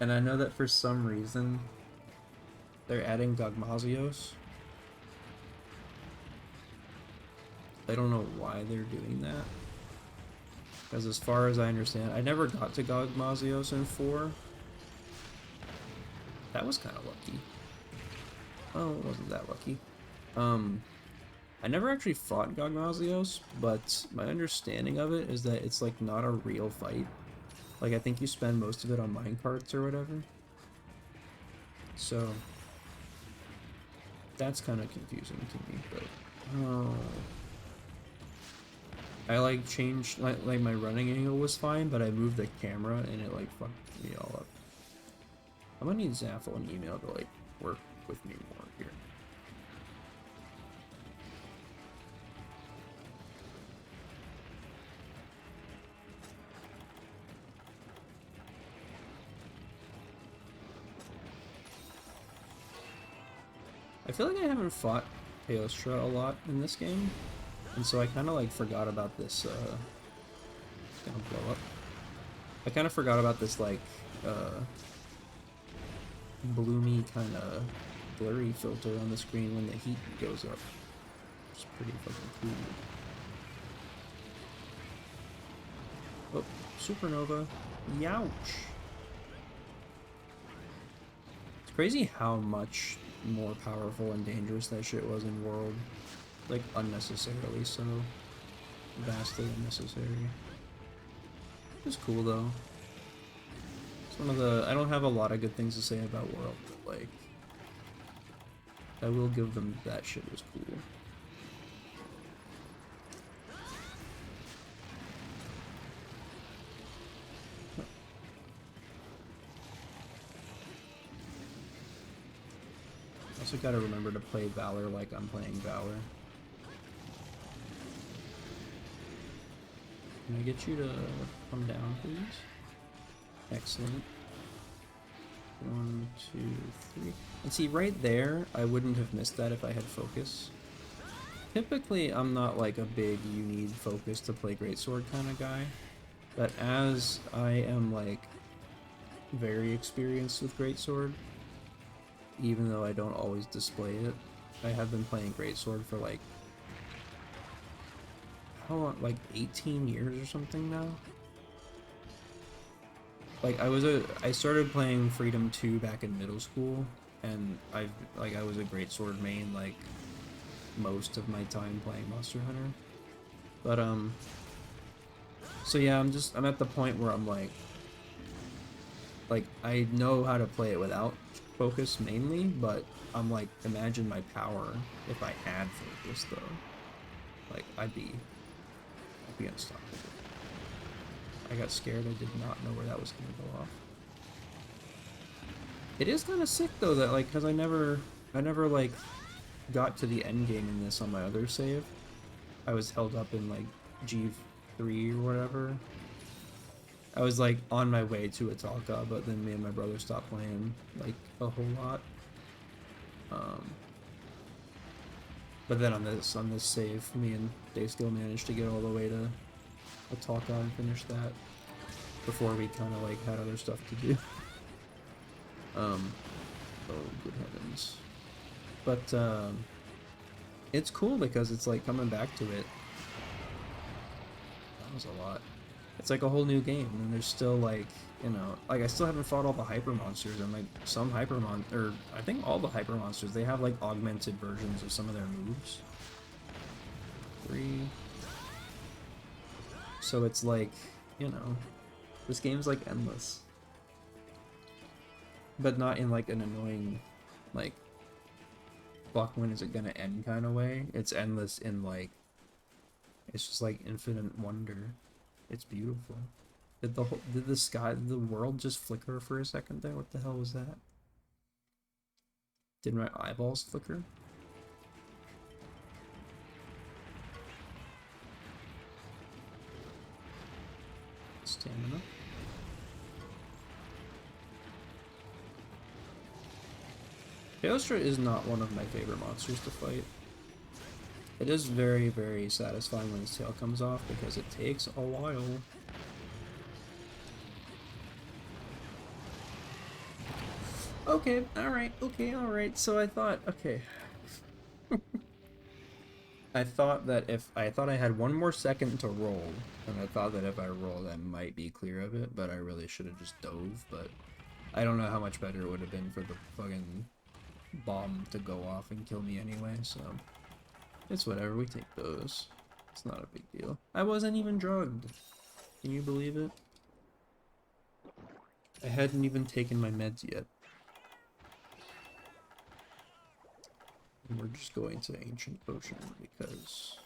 And I know that for some reason they're adding Gogmazios. I don't know why they're doing that. Because as far as I understand, I never got to Gogmazios in 4. That was kind of lucky. Oh, it wasn't that lucky. I never actually fought Gogmazios, but my understanding of it is that it's like not a real fight. Like I think you spend most of it on minecarts or whatever. So that's kind of confusing to me, but oh. I like changed like my running angle was fine, but I moved the camera and it like fucked me all up. I'm gonna need Zaffle and email to like work with me more here. I feel like I haven't fought Teostra a lot in this game, and so I kind of like forgot about this. It's gonna blow up. I kind of forgot about this like bloomy kind of blurry filter on the screen when the heat goes up. It's pretty fucking cool. Oh, supernova! Youch! It's crazy how much more powerful and dangerous that shit was in World. Like, unnecessarily so. Vastly unnecessary. It's cool, though. It's one of the... I don't have a lot of good things to say about World, but, like... I will give them that shit was cool. Also gotta remember to play Valor like I'm playing Valor. Can I get you to come down, please? Excellent. 1, 2, 3. And see, right there, I wouldn't have missed that if I had focus. Typically, I'm not like a big you need focus to play Greatsword kind of guy. But as I am like very experienced with Greatsword, even though I don't always display it, I have been playing Greatsword for like, how long, like 18 years or something now? Like I started playing Freedom 2 back in middle school, and I was a Greatsword main like most of my time playing Monster Hunter. But so yeah, I'm at the point where I'm like I know how to play it without focus mainly, but I'm like, imagine my power if I had focus though. Like I'd be unstoppable. I got scared. I did not know where that was gonna go off. It is kind of sick though that like, cause I never like got to the end game in this on my other save. I was held up in like G3 or whatever. I was like on my way to Italka, but then me and my brother stopped playing like a whole lot. But then on this save, me and Dave still managed to get all the way to Italka and finish that before we kind of like had other stuff to do. Oh good heavens! But it's cool because it's like coming back to it. That was a lot. It's like a whole new game, and there's still like, you know, like I still haven't fought all the hyper monsters, and like some or I think all the hyper monsters, they have like augmented versions of some of their moves. 3. So it's like, you know, this game's like endless, but not in like an annoying, like, fuck, when is it gonna end kind of way. It's endless in like, it's just like infinite wonder. It's beautiful. Did the world just flicker for a second there? What the hell was that? Did my eyeballs flicker? Stamina. Teostra is not one of my favorite monsters to fight. It is very, very satisfying when his tail comes off because it takes a while. Okay, alright, so I thought, okay. I thought I had one more second to roll, and I thought that if I rolled I might be clear of it, but I really should have just dove, but I don't know how much better it would have been for the fucking bomb to go off and kill me anyway, so it's whatever, we take those. It's not a big deal. I wasn't even drugged. Can you believe it? I hadn't even taken my meds yet. And we're just going to Ancient Potion because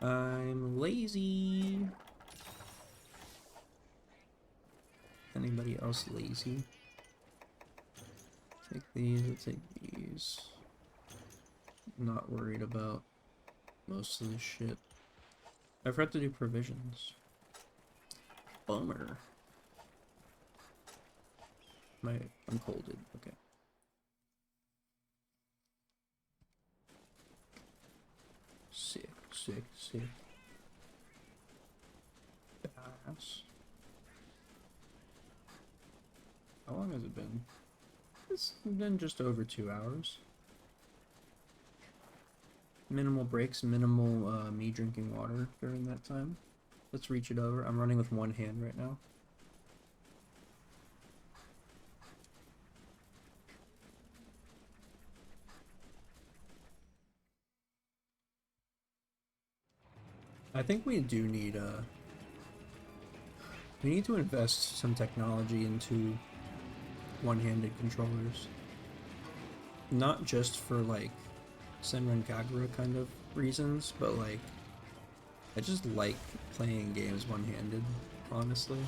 I'm lazy. Anybody else lazy? Take these, I'll take these. Not worried about most of this shit. I forgot to do provisions. Bummer. I'm colded, okay. Sick. Bass. How long has it been? It's been just over 2 hours. Minimal breaks, minimal me drinking water during that time. Let's reach it over. I'm running with one hand right now. I think we do need we need to invest some technology into one-handed controllers. Not just for like Senran Kagura kind of reasons, but like I just like playing games one-handed, honestly.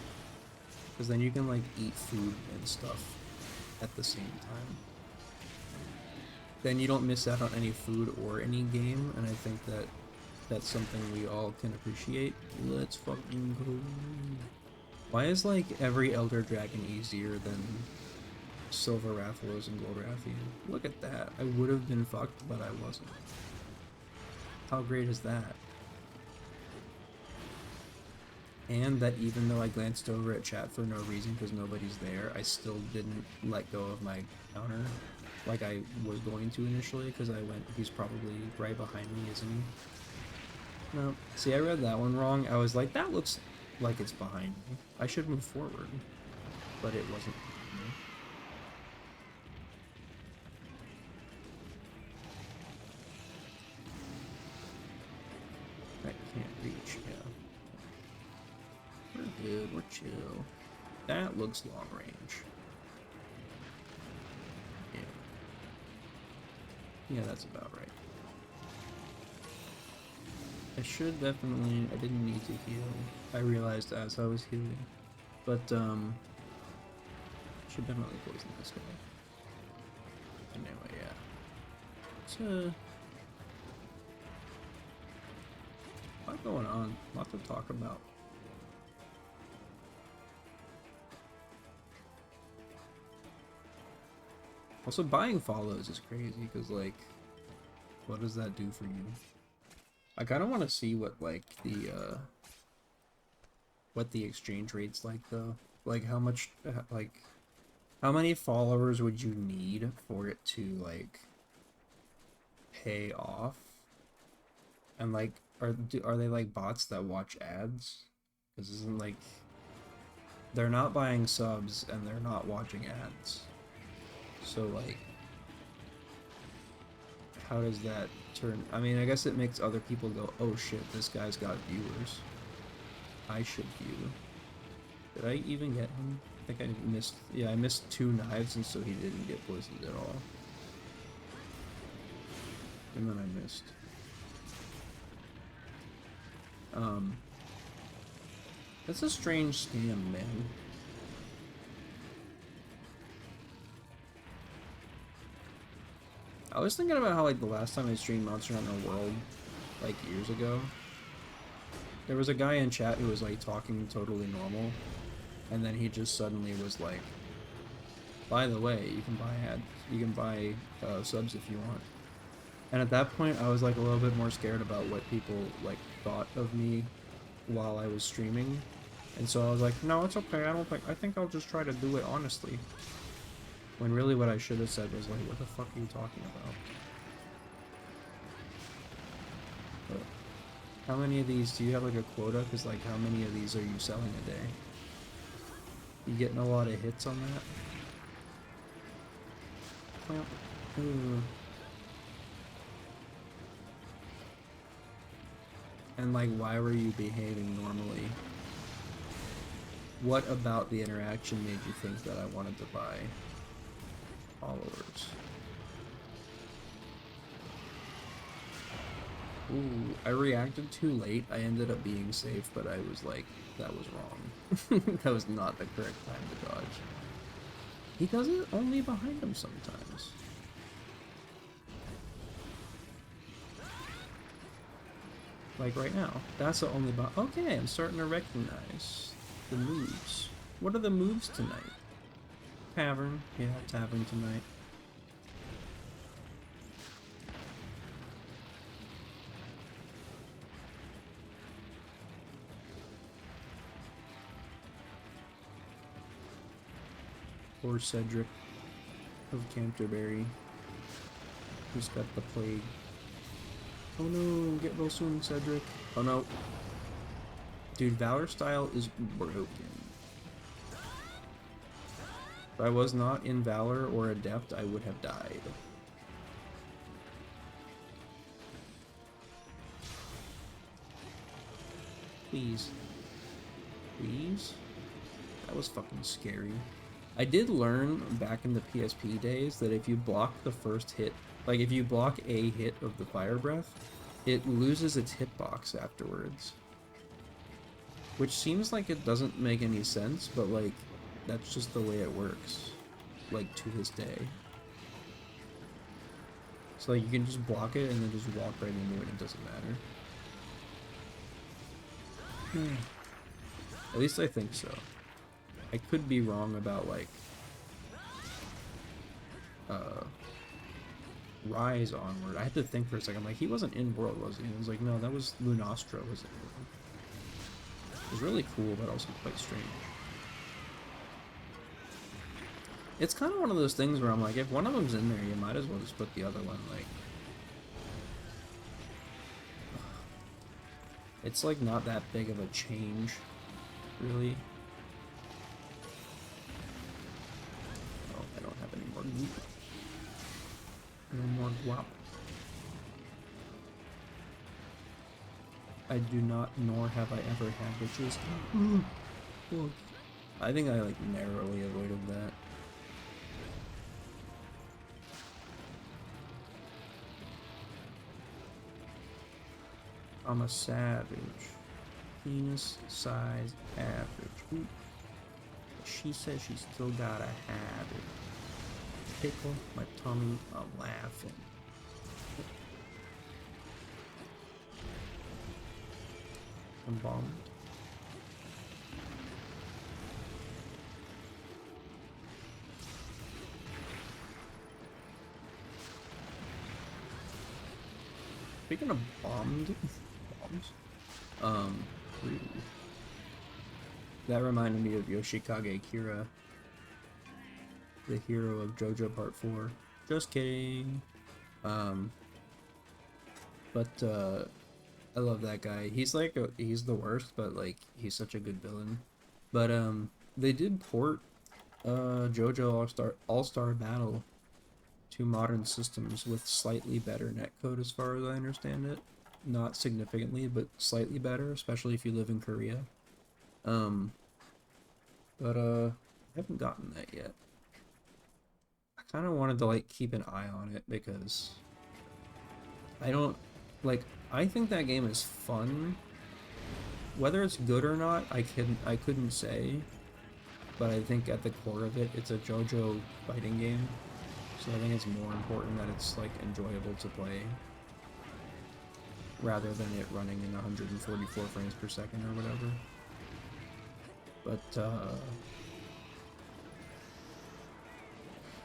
Because then you can like eat food and stuff at the same time. Then you don't miss out on any food or any game, and I think that that's something we all can appreciate. Let's fucking go. Why is like every Elder Dragon easier than Silver Rathalos and Gold Rathian? Look at that. I would have been fucked, but I wasn't. How great is that? And that even though I glanced over at chat for no reason because nobody's there, I still didn't let go of my counter like I was going to initially because I went, he's probably right behind me, isn't he? No. See, I read that one wrong. I was like, that looks like it's behind me. I should move forward. But it wasn't behind me. Right, can't reach, yeah. We're good, we're chill. That looks long range. Yeah. Yeah, that's about right. I should definitely, I didn't need to heal. I realized as I was healing. But, should definitely poison this guy. Anyway, yeah. It's, a lot going on. A lot to talk about. Also, buying follows is crazy, because, like, what does that do for you? I kind of want to see what, like, what the exchange rate's like, though. Like, how much, like, how many followers would you need for it to, like, pay off? And, like, are they, like, bots that watch ads? Because isn't, like, they're not buying subs, and they're not watching ads. So, like, how does that turn? I mean, I guess it makes other people go, oh shit, this guy's got viewers. I should view. Did I even get him? I think I missed, yeah, I missed 2 knives, and so he didn't get poisoned at all. And then I missed. That's a strange scam, man. I was thinking about how, like, the last time I streamed Monster Hunter World, like, years ago, there was a guy in chat who was, like, talking totally normal, and then he just suddenly was like, by the way, you can buy subs if you want. And at that point, I was, like, a little bit more scared about what people, like, thought of me while I was streaming. And so I was like, no, it's okay, I think I'll just try to do it honestly. When really what I should have said was like, what the fuck are you talking about? But how many of these, do you have like a quota? Because like how many of these are you selling a day? You getting a lot of hits on that? Well, and like why were you behaving normally? What about the interaction made you think that I wanted to buy followers? Ooh, I reacted too late. I ended up being safe, but I was like, that was wrong. That was not the correct time to dodge. He does it only behind him sometimes. Like right now. That's the only okay, I'm starting to recognize the moves. What are the moves tonight? Tavern. Yeah, tavern tonight. Or Cedric of Canterbury, who's got the plague. Oh no, get well soon, Cedric. Oh no. Dude, Valor style is broken. If I was not in Valor or Adept, I would have died. Please. Please? That was fucking scary. I did learn back in the PSP days that if you block the first hit, like if you block a hit of the Fire Breath, it loses its hitbox afterwards. Which seems like it doesn't make any sense, but like, that's just the way it works. Like, to this day. So like, you can just block it and then just walk right into it and it doesn't matter. At least I think so. I could be wrong about, like, Rise onward. I had to think for a second. I'm like, he wasn't in World, was he? And I was like, no, that was Lunastra was in World. It was really cool, but also quite strange. It's kind of one of those things where I'm like, if one of them's in there, you might as well just put the other one, like... It's, like, not that big of a change, really. Oh, I don't have any more loot. No more guap. I do not, nor have I ever had witches. Fuck. I think I like narrowly avoided that. I'm a savage. Penis size average. Ooh. She says she still gotta have it. Tickle my tummy, I'm laughing. I'm bummed. Speaking of bombed, bombs, ooh. That reminded me of Yoshikage Kira, the hero of JoJo Part 4. Just kidding. But I love that guy. He's like he's the worst, but like he's such a good villain. But they did port JoJo All-Star Battle to modern systems with slightly better netcode as far as I understand it. Not significantly, but slightly better, especially if you live in Korea. But I haven't gotten that yet. I kind of wanted to like keep an eye on it because I don't like I think that game is fun. Whether it's good or not, I couldn't say. But I think at the core of it, it's a JoJo fighting game. So I think it's more important that it's like enjoyable to play rather than it running in 144 frames per second or whatever. But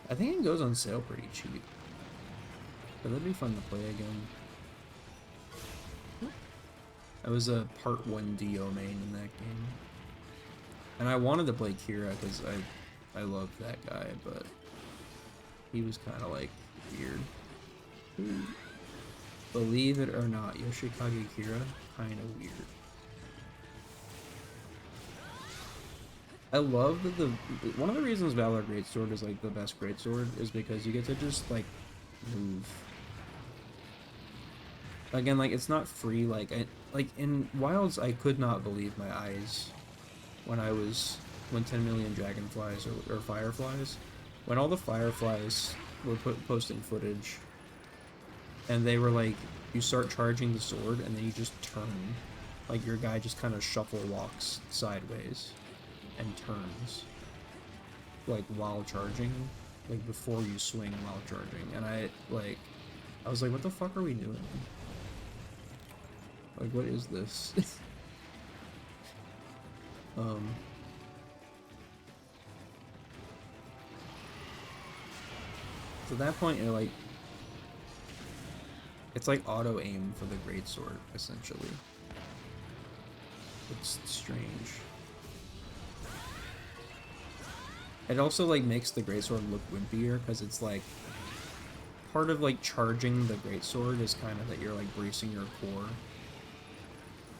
I think it goes on sale pretty cheap. But that'd be fun to play again. I was a part 1 Dio main in that game. And I wanted to play Kira because I love that guy, but he was kind of like weird. Believe it or not, Yoshikage Kira, kind of weird. I love that one of the reasons Valor Greatsword is like the best greatsword is because you get to just like move. Again, like it's not free. Like in Wilds, I could not believe my eyes when 10 million dragonflies or fireflies, when all the fireflies were posting footage, and they were like, you start charging the sword and then you just turn, like your guy just kind of shuffle walks sideways and turns, like while charging, like before you swing while charging, and I was like, what the fuck are we doing? Like, what is this? So at that point, it's like auto aim for the greatsword, essentially. It's strange. It also like makes the greatsword look wimpier because it's like part of like charging the greatsword is kind of that you're like bracing your core.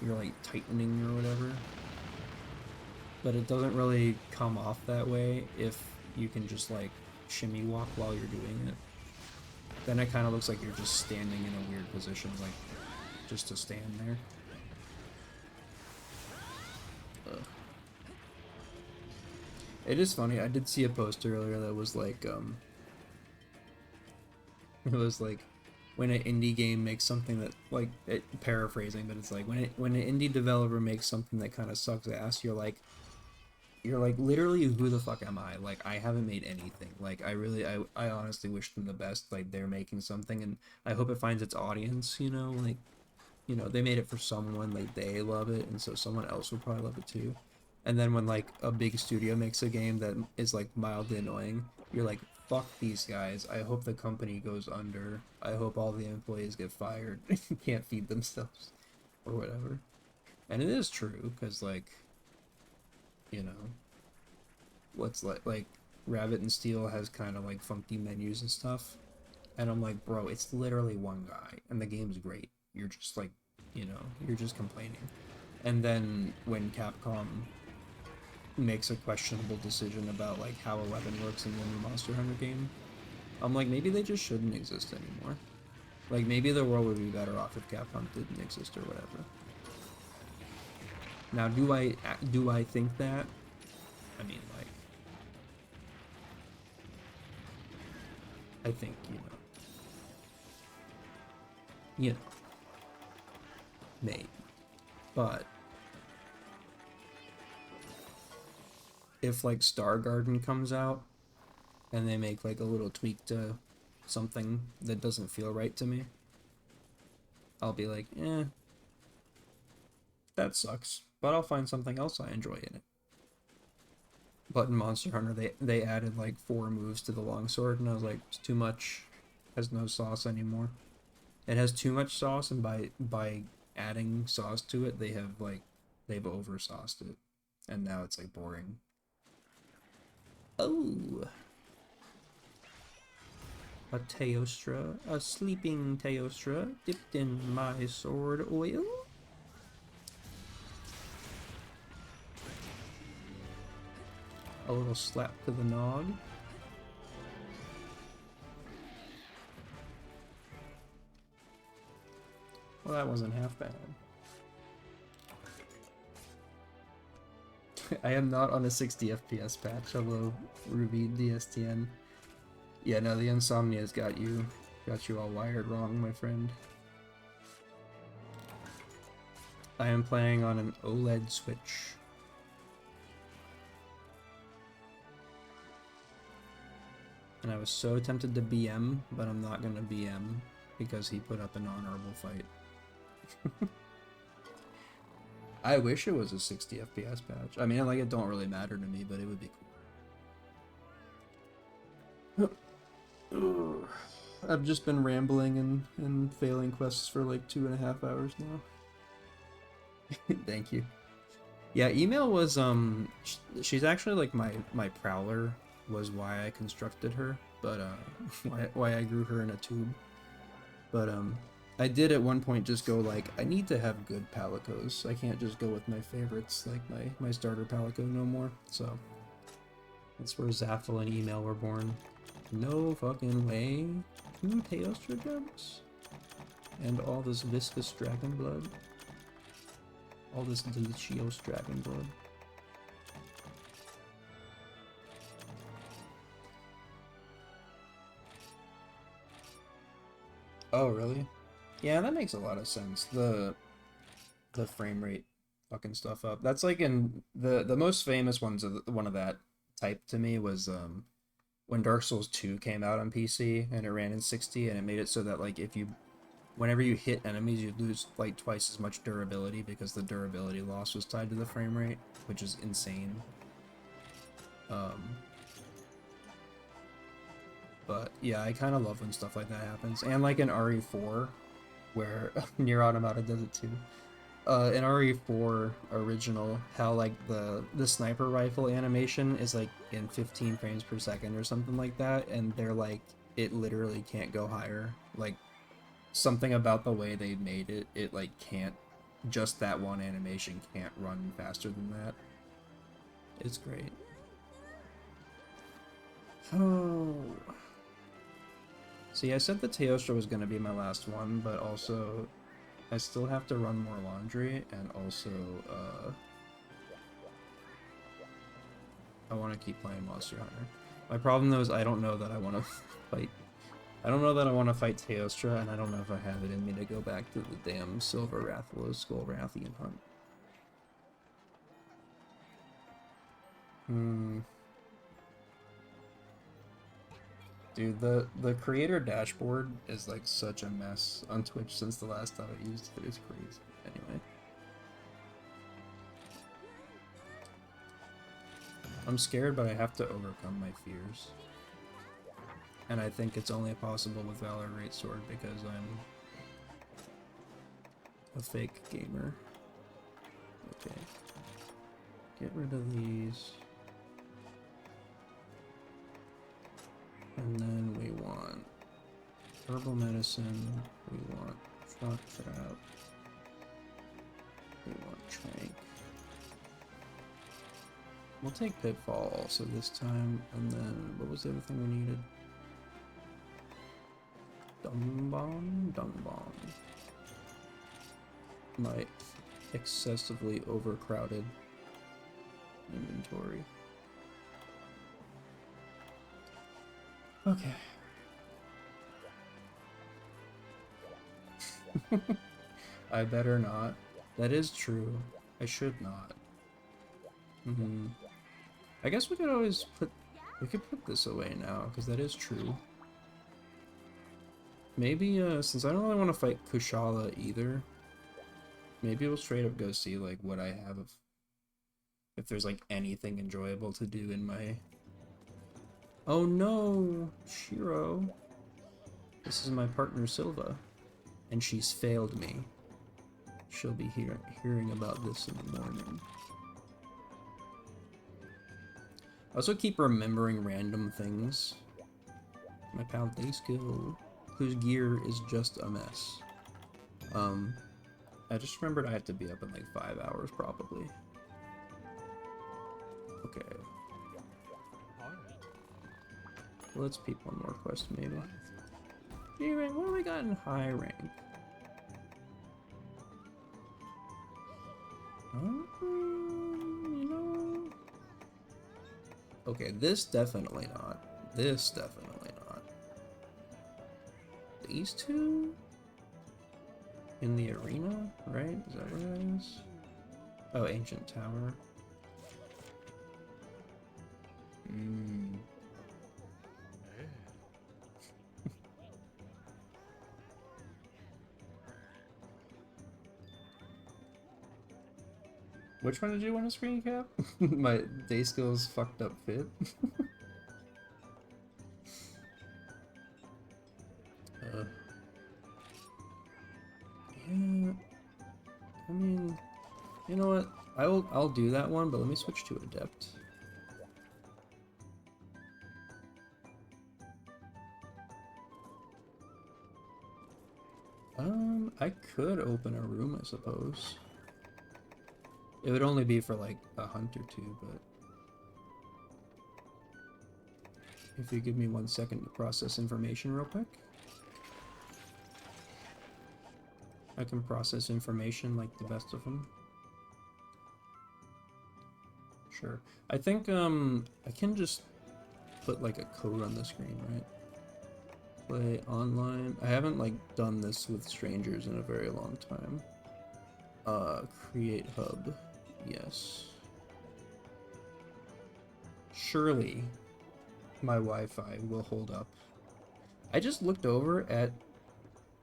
You're like tightening or whatever. But it doesn't really come off that way if you can just like shimmy walk while you're doing it. Then it kind of looks like you're just standing in a weird position, like just to stand there. It is funny, I did see a post earlier that was like, it was like, when an indie game makes something that, like, paraphrasing, but it's like, when an indie developer makes something that kind of sucks ass, you're like, literally, who the fuck am I? Like, I haven't made anything. Like, I honestly wish them the best. Like, they're making something, and I hope it finds its audience, you know? Like, you know, they made it for someone, like, they love it, and so someone else will probably love it too. And then when, like, a big studio makes a game that is, like, mildly annoying, you're like, fuck these guys. I hope the company goes under. I hope all the employees get fired. Can't feed themselves. Or whatever. And it is true, because, like, you know, what's like Rabbit and Steel has kind of like funky menus and stuff, and I'm like, bro, it's literally one guy and the game's great. You're just like, you know, you're just complaining. And then when Capcom makes a questionable decision about like how 11 works in the new Monster Hunter game, I'm like, maybe they just shouldn't exist anymore. Like, maybe the world would be better off if Capcom didn't exist or whatever. Now, do I think that? I mean, like, I think, you know, maybe. But if like Star Garden comes out and they make like a little tweak to something that doesn't feel right to me, I'll be like, eh, that sucks. But I'll find something else I enjoy in it. But in Monster Hunter, they added like 4 moves to the longsword, and I was like, it's too much. It has no sauce anymore. It has too much sauce, and by adding sauce to it, they've oversauced it, and now it's like boring. Oh, a Teostra, a sleeping Teostra, dipped in my sword oil. A little slap to the nog. Well, that wasn't half bad. I am not on a 60 FPS patch, although Ruby DSTN. Yeah, no, the Insomnia's got you all wired wrong, my friend. I am playing on an OLED Switch. And I was so tempted to BM, but I'm not gonna BM because he put up an honorable fight. I wish it was a 60 FPS patch. I mean, like, it don't really matter to me, but it would be cool. I've just been rambling and failing quests for like 2.5 hours now. Thank you. Yeah, email was she's actually like my prowler was why I constructed her, but why I grew her in a tube. But I did at one point just go like, I need to have good Palicos. I can't just go with my favorites like my starter Palico no more. So that's where Zaffle and email were born. No fucking way. 2 Teostra jumps? And all this viscous dragon blood? All this delicious dragon blood? Oh, really? Yeah, that makes a lot of sense. The frame rate fucking stuff up. That's like in the most famous ones of one of that type to me was when Dark Souls 2 came out on PC and it ran in 60 and it made it so that like whenever you hit enemies you'd lose like twice as much durability because the durability loss was tied to the frame rate, which is insane. But yeah, I kind of love when stuff like that happens. And like in RE4, where Nier Automata does it too. In RE4 original, how like the sniper rifle animation is like in 15 frames per second or something like that, and they're like, it literally can't go higher. Like, something about the way they made it, it like can't, just that one animation can't run faster than that. It's great. Oh. See, I said the Teostra was going to be my last one, but also I still have to run more laundry, and also I want to keep playing Monster Hunter. My problem though is I don't know that I want to fight. I don't know that I want to fight Teostra, and I don't know if I have it in me to go back to the damn Silver Rathalos Skull Rathian hunt. Dude, the creator dashboard is like such a mess on Twitch since the last time I used it. It's crazy. Anyway. I'm scared, but I have to overcome my fears. And I think it's only possible with Valor Greatsword because I'm a fake gamer. Okay. Get rid of these. And then we want herbal medicine, we want shock trap, we want trank. We'll take pitfall also this time, and then what was the other thing we needed? Dung bomb? Dung bomb. Might excessively overcrowded inventory. Okay. I better not. That is true. I should not. I guess we could always put... We could put this away now, because that is true. Maybe, since I don't really want to fight Kushala either, maybe we'll straight up go see, like, what I have of... If there's, like, anything enjoyable to do in my... Oh no! Shiro! This is my partner Silva, and she's failed me. She'll be hearing about this in the morning. I also keep remembering random things. My pal Dayskill, whose gear is just a mess. I just remembered I have to be up in like 5 hours probably. Okay. Let's peep one more quest maybe. D rank, what do we got in high rank? You know... Okay, this definitely not. This definitely not. These two? In the arena, right? Is that where that is? Oh, Ancient Tower. Which one did you want to screen cap? My Dayskill's fucked up fit. Yeah. I mean, you know what? I'll do that one, but let me switch to Adept. I could open a room, I suppose. It would only be for like a hunt or two, but if you give me 1 second to process information real quick. I can process information like the best of them. Sure. I think I can just put like a code on the screen, right? Play online. I haven't like done this with strangers in a very long time. Create hub. Yes. Surely my Wi-Fi will hold up. I just looked over at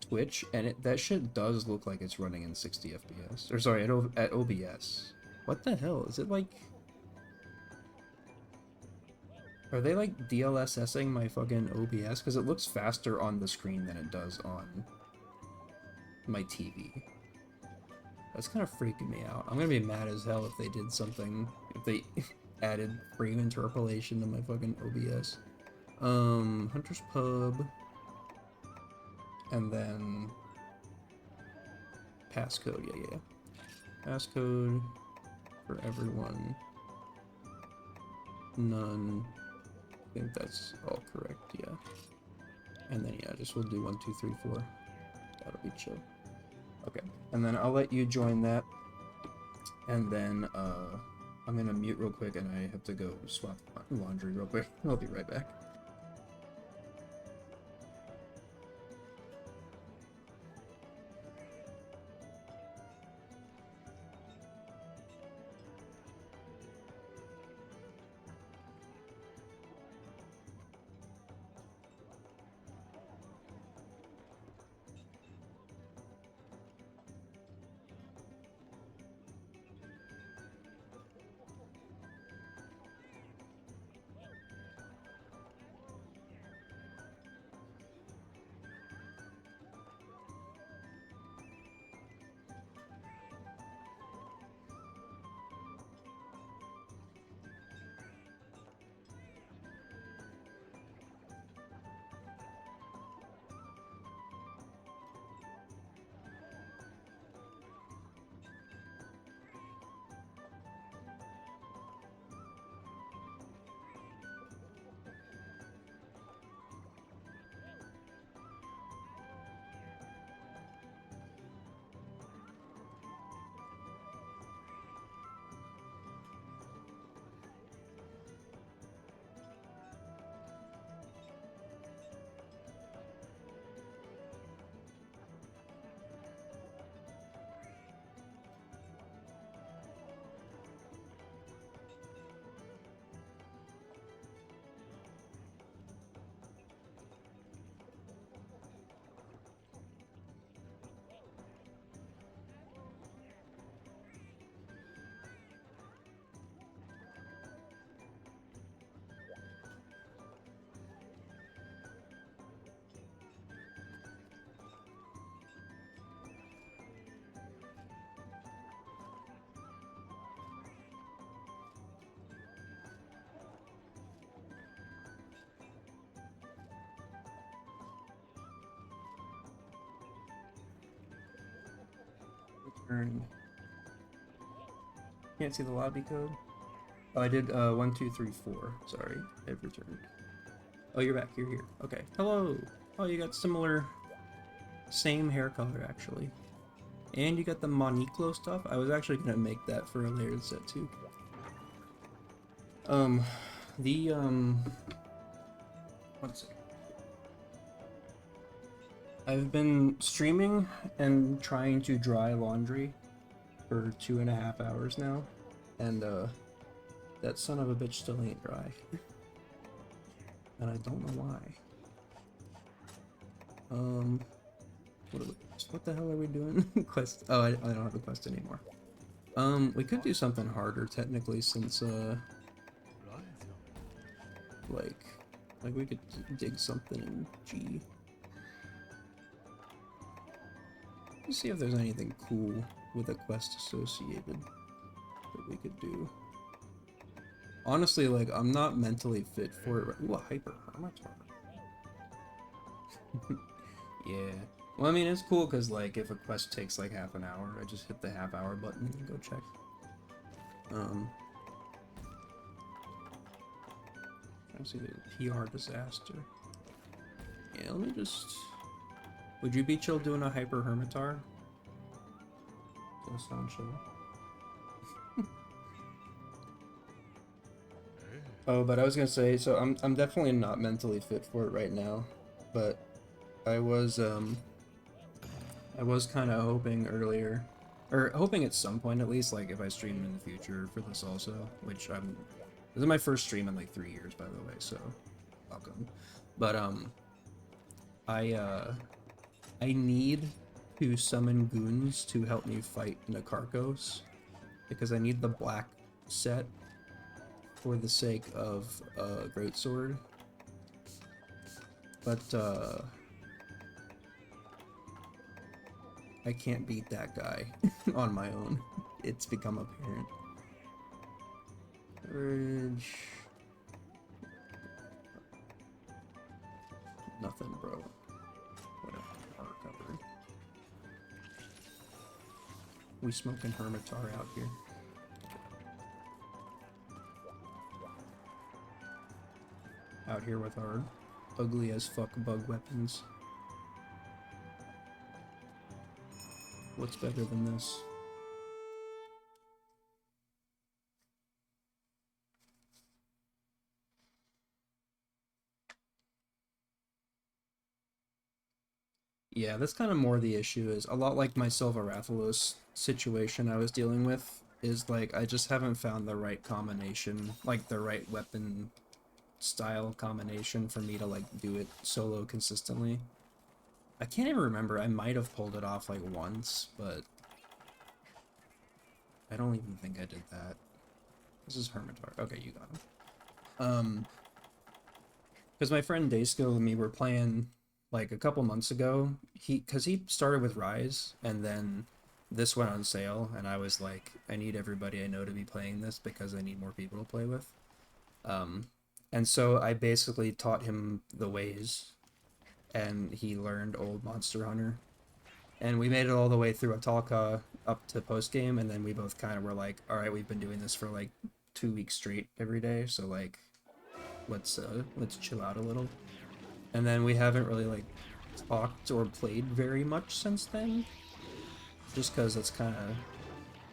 Twitch and that shit does look like it's running in 60 FPS. Or sorry, at OBS. What the hell? Is it like... Are they like DLSSing my fucking OBS? Because it looks faster on the screen than it does on my TV. That's kind of freaking me out. I'm gonna be mad as hell if they did something, if they added frame interpolation to my fucking OBS. Hunter's Pub. And then passcode, yeah. Passcode for everyone. None. I think that's all correct, yeah. And then, yeah, just we'll do 1, 2, 3, 4. That'll be chill. Okay, and then I'll let you join that. And then, I'm gonna mute real quick and I have to go swap laundry real quick. I'll be right back. Turn. Can't see the lobby code. Oh, I did 1, 2, 3, 4. Sorry, I've returned. Oh, you're back. You're here. Okay. Hello. Oh, you got similar, same hair color actually, and you got the Moniclo stuff. I was actually gonna make that for a layered set too. The one second. I've been streaming and trying to dry laundry for 2.5 hours now, and that son of a bitch still ain't dry. And I don't know why. What the hell are we doing? Quest. Oh, I don't have a quest anymore. We could do something harder technically, since like we could dig something in G. Let's see if there's anything cool with a quest associated that we could do. Honestly, like, I'm not mentally fit for it. Ooh, a hyper hermitar. Yeah. Well, I mean, it's cool because, like, if a quest takes like half an hour, I just hit the half-hour button and go check. Trying to see the PR disaster. Yeah, let me just. Would you be chill doing a hyper hermitar? Does that sound chill? Oh, but I was gonna say, so I'm definitely not mentally fit for it right now, but I was kind of hoping earlier, or hoping at some point at least, like if I stream in the future for this also, which this is my first stream in like 3 years, by the way, so welcome. But I need to summon goons to help me fight Nakarkos, because I need the black set for the sake of Greatsword. But I can't beat that guy on my own. It's become apparent. Courage. Nothing, bro. Whatever. Recovery. We smoking hermitar out here. Out here with our ugly as fuck bug weapons. What's better than this? Yeah, that's kind of more the issue. Is a lot like my Silva Rathalos situation I was dealing with, is like I just haven't found the right combination, like the right weapon style combination for me to like do it solo consistently. I can't even remember. I might have pulled it off like once, but I don't even think I did that. This is Hermitar. Okay, you got him. Because my friend Dayskill and me were playing like a couple months ago. Because he started with Rise, and then this went on sale, and I was like, I need everybody I know to be playing this because I need more people to play with. And so I basically taught him the ways, and he learned old Monster Hunter. And we made it all the way through Atalka up to post game, and then we both kind of were like, all right, we've been doing this for like 2 weeks straight every day, so like let's chill out a little. And then we haven't really like talked or played very much since then, just because it's kind of,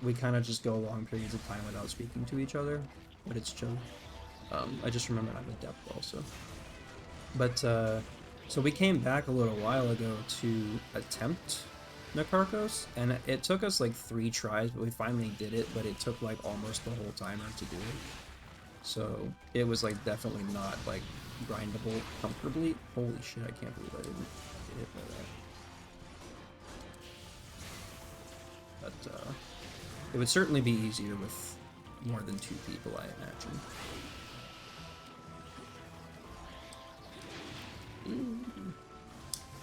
we kind of just go long periods of time without speaking to each other, but it's chill. I just remember I'm in depth also. But so we came back a little while ago to attempt Nakarkos, and it took us like 3 tries, but we finally did it, but it took like almost the whole timer to do it. So it was like definitely not like grindable comfortably. Holy shit, I can't believe I didn't get hit by that. But it would certainly be easier with more than 2 people, I imagine.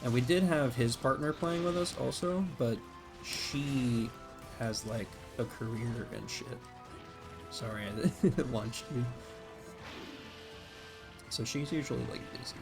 And we did have his partner playing with us also, but she has like a career and shit. Sorry, I launched you. So she's usually like busy.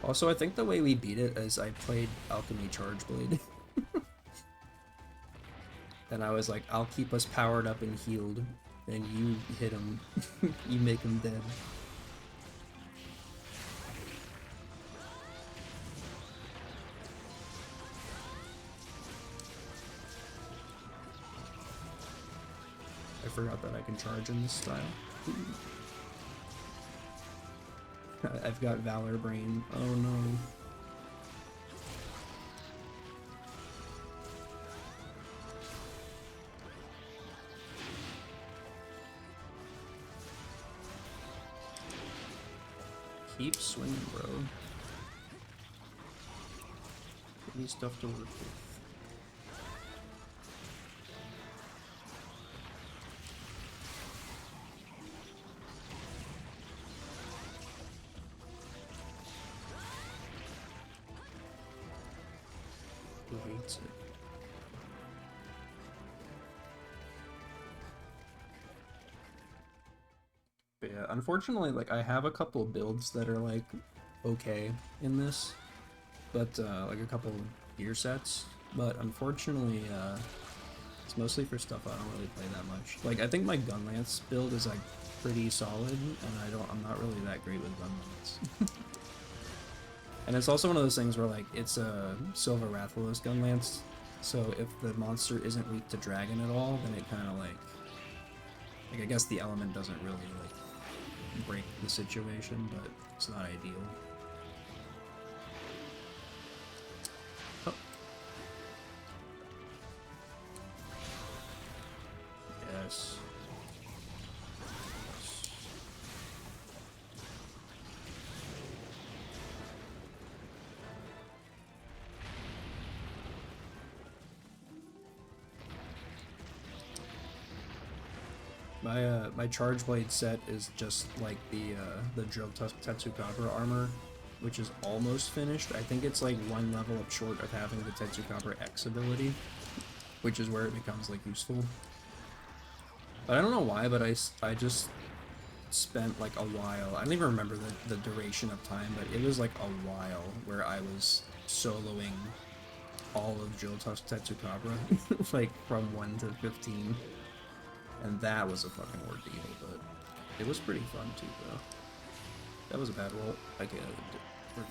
Also, I think the way we beat it is I played Alchemy Chargeblade. And I was like, I'll keep us powered up and healed, and you hit him. You make him dead. I forgot that I can charge in this style. I've got Valor Brain. Oh no. Keep swinging, bro. Give me stuff to work with. Who hates it? But yeah, unfortunately, like, I have a couple builds that are, like, okay in this, but, like, a couple gear sets, but unfortunately, it's mostly for stuff I don't really play that much. Like, I think my Gunlance build is, like, pretty solid, and I'm not really that great with Gunlance. And it's also one of those things where, like, it's a Silver Rathalos Gunlance, so if the monster isn't weak to Dragon at all, then it kind of, like, I guess the element doesn't really, like, break the situation, but it's not ideal. Oh. Yes. My Charge Blade set is just like the Drill Tetsukabra armor, which is almost finished. I think it's like one level up short of having the Tetsukabra X ability, which is where it becomes like useful. But I don't know why, but I just spent like a while. I don't even remember the duration of time, but it was like a while where I was soloing all of Drill Tetsukabra, like from 1 to 15. And that was a fucking ordeal, but it was pretty fun too, though. That was a bad roll. Okay, we're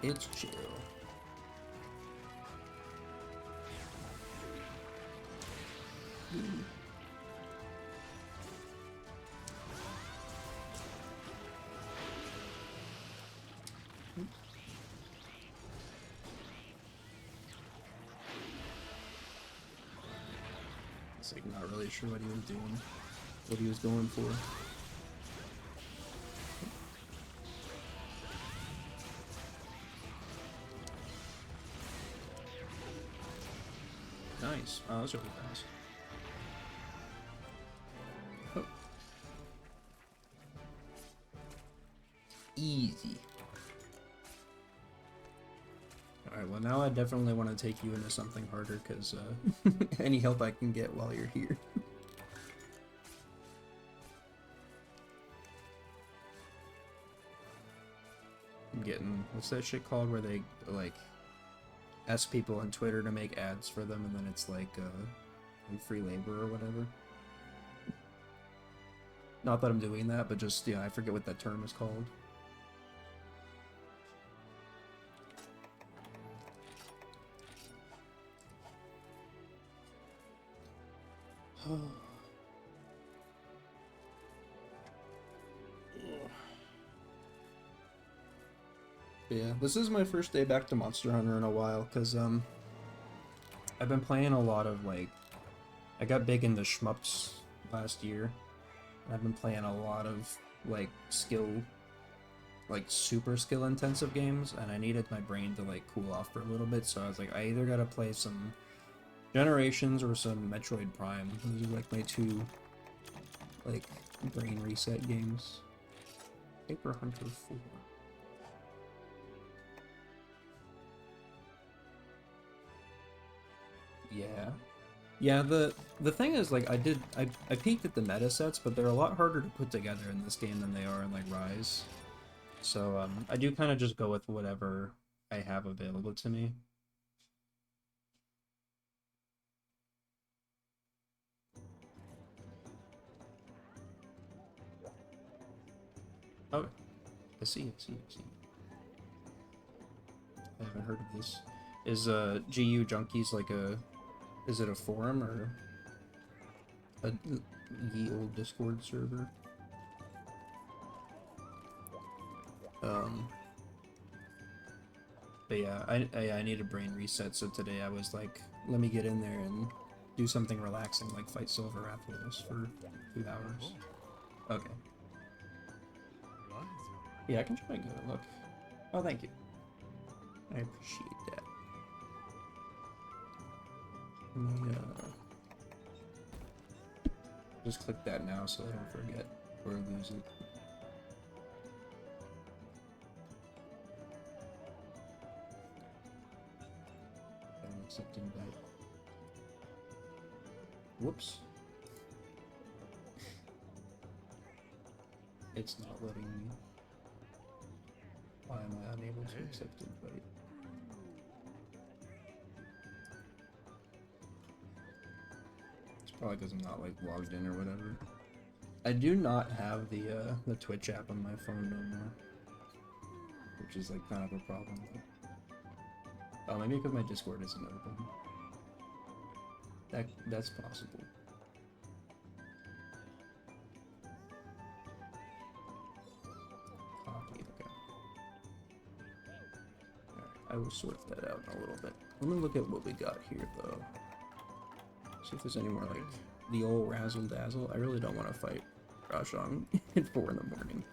good. It's chill. It's like not really sure what he was doing, what he was going for. Nice. Oh, that was really fast. Oh. Easy. Alright, well now I definitely want to take you into something harder, because any help I can get while you're here. I'm getting, what's that shit called where they, like, ask people on Twitter to make ads for them, and then it's like free labor or whatever. Not that I'm doing that, but just, yeah, I forget what that term is called. Yeah, this is my first day back to Monster Hunter in a while, because I've been playing a lot of, like, I got big into shmups last year. I've been playing a lot of, like, super skill intensive games, and I needed my brain to, like, cool off for a little bit, so I was like, I either gotta play some Generations or some Metroid Prime. Those are, like, my two, like, brain reset games. Paper Hunter 4. Yeah. Yeah, the thing is, like, I peeked at the meta sets, but they're a lot harder to put together in this game than they are in, like, Rise. So, I do kind of just go with whatever I have available to me. Oh, I see, I see, I see. I haven't heard of this. Is, GU Junkies like a... Is it a forum or a ye old Discord server? Um... But yeah, I need a brain reset, so today I was like, let me get in there and do something relaxing, like fight Silver Rathalos for 2 hours. Okay. Yeah, I can try and go look. Oh, thank you. I appreciate that. Let me, just click that now so I don't forget or lose it. I'm accepting that. Whoops. It's not letting me. Why am I unable to accept invite? It's probably because I'm not like logged in or whatever. I do not have the Twitch app on my phone no more, which is like kind of a problem. Oh, maybe because my Discord isn't open. That's possible. Copy. Okay. Alright, I will sort that out in a little bit. Let me look at what we got here though. See if there's any more like the old razzle dazzle. I really don't want to fight Rajang at 4 in the morning.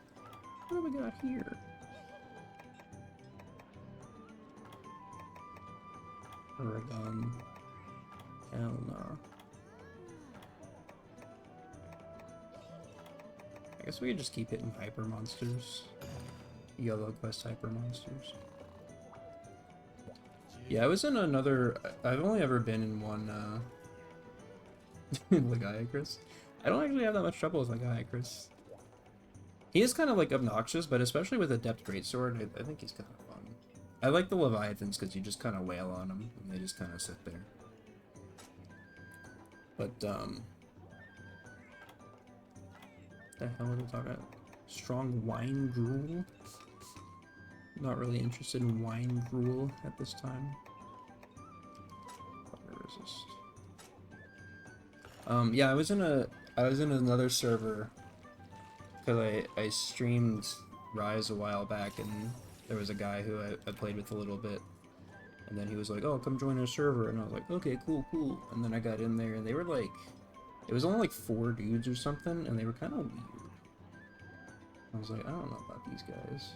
What do we got here? Aragon. Hell no. I guess we could just keep hitting hyper monsters. Yellow quest hyper monsters. Yeah, I was in another. I've only ever been in one Lagiacrus. I don't actually have that much trouble with Lagiacrus. He is kind of like obnoxious, but especially with Adept Greatsword, I think he's kind of fun. I like the Leviathans because you just kind of wail on them and they just kind of sit there. But the hell are we talking about? Strong wine drool? Not really interested in wine drool at this time. Resist. Yeah, I was in another server because I streamed Rise a while back, and there was a guy who I played with a little bit, and then he was like, "Oh, come join our server," and I was like, "Okay, cool, cool." And then I got in there, and they were like, it was only like 4 dudes or something, and they were kind of weird. I was like, I don't know about these guys.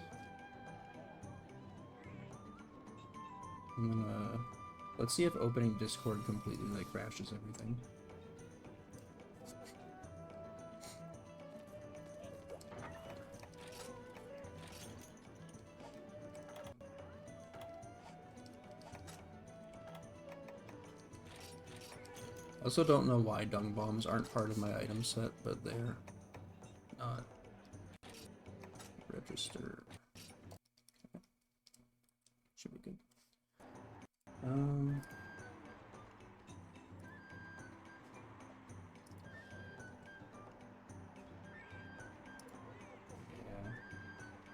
I'm gonna... Let's see if opening Discord completely, like, crashes everything. I also don't know why dung bombs aren't part of my item set, but they're not. Register. Okay. Should be good.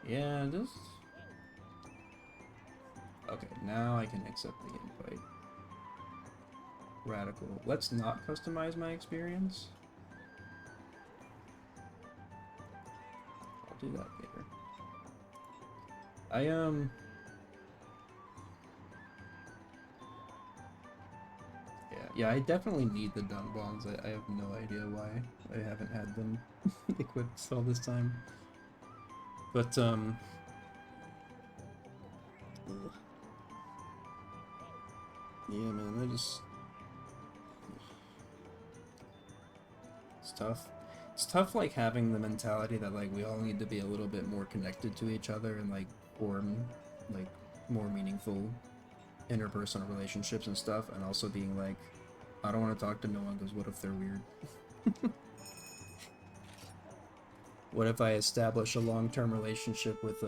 Yeah, this... Okay, now I can accept the invite. Radical. Let's not customize my experience. I'll do that later. Yeah, I definitely need the dung bombs. I have no idea why I haven't had them equipped all this time. But, ugh. Yeah, man, I just... It's tough. It's tough, like, having the mentality that, like, we all need to be a little bit more connected to each other and, like, form, like, more meaningful interpersonal relationships and stuff, and also being, like, I don't want to talk to no one because what if they're weird? What if I establish a long-term relationship with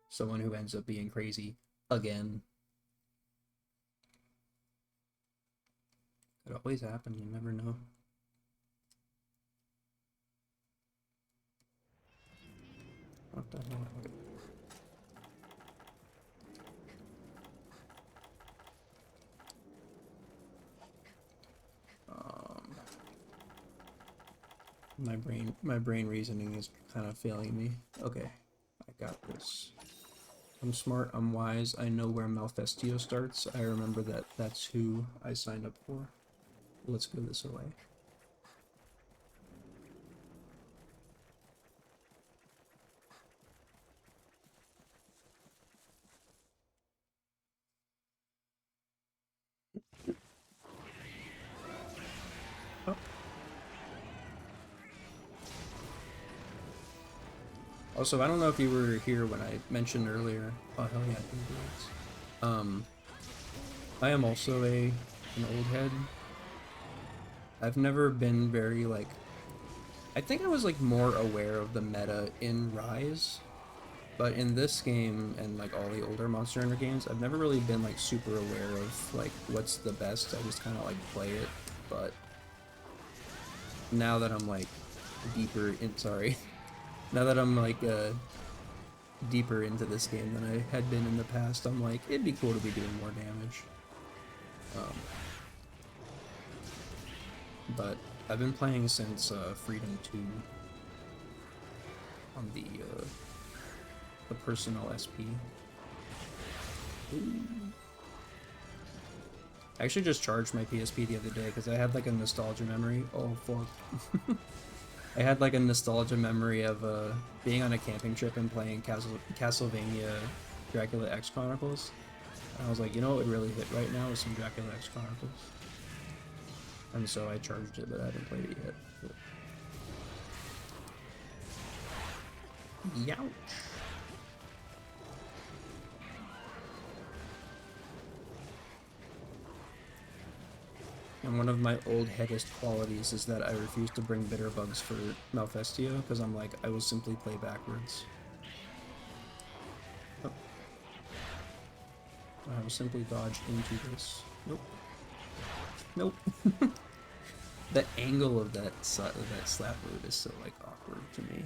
someone who ends up being crazy again? Could always happen, you never know. What the hell? Okay. My brain reasoning is kind of failing me. Okay, I got this. I'm smart, I'm wise, I know where Malfestio starts. I remember that that's who I signed up for. Let's go this way. Oh. Also, I don't know if you were here when I mentioned earlier. Oh hell yeah, I am also an old head. I've never been very like. I think I was like more aware of the meta in Rise, but in this game and like all the older Monster Hunter games, I've never really been like super aware of like what's the best. I just kind of like play it. But now that I'm like deeper in, sorry, now that I'm like deeper into this game than I had been in the past, I'm like, it'd be cool to be doing more damage. But I've been playing since Freedom 2 on the personal SP. Ooh. I actually just charged my PSP the other day because I had like a nostalgia memory. Oh fuck. I had like a nostalgia memory of being on a camping trip and playing Castlevania Dracula X Chronicles. And I was like, you know what would really hit right now is some Dracula X Chronicles. And so I charged it, but I haven't played it yet. But... Youch! And one of my old headist qualities is that I refuse to bring bitter bugs for Malfestio, because I'm like, I will simply play backwards. Oh. I will simply dodge into this. Nope. Nope. The angle of that slap move is so like awkward to me.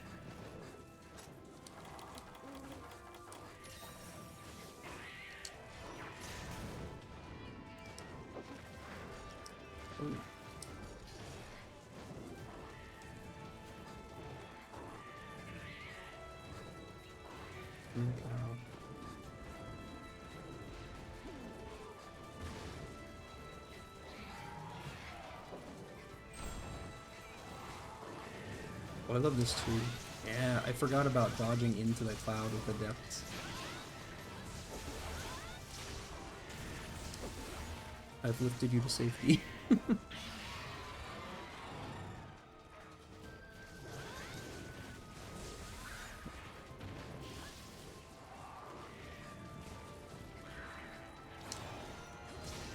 Ooh. Oh, I love this too. Yeah, I forgot about dodging into the cloud with the depths. I've lifted you to safety.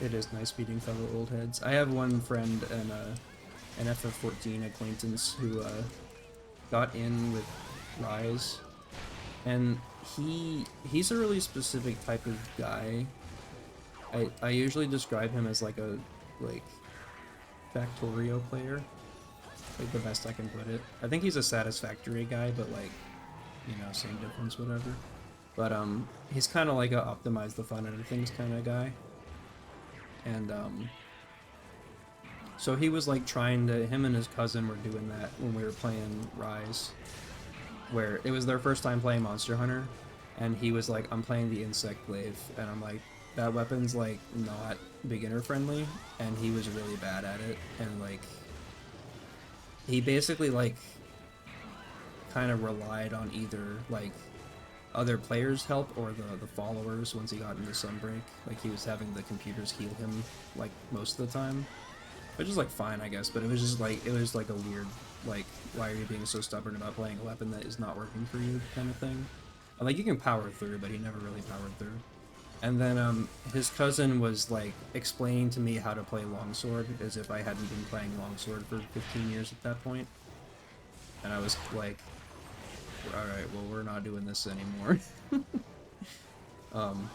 It is nice meeting fellow old heads. I have one friend and an FF14 acquaintance who got in with Rise, and he's a really specific type of guy. I usually describe him as like a Factorio player, like the best I can put it. I think he's a Satisfactory guy, but like, you know, same difference, whatever. But he's kind of like a optimize the fun out of things kind of guy. And so he was like trying to, him and his cousin were doing that when we were playing Rise, where it was their first time playing Monster Hunter, and he was like, I'm playing the Insect Glaive, and I'm like, that weapon's like not beginner friendly, and he was really bad at it, and like, he basically like kind of relied on either like other players' help or the followers once he got into Sunbreak. Like he was having the computers heal him like most of the time. Which is like fine, I guess, but it was just like, it was like a weird, like, why are you being so stubborn about playing a weapon that is not working for you kind of thing. And, like, you can power through, but he never really powered through. And then his cousin was like explaining to me how to play longsword as if I hadn't been playing longsword for 15 years at that point. And I was like, alright, well, we're not doing this anymore. um,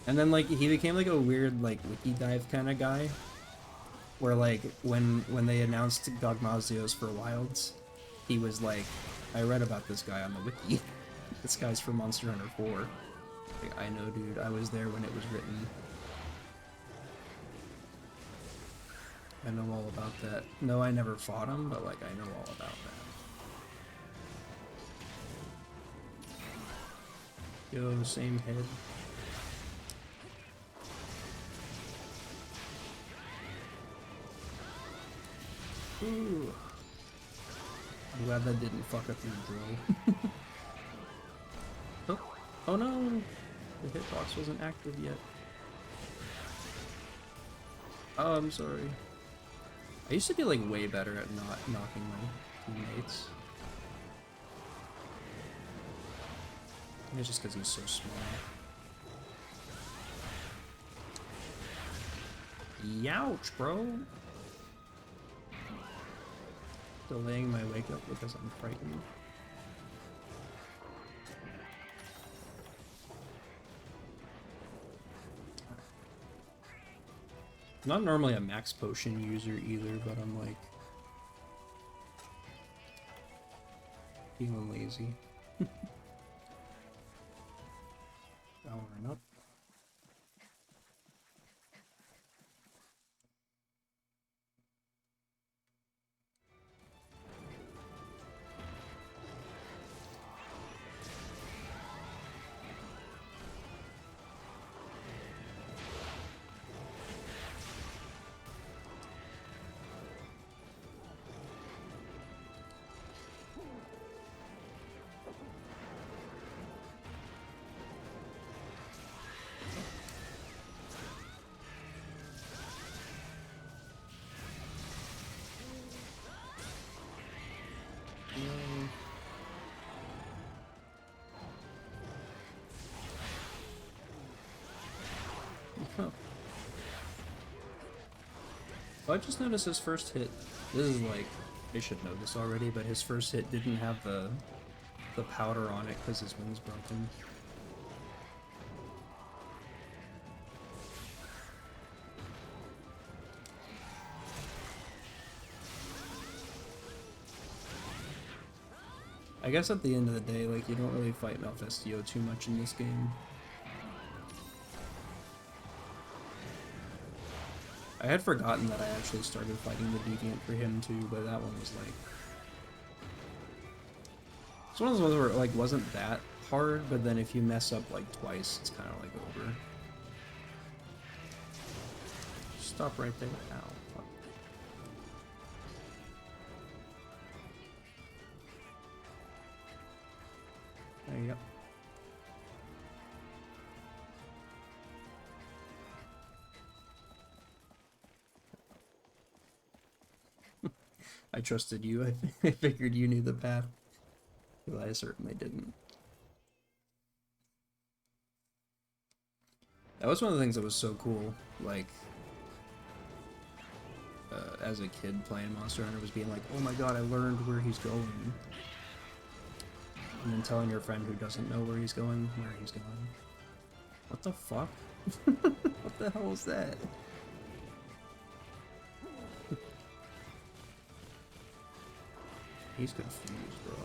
and then like he became like a weird like wiki dive kind of guy, where like when they announced Gogmazios for Wilds, he was like, I read about this guy on the wiki. This guy's from Monster Hunter 4. Like, I know, dude. I was there when it was written. I know all about that. No, I never fought him, but like I know all about that. Yo, same head. Ooh. I'm glad that didn't fuck up your drill. Oh, oh no! The hitbox wasn't active yet. Oh, I'm sorry. I used to be like way better at not knocking my teammates. I think it's just because he's so small. Youch, bro! Delaying my wake up because I'm frightened. I'm not normally a max potion user either, but I'm like feeling lazy. Powering up. Huh. Oh, I just noticed his first hit. This is like, I should know this already, but his first hit didn't have the powder on it because his wing's broken. I guess at the end of the day, like, you don't really fight Malfestio too much in this game. I had forgotten that I actually started fighting the Deviant for him too, but that one was like... It's one of those ones where it like wasn't that hard, but then if you mess up like twice, it's kind of like over. Stop right there. Ow. Fuck. There you go. I trusted you. I figured you knew the path. Well, I certainly didn't. That was one of the things that was so cool. Like, as a kid playing Monster Hunter, was being like, oh my god, I learned where he's going. And then telling your friend who doesn't know where he's going. What the fuck? What the hell was that? He's confused, bro.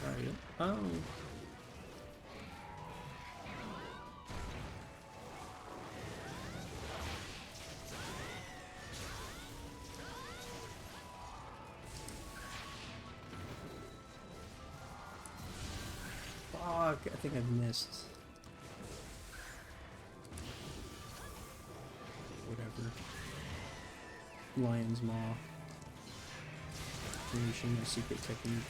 Alright. Oh. Fuck, I think I've missed. Whatever. Lion's Maw. Unleashing my secret technique.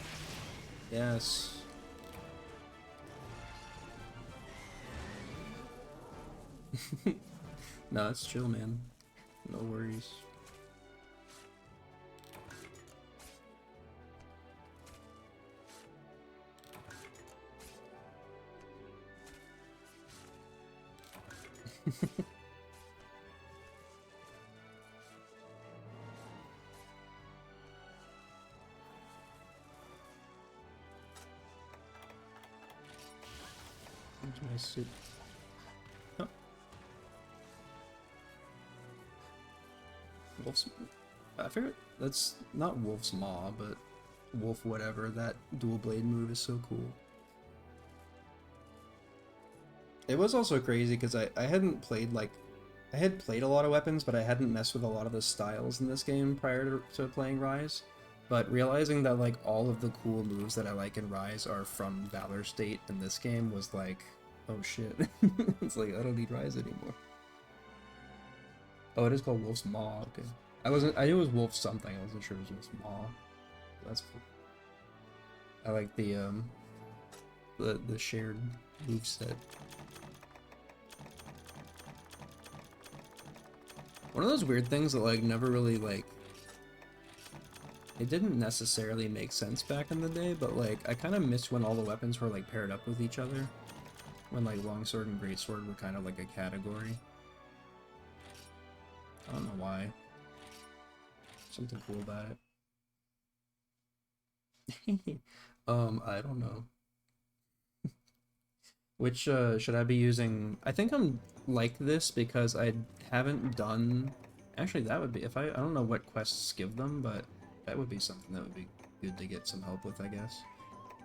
Yes. No, it's chill, man. No worries. Into my suit. Oh. Wolf's... I figured that's not Wolf's Maw, but Wolf whatever. That dual blade move is so cool. It was also crazy because I hadn't played like... I had played a lot of weapons, but I hadn't messed with a lot of the styles in this game prior to playing Rise. But realizing that like all of the cool moves that I like in Rise are from Valor State in this game was like, oh shit. It's like, I don't need Rise anymore. Oh, it is called Wolf's Maw, okay. I knew it was Wolf something, I wasn't sure it was Wolf's Maw. That's cool. I like the shared moveset. One of those weird things that like never really like... It didn't necessarily make sense back in the day, but like I kind of miss when all the weapons were like paired up with each other. When like Longsword and Greatsword were kind of like a category. I don't know why. Something cool about it. I don't know. Which should I be using? I think I'm like this because I haven't done... Actually, that would be... I don't know what quests give them, but that would be something that would be good to get some help with, I guess.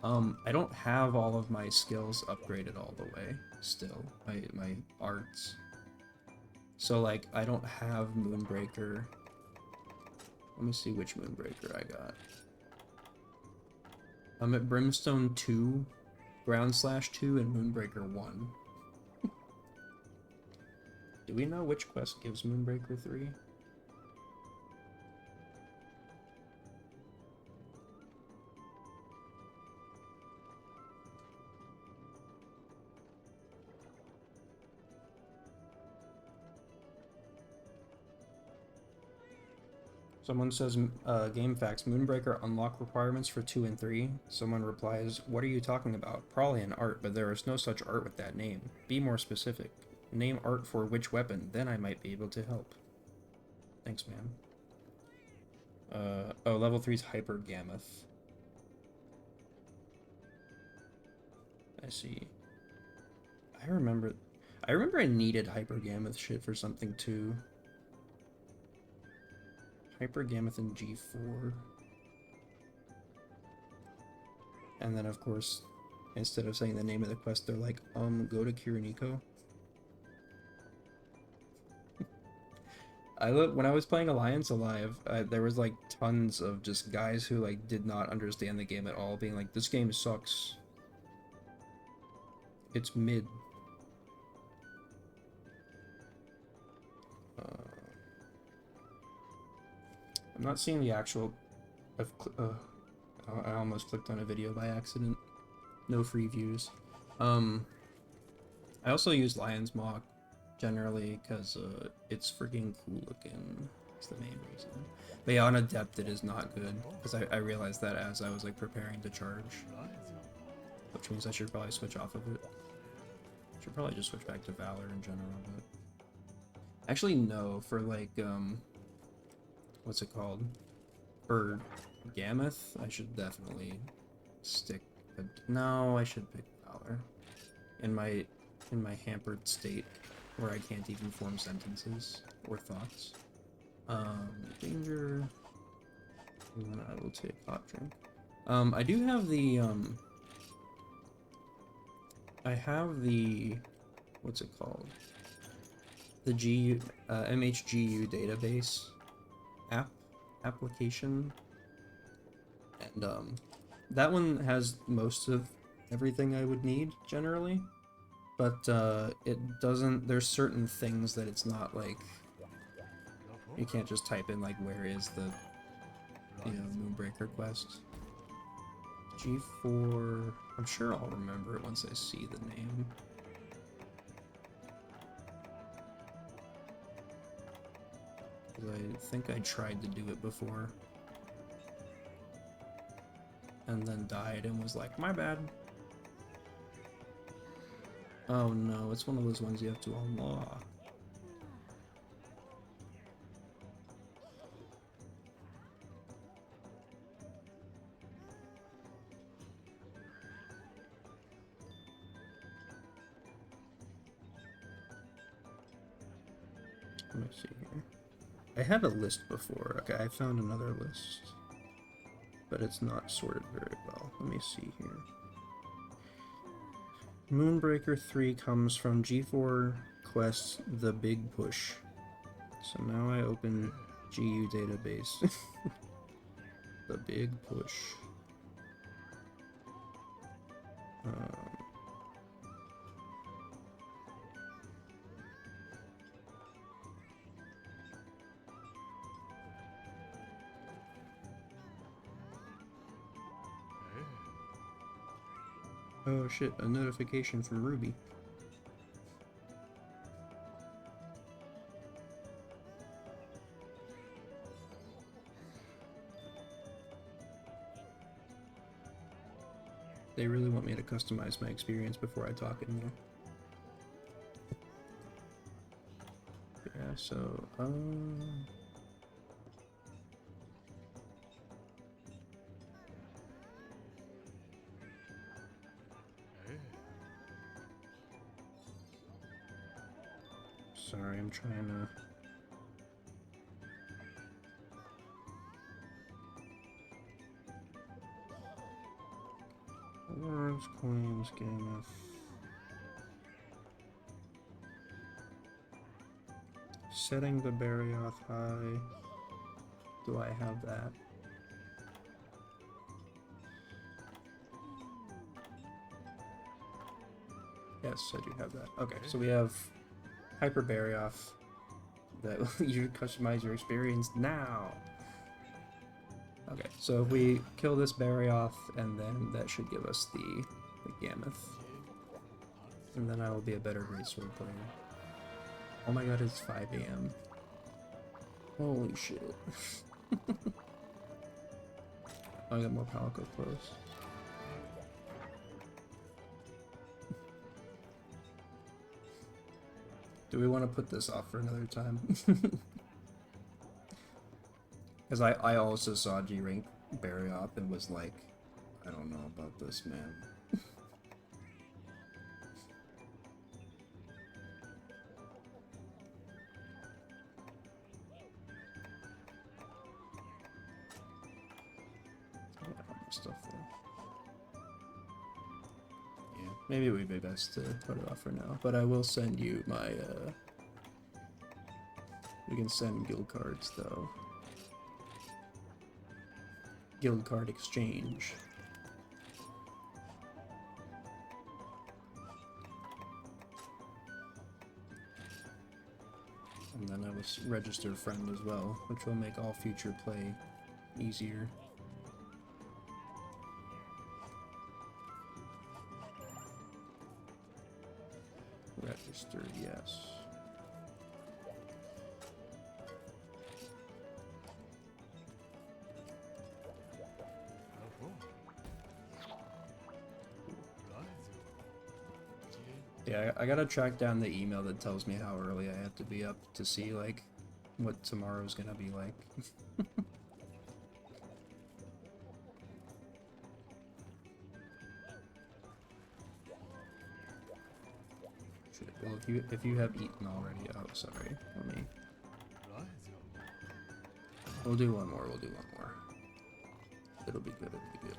I don't have all of my skills upgraded all the way, still. My arts. So, like, I don't have Moonbreaker. Let me see which Moonbreaker I got. I'm at Brimstone 2, Ground/2, and Moonbreaker 1. Do we know which quest gives Moonbreaker 3? Someone says, game facts, Moonbreaker unlock requirements for 2 and 3. Someone replies, what are you talking about? Probably an art, but there is no such art with that name. Be more specific. Name art for which weapon, then I might be able to help. Thanks, man. Oh, level 3's Hyper Gammoth. I see. I remember I needed Hyper Gammoth shit for something too. Hyper Gammoth in G4. And then, of course, instead of saying the name of the quest, they're like, go to Kiriniko. When I was playing Alliance Alive, there was like tons of just guys who like did not understand the game at all, being like, this game sucks. It's mid. I'm not seeing the actual... I almost clicked on a video by accident. No free views. I also use Lion's Maw generally because it's freaking cool looking. That's the main reason. But yeah, on Adept it is not good because I realized that as I was like preparing to charge. Which means I should probably switch off of it. Should probably just switch back to Valor in general, but... Actually, no, for like, what's it called? For Gammoth, I should definitely stick... No, I should pick Valor. In my hampered state, where I can't even form sentences or thoughts. Danger... And then I will take Hot Drink. I do have the, I have the... What's it called? The MHGU database application, and that one has most of everything I would need generally, but it doesn't. There's certain things that it's not like you can't just type in like where is the the Moonbreaker quest. G4. I'm sure I'll remember it once I see the name. I think I tried to do it before. And then died and was like, my bad. Oh no, it's one of those ones you have to unlock. Let me see here. I had a list before. Okay, I found another list. But it's not sorted very well. Let me see here. Moonbreaker 3 comes from G4 Quest The Big Push. So now I open GU database. The Big Push. Oh shit, a notification from Ruby. They really want me to customize my experience before I talk anymore. Yeah, so, sorry, I'm trying to... Awards, claims, game F. Setting the Barioth high. Do I have that? Yes, I do have that. Okay, so we have Hyper Barioth that you customize your experience now. Okay, so if we kill this Barioth, and then that should give us the Gammoth. And then I will be a better greatsword player. Oh my god, it's 5 AM. Holy shit. I got more Palico clothes. Do we want to put this off for another time? Because I also saw G-Rank Barioth and was like, I don't know about this, man. Stuff there. Yeah, maybe it would be best to put it off for now, but I will send you my, we can send guild cards, though. Guild card exchange. And then I will register friend as well, which will make all future play easier. Registered, yes. Yeah, I gotta track down the email that tells me how early I have to be up to see, like, what tomorrow's gonna be like. Well, if you have eaten already, oh sorry, let me. We'll do one more. We'll do one more. It'll be good. It'll be good.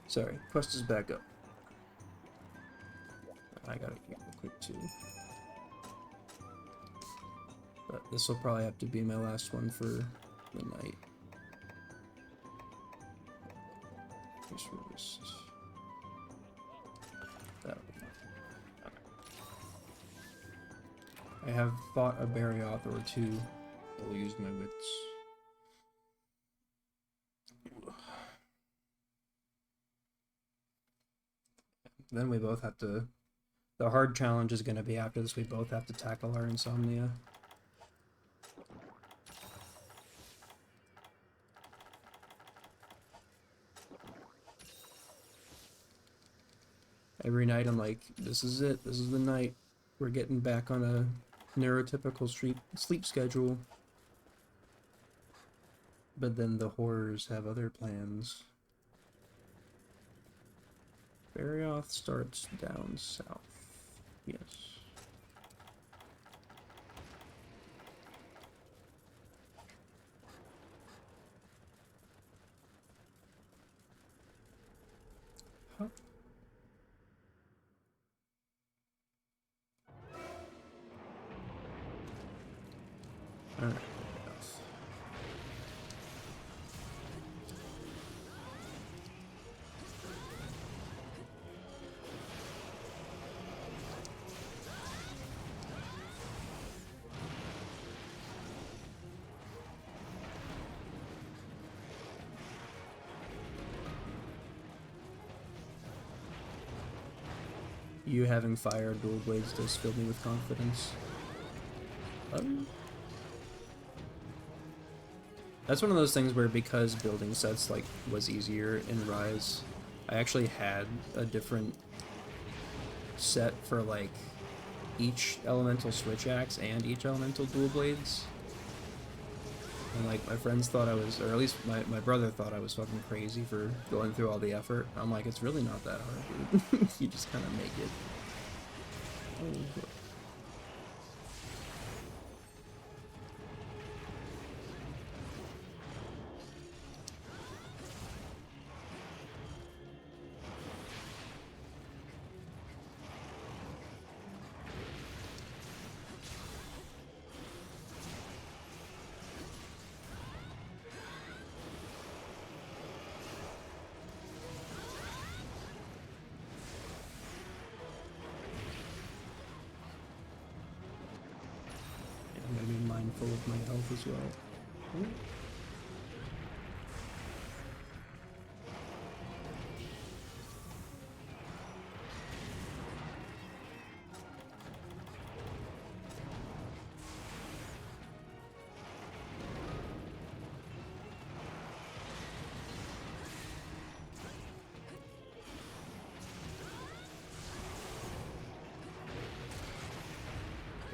Sorry, quest is back up. I gotta keep it quick too. But this will probably have to be my last one for the night. Just released. That I have fought a Barioth or two will use my wits. Then we both have to... The hard challenge is going to be after this, we both have to tackle our insomnia. Every night I'm like, this is it, this is the night. We're getting back on a neurotypical sleep schedule. But then the horrors have other plans. Barioth starts down south. Yes. Huh. Alright. You having fire dual blades does fill me with confidence. That's one of those things where, because building sets like was easier in Rise, I actually had a different set for like each elemental switch axe and each elemental dual blades. And like my friends thought I was, or at least my brother thought I was fucking crazy for going through all the effort. I'm like, it's really not that hard, dude. You just kind of make it. Oh. Mindful of my health as well. Ooh.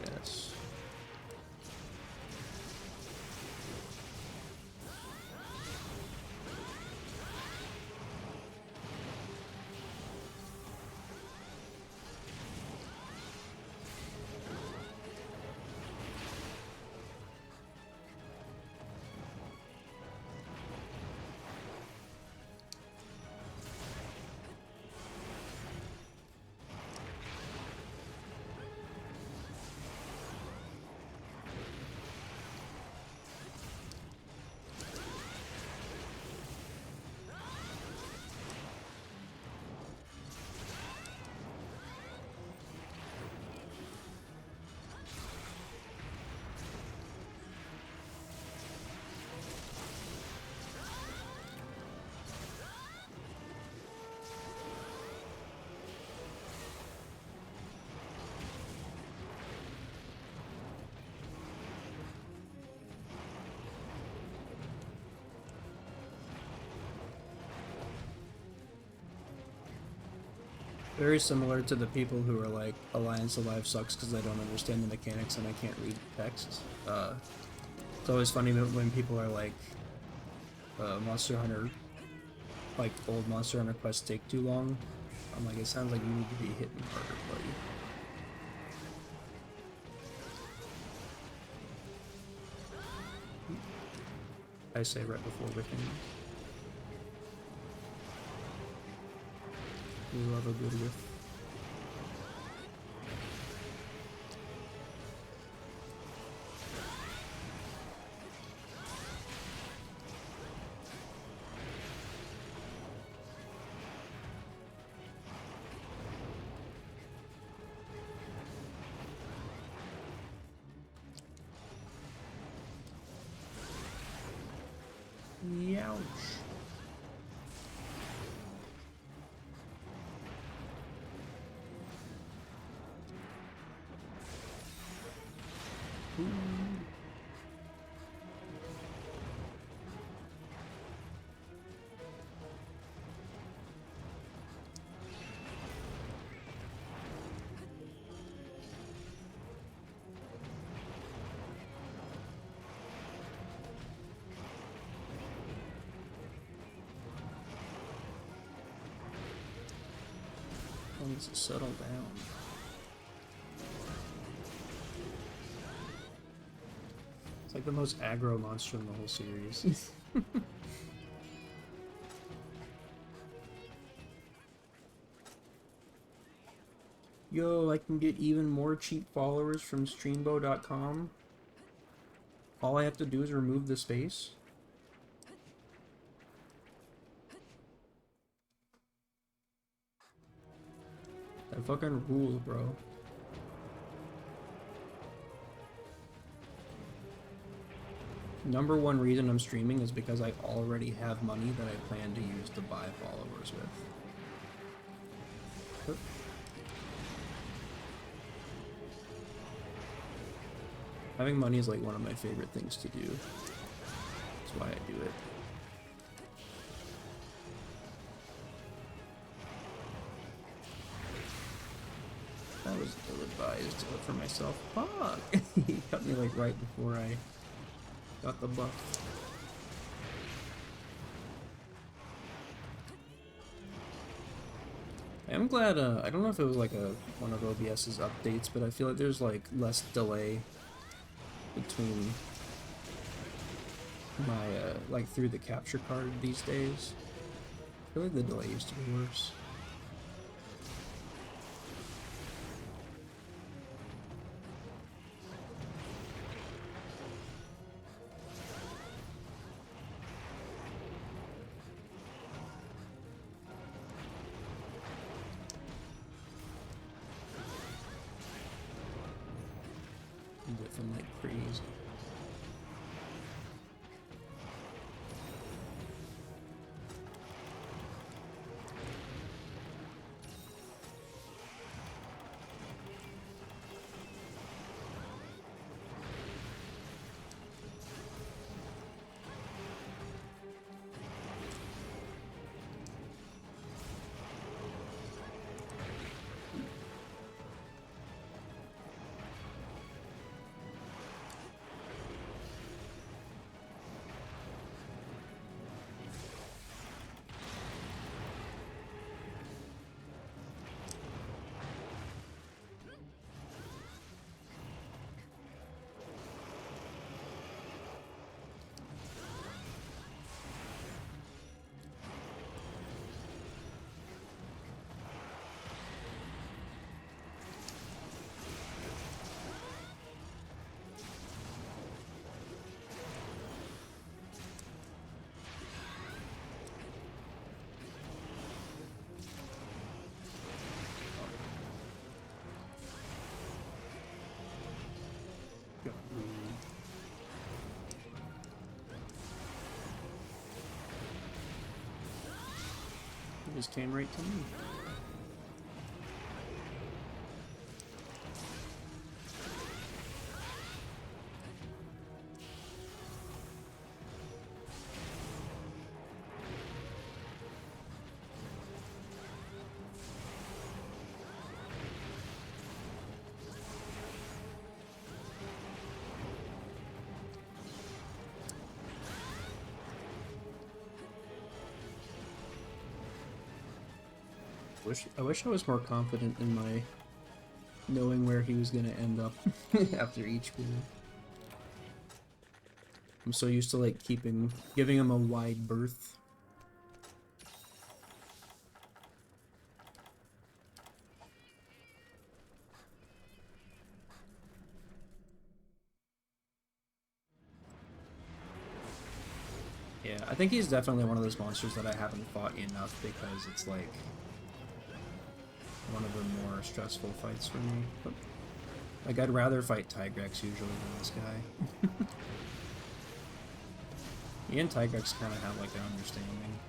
Yes. Very similar to the people who are like, Alliance Alive sucks because I don't understand the mechanics and I can't read text. It's always funny when people are like, Monster Hunter, like old Monster Hunter quests take too long. I'm like, it sounds like you need to be hitting harder, buddy. I say right before wicking. We love a good whiff. Ooh. Needs to settle down. It's like the most aggro monster in the whole series. Yo, I can get even more cheap followers from streambo.com. All I have to do is remove the space. That fucking rules, bro. Number one reason I'm streaming is because I already have money that I plan to use to buy followers with. Having money is like one of my favorite things to do. That's why I do it. That was ill-advised for myself. Fuck! He cut me like right before I got the buff. I'm glad, I don't know if it was like one of OBS's updates, but I feel like there's like less delay between my, like through the capture card these days. I feel like the delay used to be worse. With them like crazy. It just came right to me. I wish I was more confident in my knowing where he was gonna end up after each move. I'm so used to like giving him a wide berth. Yeah, I think he's definitely one of those monsters that I haven't fought enough because it's like one of the more stressful fights for me. But, like, I'd rather fight Tigrex usually than this guy. He and Tigrex kind of have like an understanding.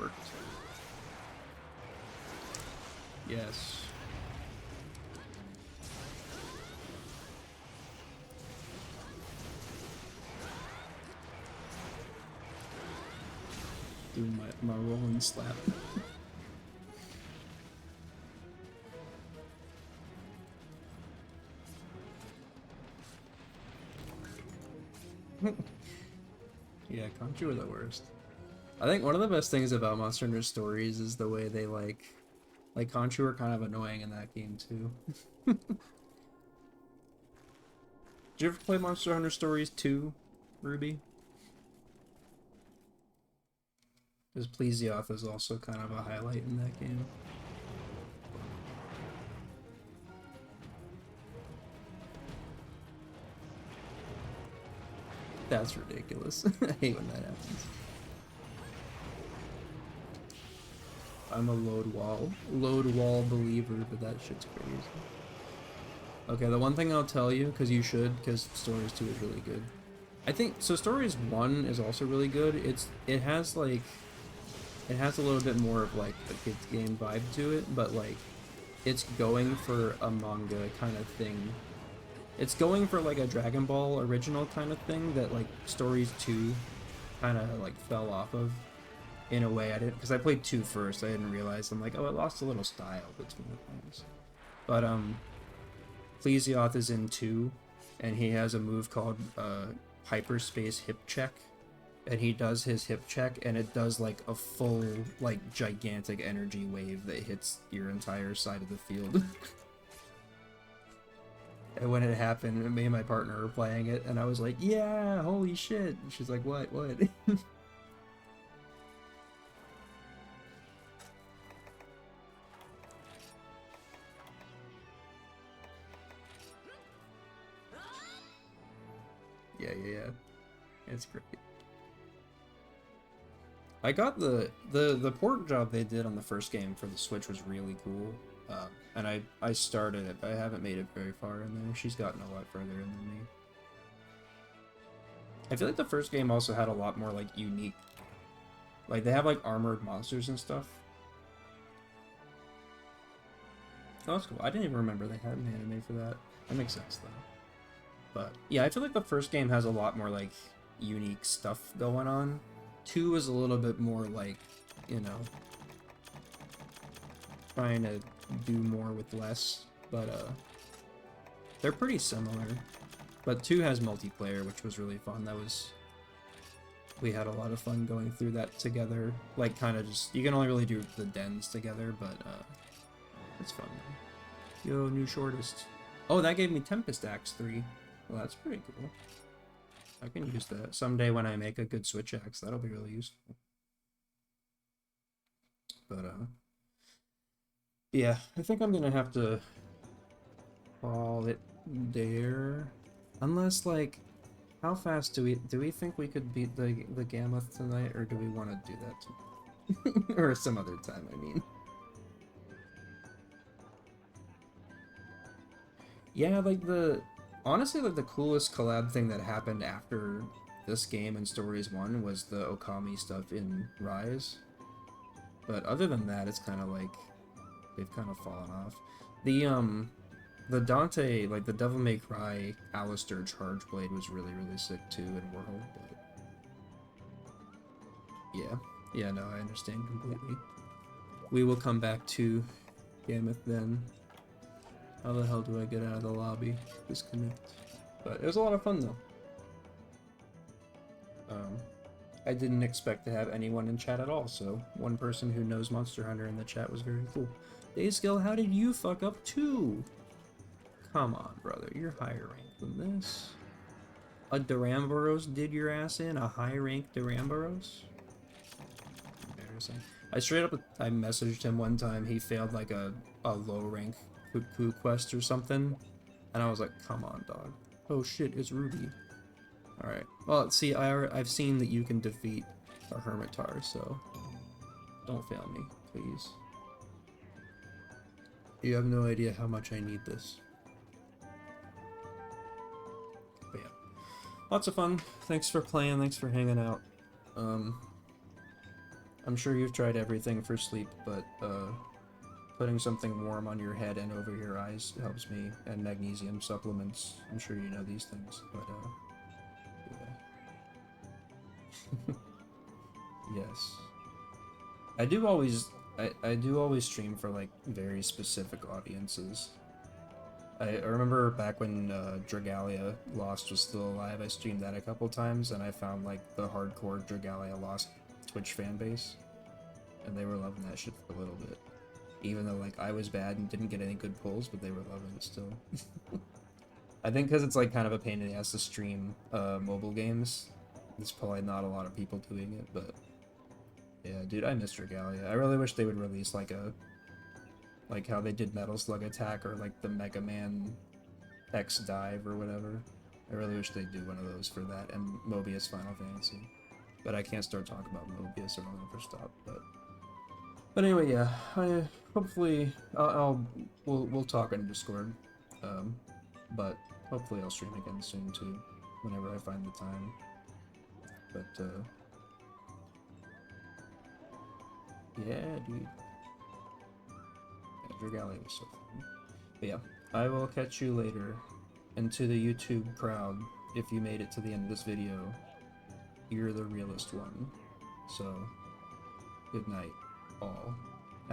worked. Yes. Do my rolling slap. Yeah, Conchu are the worst. I think one of the best things about Monster Hunter Stories is the way they like Conchu are kind of annoying in that game too. Did you ever play Monster Hunter Stories 2, Ruby? Because Plesioth is also kind of a highlight in that game. That's ridiculous. I hate when that happens. I'm a load wall believer, but that shit's crazy. Okay, the one thing I'll tell you, because you should, because Stories 2 is really good. I think so. Stories 1 is also really good. It has like it has a little bit more of like a kids game vibe to it, but like it's going for a manga kind of thing. It's going for like a Dragon Ball original kind of thing that like Stories 2 kind of like fell off of in a way. I didn't, because I played 2 first. I didn't realize. I'm like, oh, it lost a little style between the things. But Plesioth is in 2, and he has a move called Hyperspace Hip Check, and he does his hip check, and it does like a full like gigantic energy wave that hits your entire side of the field. And when it happened, me and my partner were playing it, and I was like, yeah, holy shit. And she's like, what? Yeah. It's great. I got the port job they did on the first game for the Switch was really cool. And I started it, but I haven't made it very far in there. She's gotten a lot further in than me. I feel like the first game also had a lot more like unique, like they have like armored monsters and stuff. Oh, that's cool. I didn't even remember they had an anime for that. That makes sense though. But yeah, I feel like the first game has a lot more like unique stuff going on. 2 is a little bit more like, you know, trying to do more with less, but they're pretty similar. But 2 has multiplayer, which was really fun. We had a lot of fun going through that together. Like, kind of just, you can only really do the dens together, but it's fun. Yo, new shortest. Oh, that gave me Tempest Axe 3. Well, that's pretty cool. I can use that someday when I make a good Switch axe. That'll be really useful. But yeah, I think I'm gonna have to call it there. Unless, like, how fast do we think we could beat the Gammoth tonight, or do we want to do that tonight? Or some other time, I mean. Yeah, like honestly, like the coolest collab thing that happened after this game and Stories 1 was the Okami stuff in Rise. But other than that, it's kind of like they've kind of fallen off. The Dante, like the Devil May Cry Alistair Charge Blade was really sick too in World, but yeah, no, I understand completely. We will come back to Gammoth then. How the hell do I get out of the lobby? Disconnect. But it was a lot of fun though. I didn't expect to have anyone in chat at all, so one person who knows Monster Hunter in the chat was very cool. Dayskill, how did you fuck up too? Come on, brother, you're higher ranked than this. A Duramboros did your ass in? A high-ranked Duramboros? Embarrassing. I straight up, I messaged him one time, he failed like a low-rank Poo quest or something, and I was like, come on, dog. Oh shit, it's Ruby. Alright, well, see, I've seen that you can defeat a Hermitar, so don't fail me, please. You have no idea how much I need this. But yeah, lots of fun. Thanks for playing, thanks for hanging out. I'm sure you've tried everything for sleep, but putting something warm on your head and over your eyes helps me, and magnesium supplements. I'm sure you know these things, but yeah. Yes. I do always stream for like very specific audiences. I remember back when Dragalia Lost was still alive, I streamed that a couple times, and I found like the hardcore Dragalia Lost Twitch fan base, and they were loving that shit for a little bit. Even though like I was bad and didn't get any good pulls, but they were loving it still. I think because it's like kind of a pain in the ass to stream mobile games. There's probably not a lot of people doing it, but yeah, dude, I miss Dragalia. I really wish they would release like how they did Metal Slug Attack or like the Mega Man X Dive or whatever. I really wish they'd do one of those for that and Mobius Final Fantasy. But I can't start talking about Mobius or I'll never stop. But anyway, yeah. Hopefully we'll talk on Discord. But hopefully I'll stream again soon too, whenever I find the time. But yeah, dude. Yeah, Dragalia was so fun. But yeah, I will catch you later. And to the YouTube crowd, if you made it to the end of this video, you're the realest one. So, good night, all.